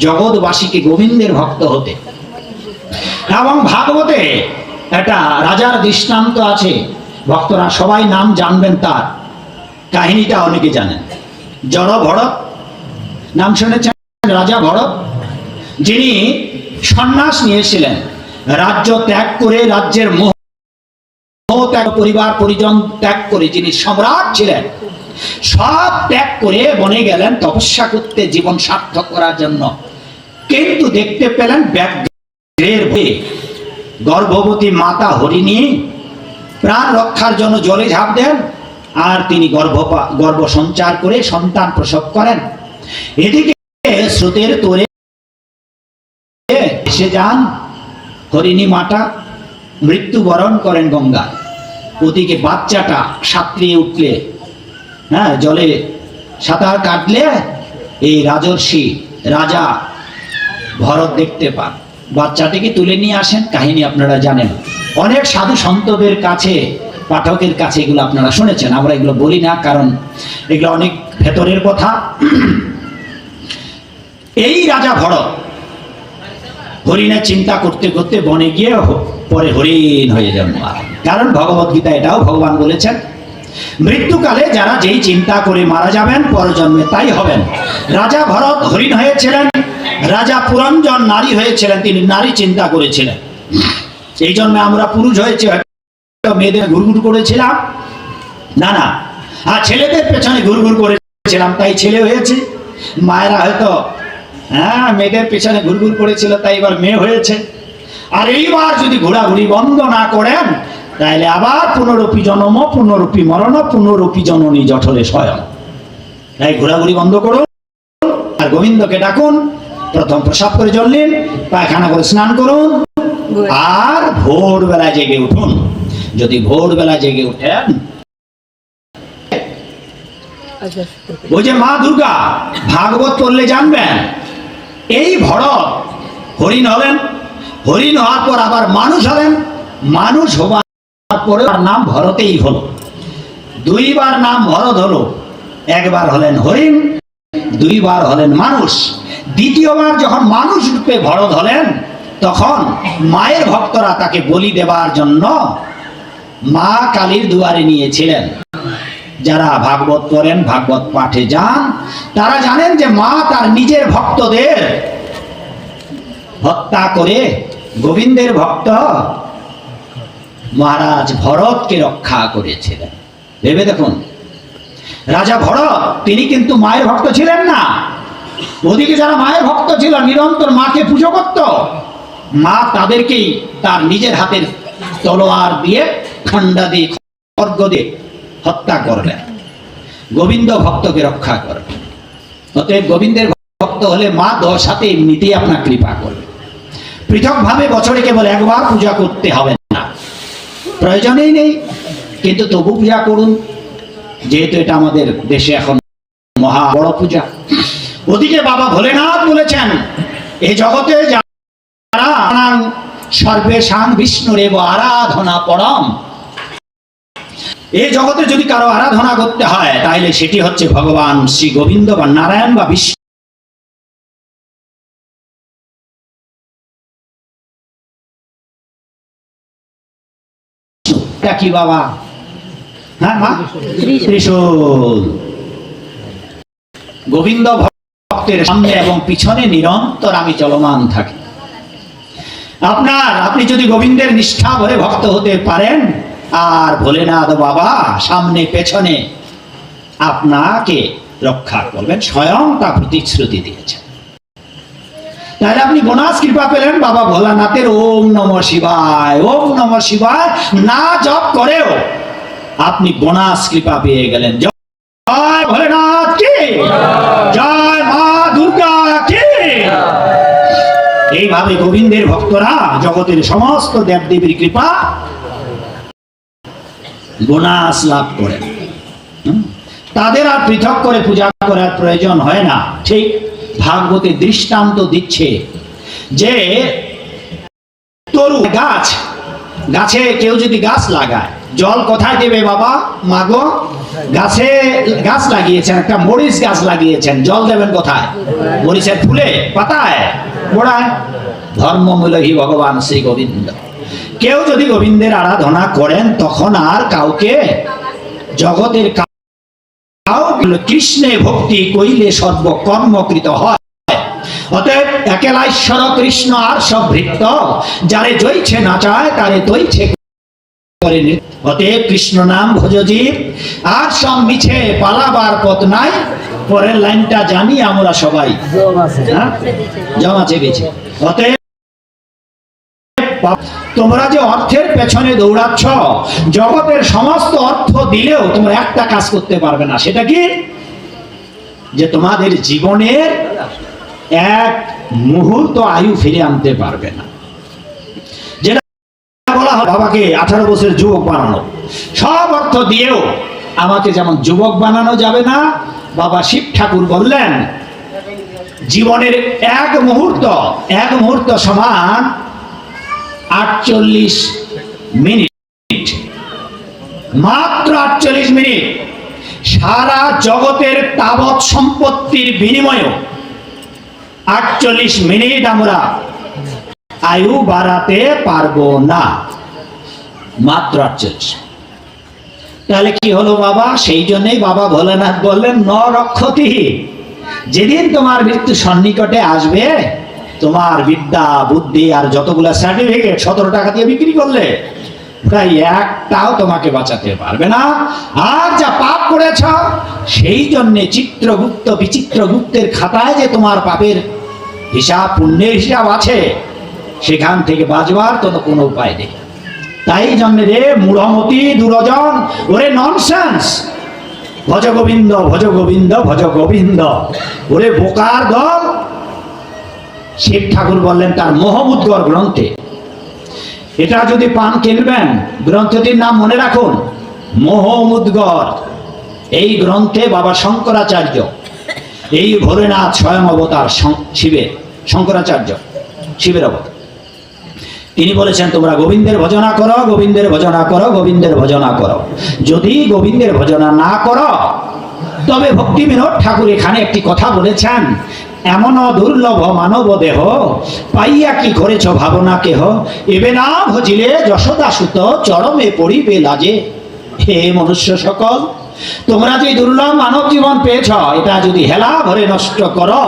জগৎবাসীকে গোবিন্দের ভক্ত হতে। এবং ভাগবতে একটা রাজার দৃষ্টান্ত আছে, ভক্তরা সবাই নাম জানবেন, তার কাহিনীটা অনেকে জানেন। জড় ভরত নাম শুনেছেন? রাজা ভরত, যিনি সন্ন্যাস নিয়েছিলেন, রাজ্য ত্যাগ করে, রাজ্যের মোহ ত্যাগ, পরিবার পরিজন ত্যাগ করে, যিনি সম্রাট ছিলেন, সব ত্যাগ করে বনে গেলেন তপস্যা করতে, জীবন সার্থক করার জন্য। কিন্তু দেখতে পেলেন ব্যাঘ্রের ভয়ে গর্ভবতী মাতা হরিণী প্রাণ রক্ষার জন্য জলে ঝাঁপ দেন, আর তিনি গর্ভ সঞ্চার করে সন্তান প্রসব করেন। এদিকে স্রোতের তোরে এসে যান হরিণী মাতা, মৃত্যুবরণ করেন গঙ্গা। ওদিকে বাচ্চাটা সাঁতরিয়ে উঠলে, হ্যাঁ, জলে সাঁতার কাটলে এই রাজর্ষি রাজা ভরত দেখতে পান, বাচ্চাটিকে তুলে নিয়ে আসেন। কাহিনী আপনারা জানেন, অনেক সাধু সন্তদের কাছে, পাঠকের কাছে এগুলো আপনারা শুনেছেন, আমরা এগুলো বলি না, কারণ এগুলো অনেক ভেতরের কথা। এই রাজা ভরত হরিণের চিন্তা করতে করতে বনে গিয়ে পরে হরিণ হয়ে জন্ম। কারণ ভগবত গীতা এটাও ভগবান বলেছেন, মৃত্যুকালে যারা যেই চিন্তা করে মারা যাবেন পরজন্মে তাই হবেন। রাজা ভরত হরিণ হয়েছিলেন, রাজা পুরঞ্জন নারী হয়েছিলেন, তিনি নারী চিন্তা করেছিলেন। এই জন্মে আমরা পুরুষ হয়েছে, মেয়েদের ঘুরঘুর করেছিলাম, না, আর ছেলেদের পেছনে ঘুরঘুর করেছিলাম, তাই ছেলে হয়েছে। মায়েরা হয়তো মেয়েদের পেছনে ঘুরঘুর করেছিল, তাই এবার মেয়ে হয়েছে। আর এইবার যদি ঘোরাঘুরি বন্ধ না করেন, তাহলে আবার পুনরূপী জন্ম, পুনরূপী মরণ, পুনরূপী জননী জঠরে স্বয়ং। তাই ঘোরাঘুরি বন্ধ করুন, আর গোবিন্দকে ডাকুন। প্রথম প্রসাব করে জল নিন, পায়খানা করে স্নান করুন, আর ভোরবেলায় জেগে উঠুন। যদি ভোরবেলায় জেগে উঠেন, ওই যে মা দুর্গা ভাগবত পড়লে জানবেন, এই ভরত হরিণ হলেন, হরিণ হওয়ার পর আবার মানুষ হলেন, মানুষ হওয়ার পরে নাম ভরতেই হলো। 2 বার নাম ভরত হলো, একবার হলেন হরিণ, 2 বার হলেন মানুষ। দ্বিতীয়বার যখন মানুষ রূপে ভরত হলেন, তখন মায়ের ভক্তরা তাকে বলি দেবার জন্য মা কালীর দুয়ারে নিয়েছিলেন। যারা ভাগবত পড়েন, ভাগবত পাঠে যান, তারা জানেন যে মা তার নিজের ভক্তদের হত্যা করে গোবিন্দের ভক্ত মহারাজ ভরতকে রক্ষা করেছিলেন। ভেবে দেখুন, রাজা ভরত তিনি কিন্তু মায়ের ভক্ত ছিলেন না। ওদিকে যারা মায়ের ভক্ত ছিল, নিরন্তর মাকে পুজো করত, মা তাদেরকেই তার নিজের হাতের তলোয়ার দিয়ে, খণ্ডা দিয়ে, খড়গ দিয়ে হত্যা করলেন। গোবিন্দ ভক্তকে রক্ষা করবে। অতএব গোবিন্দের ভক্ত হলে মা 10 হাতে এমনিতেই আপনার কৃপা করবে। পৃথকভাবে বছরে কেবল একবার পূজা করতে হবে না, প্রয়োজনই নেই, কিন্তু তবু পূজা করুন, যেহেতু এটা আমাদের দেশে এখন মহা বড় পূজা। ওদিকে বাবা ভোলেনাথ বলেছেন, এই জগতে যারা সর্বেশাং বিষ্ণুরেব আরাধনা পরম, এই জগতে যদি কারো আরাধনা করতে হয় তাহলে সেটি হচ্ছে ভগবান শ্রী গোবিন্দ বা নারায়ণ বা বিষ্ণু। কি বাবা? হ্যাঁ মা, ত্রিশূল। গোবিন্দ ভক্তের সামনে এবং পিছনে নিরন্তর আমি চলমান থাকি। আপনি যদি গোবিন্দের নিষ্ঠা ভরে ভক্ত হতে পারেন, আর ভোলেনাথ বাবা সামনে পেছনে আপনাকে রক্ষা করবেন, স্বয়ং তা প্রতিশ্রুতি দিয়েছেন। তাহলে আপনি বোনাস কৃপা পেলেন বাবা ভোলানাথের ওম নমঃ শিবায়, ওম নমঃ শিবায় না জপ করেও আপনি বোনাস কৃপা পেয়ে গেলেন। জয় ভোলেনাথ কি জয়, মা দুর্গা কি। এইভাবে গোবিন্দের ভক্তরা জগতের সমস্ত দেবদেবীর কৃপা বোনাস লাভ করেন। তাদের আর পৃথক করে পূজা করার প্রয়োজন হয় না। ঠিক ভাগবতে দৃষ্টান্ত দিচ্ছে যে তরু গাছ, গাছে কেউ যদি গাছ লাগায়, জল কোথায় দেবে বাবা? মাগো, গাছে গাছ লাগিয়েছেন, একটা মরিচ গাছ লাগিয়েছেন, জল দেবেন কোথায়? মরিচের ফুলে, পাতায়, গোড়ায়। ধর্মমূলহী ভগবান শ্রী গোবিন্দ। কেউ যদি গোবিন্দের আরাধনা করেন তখন আর কাউকে জগতের কৃষ্ণে ভক্তি কইলে সর্বকর্মকৃত হয়। অতএব একেলা ঈশ্বর কৃষ্ণ আর সব ভৃত্য, যারে জয়ছে নাচায় তারে তৈছে করে। অতএব কৃষ্ণ নাম ভজ জীব, আর সব মিছে পালাবার পথ নাই। পরের লাইনটা জানি আমরা সবাই, জমা চেপেছে। অতএব তোমরা যে অর্থের পেছনে দৌড়াচ্ছ, জগতের সমস্ত অর্থ দিলেও তোমরা একটা কাজ করতে পারবে না। সেটা কি? যে তোমাদের জীবনের এক মুহূর্ত আয়ু ফিরে আনতে পারবে না। যেটা বলা হয় বাবাকে 18 বছরের যুবক বানানো, সব অর্থ দিয়েও আমাকে যেমন যুবক বানানো যাবে না, বাবা শিব ঠাকুর বললেন জীবনের এক মুহূর্ত সমান 48 মিনিট, মাত্র 48 মিনিট। সারা জগতের তাবৎ সম্পত্তির বিনিময়ে 48 মিনিট আমরা আয়ু বাড়াতে পারবো না, মাত্র 48। তাহলে কি হলো বাবা? সেই জন্যই বাবা ভোলেনাথ বললেন ন রক্ষতি, যেদিন তোমার মৃত্যু সন্নিকটে আসবে, তোমার বিদ্যা বুদ্ধি আর যতগুলা সার্টিফিকেট 17 টাকা দিয়ে বিক্রি করলে প্রায় একটাও তোমাকে বাঁচাতে পারবে না। আর যা পাপ করেছ, সেই জন্য চিত্রগুপ্ত বিচিত্রগুপ্তের খাতায় যে তোমার পাপের হিসাব, পুণ্যের হিসাব আছে, সেখান থেকে বাঁচবার তো কোনো উপায় নেই। তাই জন্য রে মূঢ়মতি দুরজন, ওরে ননসেন্স, ভজ গোবিন্দ ভজ গোবিন্দ ভজ গোবিন্দ, ওরে বোকার দল। শিব ঠাকুর বললেন তার মোহমুদ্গর গ্রন্থে, এটা যদি পান কিনবেন, গ্রন্থটির নাম মনে রাখুন, মোহমুদ্গর। এই গ্রন্থে বাবা শঙ্করাচার্য, এই ভোলেনাথ স্বয়ং অবতার শিবের, শঙ্করাচার্য শিবের অবতার, তিনি বলেছেন তোমরা গোবিন্দের ভজনা করো, গোবিন্দের ভজনা করো, গোবিন্দের ভজনা করো। যদি গোবিন্দের ভজনা না করো, তবে ভক্তি বিনোদ ঠাকুর এখানে একটি কথা বলেছেন, এমন দুর্লভ মানব দেহ পাইয়া কি করেছ ভাবনা কেহ, এবে না ভজিলে যশোদা সুত চরমে পড়িবে লাজে। হে মনুষ্য সকল, তোমরা যে দুর্লভ মানব জীবন পেয়েছ, এটা যদি হেলা ভরে নষ্ট করো,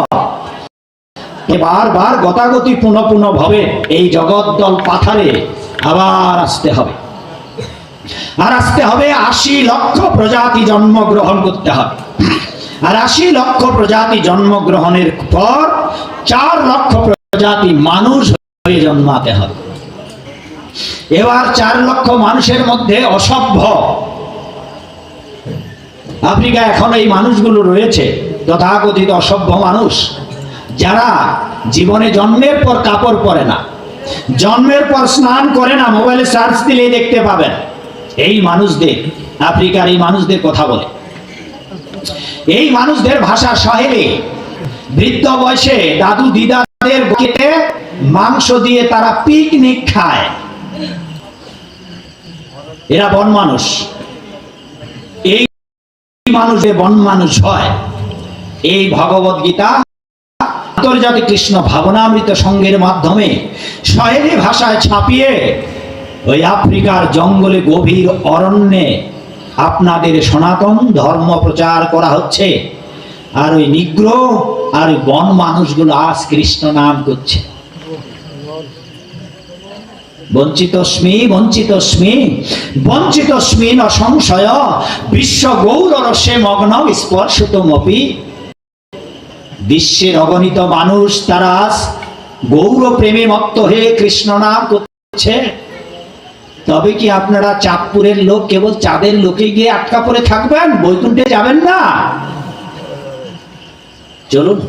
বারবার গতাগতি পুনঃ ভাবে এই জগদ্দল পাথারে আবার আসতে হবে। আর আসতে হবে 80 লক্ষ প্রজাতি জন্মগ্রহণ করতে হবে। আর 80 লক্ষ প্রজাতি জন্মগ্রহণের পর 4 লক্ষ প্রজাতি মানুষ হয়ে জন্মাতে হবে। এবার 4 লক্ষ মানুষের মধ্যে অসভ্য আফ্রিকা এখন এই মানুষগুলো রয়েছে, তথাকথিত অসভ্য মানুষ, যারা জীবনে জন্মের পর কাপড় পরে না, জন্মের পর স্নান করে না, মোবাইলে সার্চ দিলেই দেখতে পাবেন। এই মানুষদের, আফ্রিকার এই মানুষদের কথা বলে, এই মানুষদের ভাষা সহেলি। বৃদ্ধ বয়সে দাদু দিদাদের কেটে মাংস দিয়ে তারা পিকনিক খায়। এরা বন মানুষ। এই মানুষ বন মানুষ হয়। এই ভগবত গীতা আন্তর্জাতিক কৃষ্ণ ভাবনামৃত সংঘের মাধ্যমে সহেলি ভাষায় ছাপিয়ে ওই আফ্রিকার জঙ্গলে গভীর অরণ্যে আপনাদের সনাতন ধর্ম প্রচার করা হচ্ছে। আর ওই নিগ্র আর ওই বন মানুষগুলো আজ কৃষ্ণ নাম করছে। বঞ্চিতস্মি বঞ্চিতস্মি বঞ্চিতস্মি ন সংশয় বিশ্ব গৌররসে মগ্ন স্পর্শতমপি। বিশ্বের অগণিত মানুষ তারা আজ গৌর প্রেমে মত্ত হয়ে কৃষ্ণ নাম করছে। তবে কি আপনারা চাঁদপুরের লোক কেবল চাঁদের লোকে গিয়ে আটকা পড়ে থাকবেন, বৈকুণ্ঠে যাবেন না? চলুন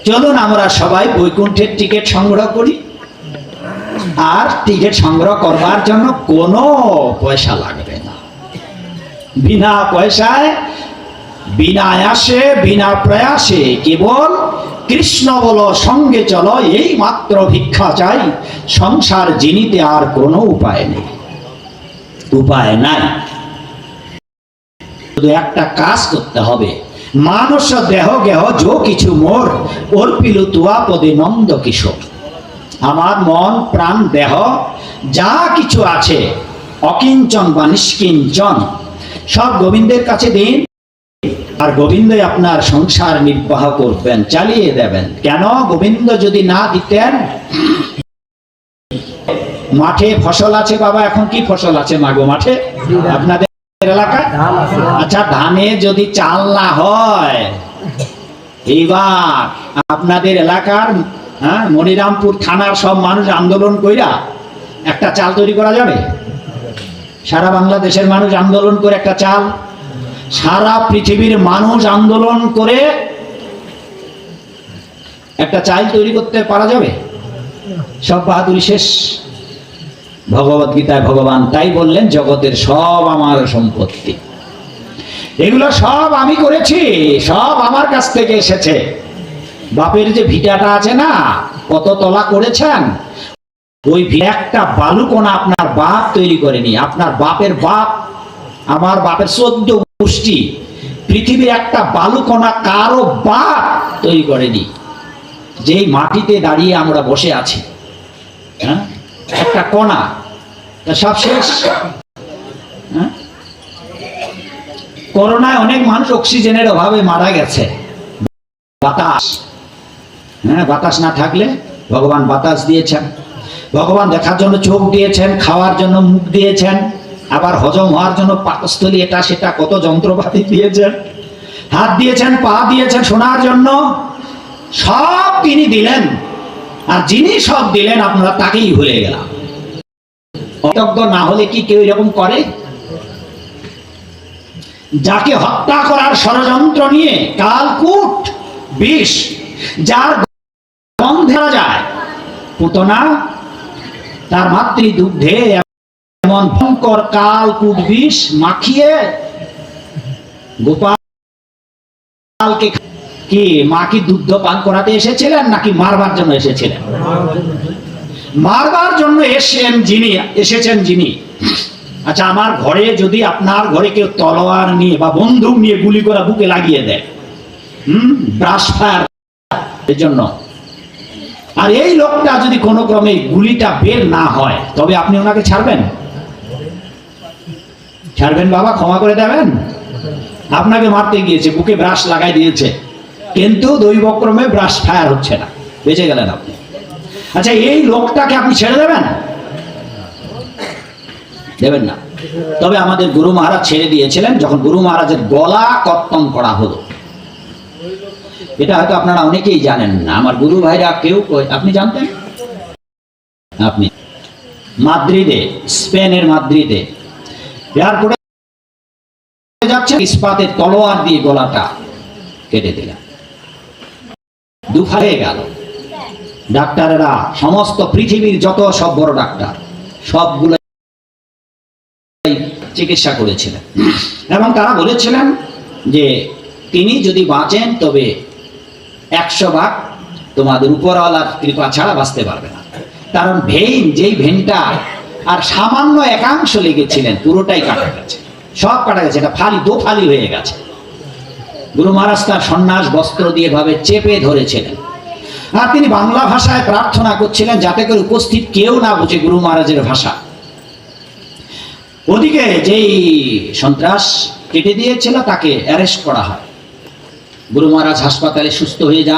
চলুন আমরা সবাই বৈকুণ্ঠের টিকিট সংগ্রহ করি। আর টিকিট সংগ্রহ করবার জন্য কোনো পয়সা লাগবে না। বিনা পয়সায়, বিনা আয়াসে, বিনা প্রয়াসে কেবল কৃষ্ণ বলো সঙ্গে চলো, এই মাত্র ভিক্ষা চাই। সংসার জিনিতে আর কোনো উপায় নেই, উপায় নাই। শুধু একটা কাজ করতে হবে। মানুষ দেহ গেহ যো কিছু মোর অর্পিলু তুয়া পদে নন্দ কিশোর। আমার মন প্রাণ দেহ যা কিছু আছে অকিঞ্চন বা নিষ্কিঞ্চন সব গোবিন্দের কাছে দিন। আর গোবিন্দই আপনার সংসার নির্বাহ করবেন, চালিয়ে দেবেন। কেন? গোবিন্দ যদি না দিতেন। মাঠে ফসল আছে বাবা, এখন কি ফসল আছে মাগো মাঠে আপনাদের এলাকায়? আচ্ছা, ধানে যদি চাল না হয়, এইবার আপনাদের এলাকার মনিরামপুর থানার সব মানুষ আন্দোলন কইরা একটা চাল তৈরি করা যাবে? সারা বাংলাদেশের মানুষ আন্দোলন করে একটা চাল, সারা পৃথিবীর মানুষ আন্দোলন করে একটা চাল তৈরি করতে পারা যাবে? সব বাহাদুরি শেষ। ভগবত গীতায় ভগবান তাই বললেন, জগতের সব আমার সম্পত্তি, এগুলো সব আমি করেছি, সব আমার কাছ থেকে এসেছে। বাপের যে ভিটাটা আছে না, কত তলা করেছেন, ওই একটা বালুকণা আপনার বাপ তৈরি করেনি। আপনার বাপের বাপ, আমার বাপের 14 গোষ্ঠী, পৃথিবীর একটা বালুকণা কারো বাপ তৈরি করেনি। যেই মাটিতে দাঁড়িয়ে আমরা বসে আছি, হ্যাঁ, একটা কণা, সব শেষ। করোনায় অনেক মানুষ অক্সিজেনের অভাবে মারা গেছে। বাতাস, হ্যাঁ, বাতাস না থাকলে ভগবান বাতাস দিয়েছেন। ভগবান দেখার জন্য চোখ দিয়েছেন, খাওয়ার জন্য মুখ দিয়েছেন, আবার হজম হওয়ার জন্য পাকস্থলী এটা সেটা কত যন্ত্রপাতি দিয়েছেন, হাত দিয়েছেন, পা দিয়েছেন, শোনার জন্য সব তিনি দিলেন। আর যিনি সব দিলেন আপনারা তাকেই ভুলে গেলাম। অতজ্ঞ না হলে কি কেউ এরকম করে? যাকে হত্যা করার ষড়যন্ত্র নিয়ে কালকূট বিষ, যার গন্ধে যায় পুতনা, তার মাতৃদুগ্ধে এমন ভয়ঙ্কর কালকূট বিষ মাখিয়ে গোপালকে, কি মা কি দুগ্ধ পান করাতে এসেছিলেন নাকি মারবার জন্য এসেছিলেন? মারবার জন্য এসেছেন যিনি। আচ্ছা, আমার ঘরে যদি আপনার ঘরে কেউ তলোয়ার নিয়ে বা বন্দুক নিয়ে গুলি করা বুকে লাগিয়ে দেয়, ব্রাশ ফায়ার এর জন্য, আর এই লোকটা যদি কোনো ক্রমে গুলিটা বের না হয়, তবে আপনি ওনাকে ছাড়বেন? ছাড়বেন বাবা? ক্ষমা করে দেবেন? আপনাকে মারতে গিয়েছে, বুকে ব্রাশ লাগাই দিয়েছে, কিন্তু দৈবক্রমে ব্রাশ ফায়ার হচ্ছে না, বেঁচে গেলেন আপনি। আচ্ছা, এই লোকটাকে আপনি ছেড়ে দেবেন? দেবেন না। তবে আমাদের গুরু মহারাজ ছেড়ে দিয়েছিলেন যখন গুরু মহারাজের গলা কর্তন করা হলো। এটা হয়তো আপনারা অনেকেই জানেন না, আমার গুরু ভাইরা কেউ, আপনি জানতেন? আপনি মাদ্রিদে, স্পেনের মাদ্রিদে এয়ারপোর্টে যাচ্ছেন, ইস্পাতের তলোয়ার দিয়ে গলাটা কেটে দিলেন, দুফা হয়ে গেল। ডাক্তারেরা সমস্ত পৃথিবীর যত সব বড় ডাক্তার সবগুলো চিকিৎসা করেছিলেন এবং তারা বলেছিলেন যে তিনি যদি বাঁচেন তবে 100 ভাগ তোমাদের উপরওয়ালার কৃপা ছাড়া বাঁচতে পারবে না, কারণ যেই ভেনটা আর সামান্য একাংশ লেগেছিলেন পুরোটাই কাটা গেছে, সব কাটা গেছে, এটা দোফালি হয়ে গেছে। গুরু মহারাজ তার সন্ন্যাস বস্ত্র দিয়ে ভাবে চেপে ধরেছিলেন আর তিনি বাংলা ভাষায় প্রার্থনা করছিলেন যাতে করে উপস্থিত কেউ না বুঝে গুরু মহারাজের ভাষা। ওদিকে যেই সন্ত্রাস কেটে দিয়েছিল তাকে অ্যারেস্ট করা হয়। গুরু মহারাজ হাসপাতালে সুস্থ হয়ে যান।